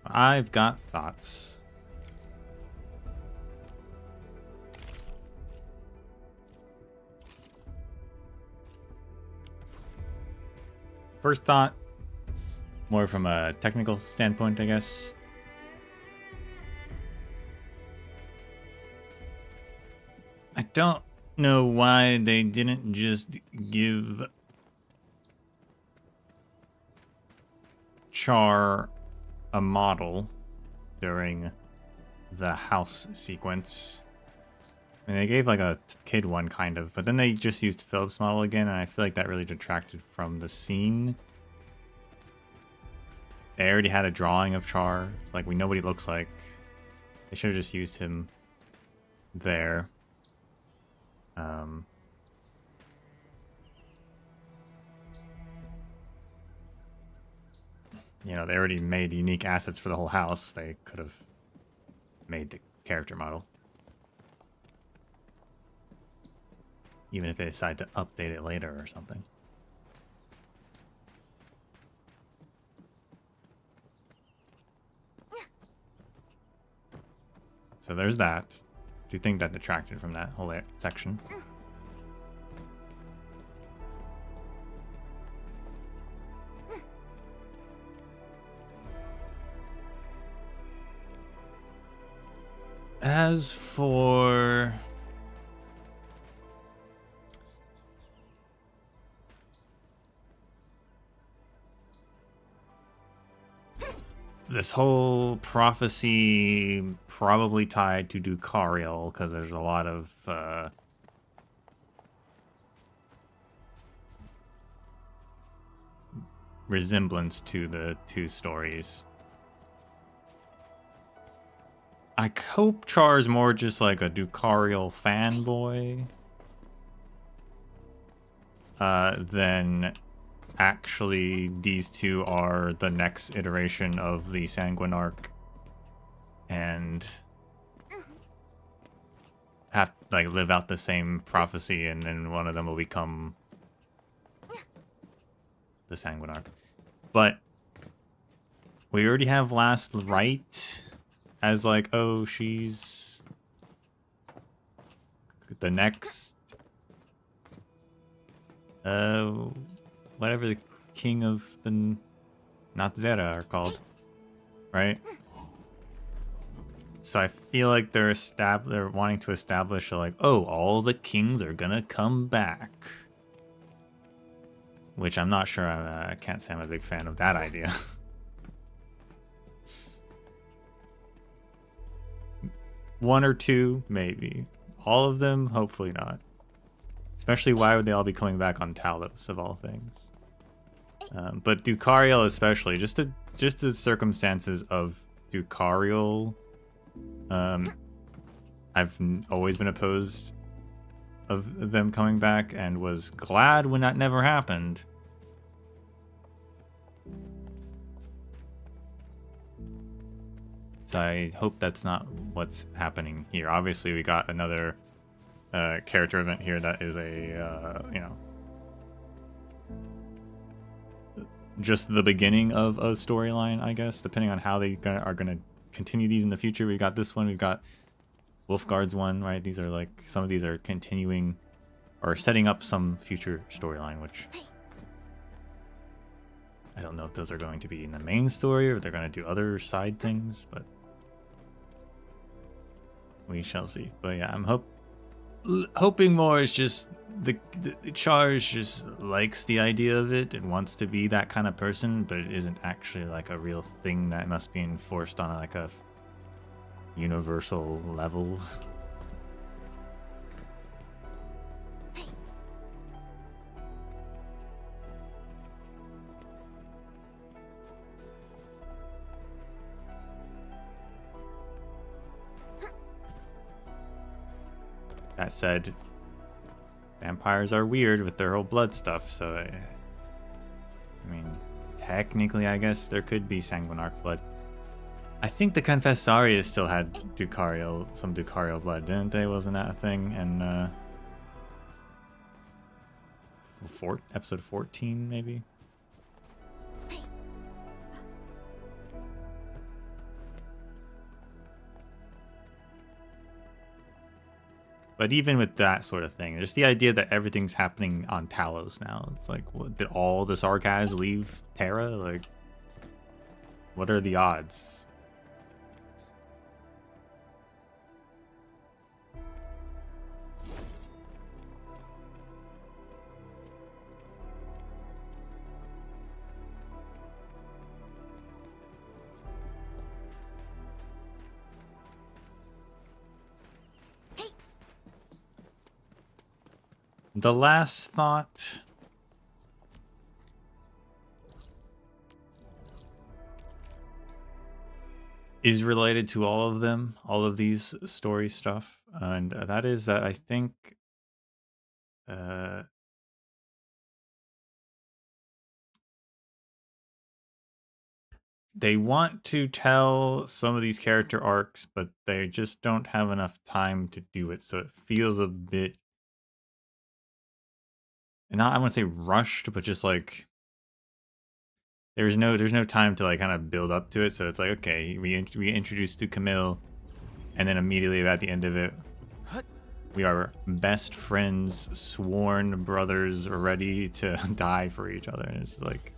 I've got thoughts. First thought, more from a technical standpoint, I guess. I don't know why they didn't just give Char a model during the house sequence. I mean, they gave like a kid one kind of, but then they just used Philip's model again, and I feel like that really detracted from the scene. They already had a drawing of Char. It's like, we know what he looks like. They should have just used him there. You know, they already made unique assets for the whole house. They could have made the character model. Even if they decide to update it later or something. So there's that. Do you think that detracted from that whole section? As for this whole prophecy, probably tied to Duq'arael, because there's a lot of resemblance to the two stories. I hope Char's more just like a Duq'arael fanboy than actually these two are the next iteration of the Sanguine arc and have like live out the same prophecy, and then one of them will become the Sanguine arc. But we already have Last Rite as like, oh, she's the next whatever the king of the not Zera are called, right? So I feel like they're wanting to establish like, oh, all the kings are gonna come back, which I'm not sure. I can't say I'm a big fan of that idea. One or two, maybe. All of them, hopefully not. Especially, why would they all be coming back on Talos, of all things? But Duq'arael especially, just the circumstances of Duq'arael. I've always been opposed of them coming back and was glad when that never happened. So I hope that's not what's happening here. Obviously, we got another character event here that is a, you know, just the beginning of a storyline, I guess, depending on how they are going to continue these in the future. We got this one, we've got Wolfguard's one, right? These are like, some of these are continuing or setting up some future storyline, which I don't know if those are going to be in the main story or if they're going to do other side things, but We shall see. But yeah, I'm hoping more is just the Charge just likes the idea of it and wants to be that kind of person, but it isn't actually like a real thing that must be enforced on like a universal level. That said, vampires are weird with their whole blood stuff, so I mean, technically I guess there could be Sanguinarch blood. I think the Confessarius still had Duq'arael, some Duq'arael blood, didn't they? Wasn't that a thing? And episode 14 maybe? But even with that sort of thing, there's the idea that everything's happening on Talos now. It's like, what, did all the Sarkaz leave Terra? Like, what are the odds? The last thought is related to all of them, all of these story stuff, and that is that I think they want to tell some of these character arcs, but they just don't have enough time to do it, so it feels a bit, and not, I wouldn't say rushed, but just like there's no time to like kind of build up to it. So it's like, okay, we introduced to Camille, and then immediately at the end of it, we are best friends, sworn brothers, ready to die for each other. And it's like,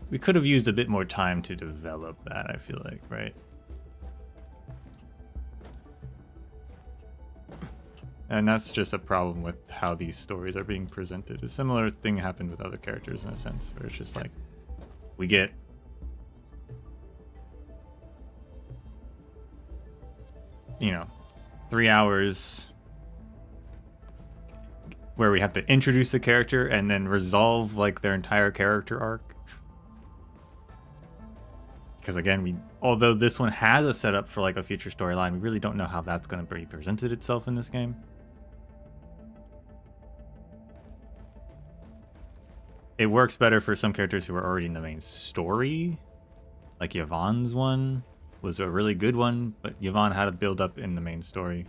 we could have used a bit more time to develop that, I feel like, right? And that's just a problem with how these stories are being presented. A similar thing happened with other characters in a sense, where it's just like, we get you know, 3 hours where we have to introduce the character and then resolve like their entire character arc. Because again, although this one has a setup for like a future storyline, we really don't know how that's going to be presented itself in this game. It works better for some characters who are already in the main story. Like Yvonne's one was a really good one, but Yvonne had to build up in the main story.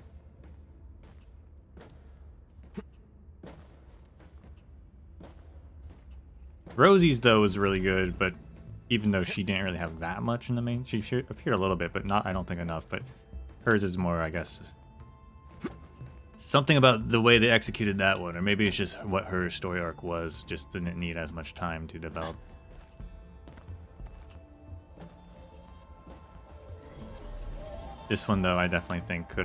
Rosie's, though, was really good, but even though she didn't really have that much in the main, she appeared a little bit, but not, I don't think, enough. But hers is more, I guess, something about the way they executed that one, or maybe it's just what her story arc was, just didn't need as much time to develop. This one, though, I definitely think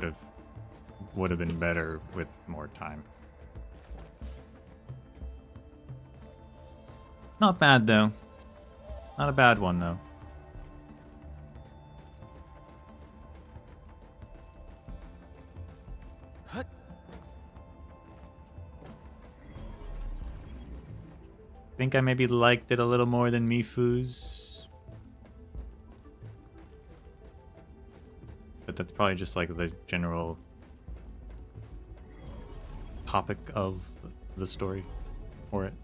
would have been better with more time. Not bad, though. Not a bad one, though. I think I maybe liked it a little more than Mifu's. But that's probably just like the general topic of the story for it.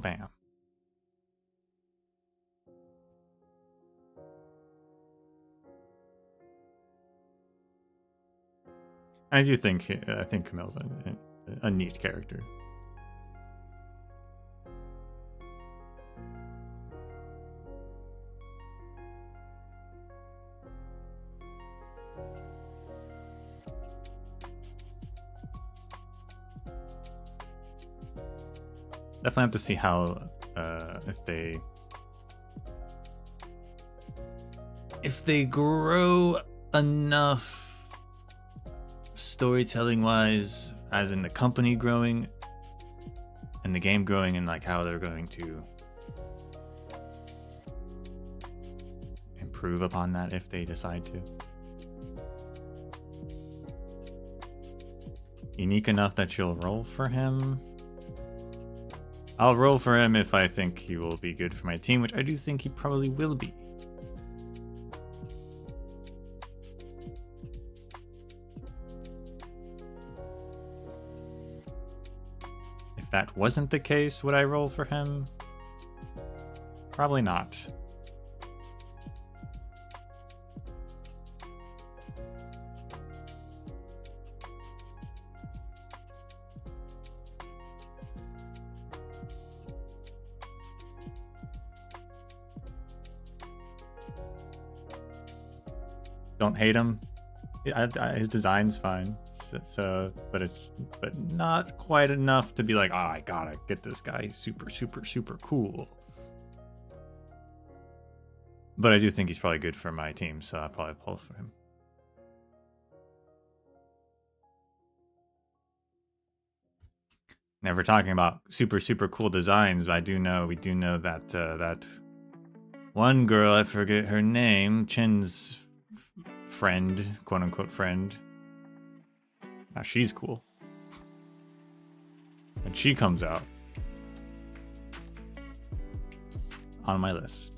Bam. I think Camille's a neat character. Definitely have to see how if they grow enough storytelling wise, as in the company growing and the game growing, and like how they're going to improve upon that if they decide to. Unique enough that you'll roll for him. I'll roll for him if I think he will be good for my team, which I do think he probably will be. If that wasn't the case, would I roll for him? Probably not. Don't hate him. His design's fine. But not quite enough to be like, oh, I gotta get this guy. He's super, super, super cool. But I do think he's probably good for my team, so I'll probably pull for him. Never talking about super, super cool designs, but we do know that that one girl, I forget her name, Chin's friend, quote unquote friend. Now she's cool. And she comes out on my list.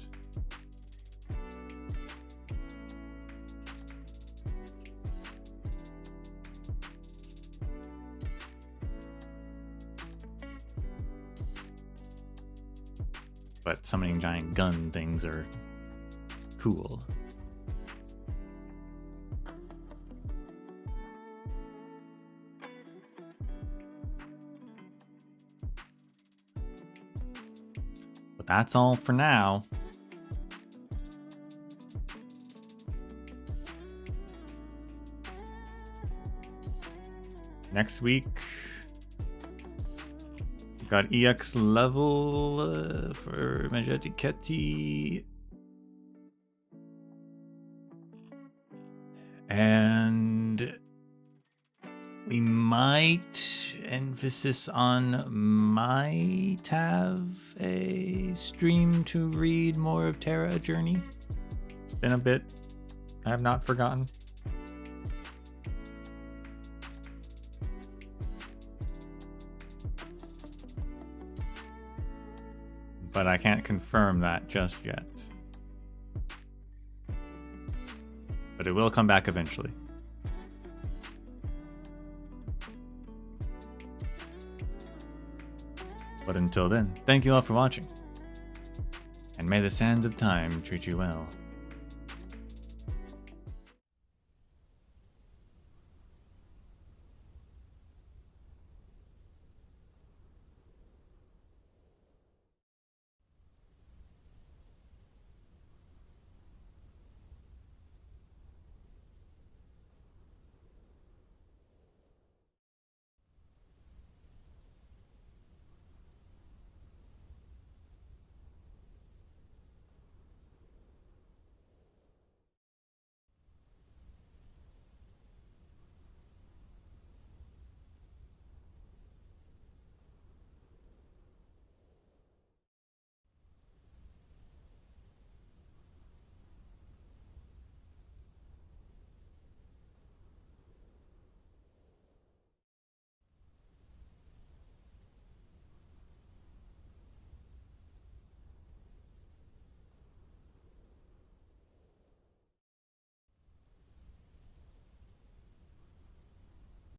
But summoning giant gun things are cool. But that's all for now. Next week, got EX level for Majetiketi. And we might might have a stream to read more of Terra Journey. It's been a bit. I have not forgotten. But I can't confirm that just yet. But it will come back eventually. But until then, thank you all for watching. And may the sands of time treat you well.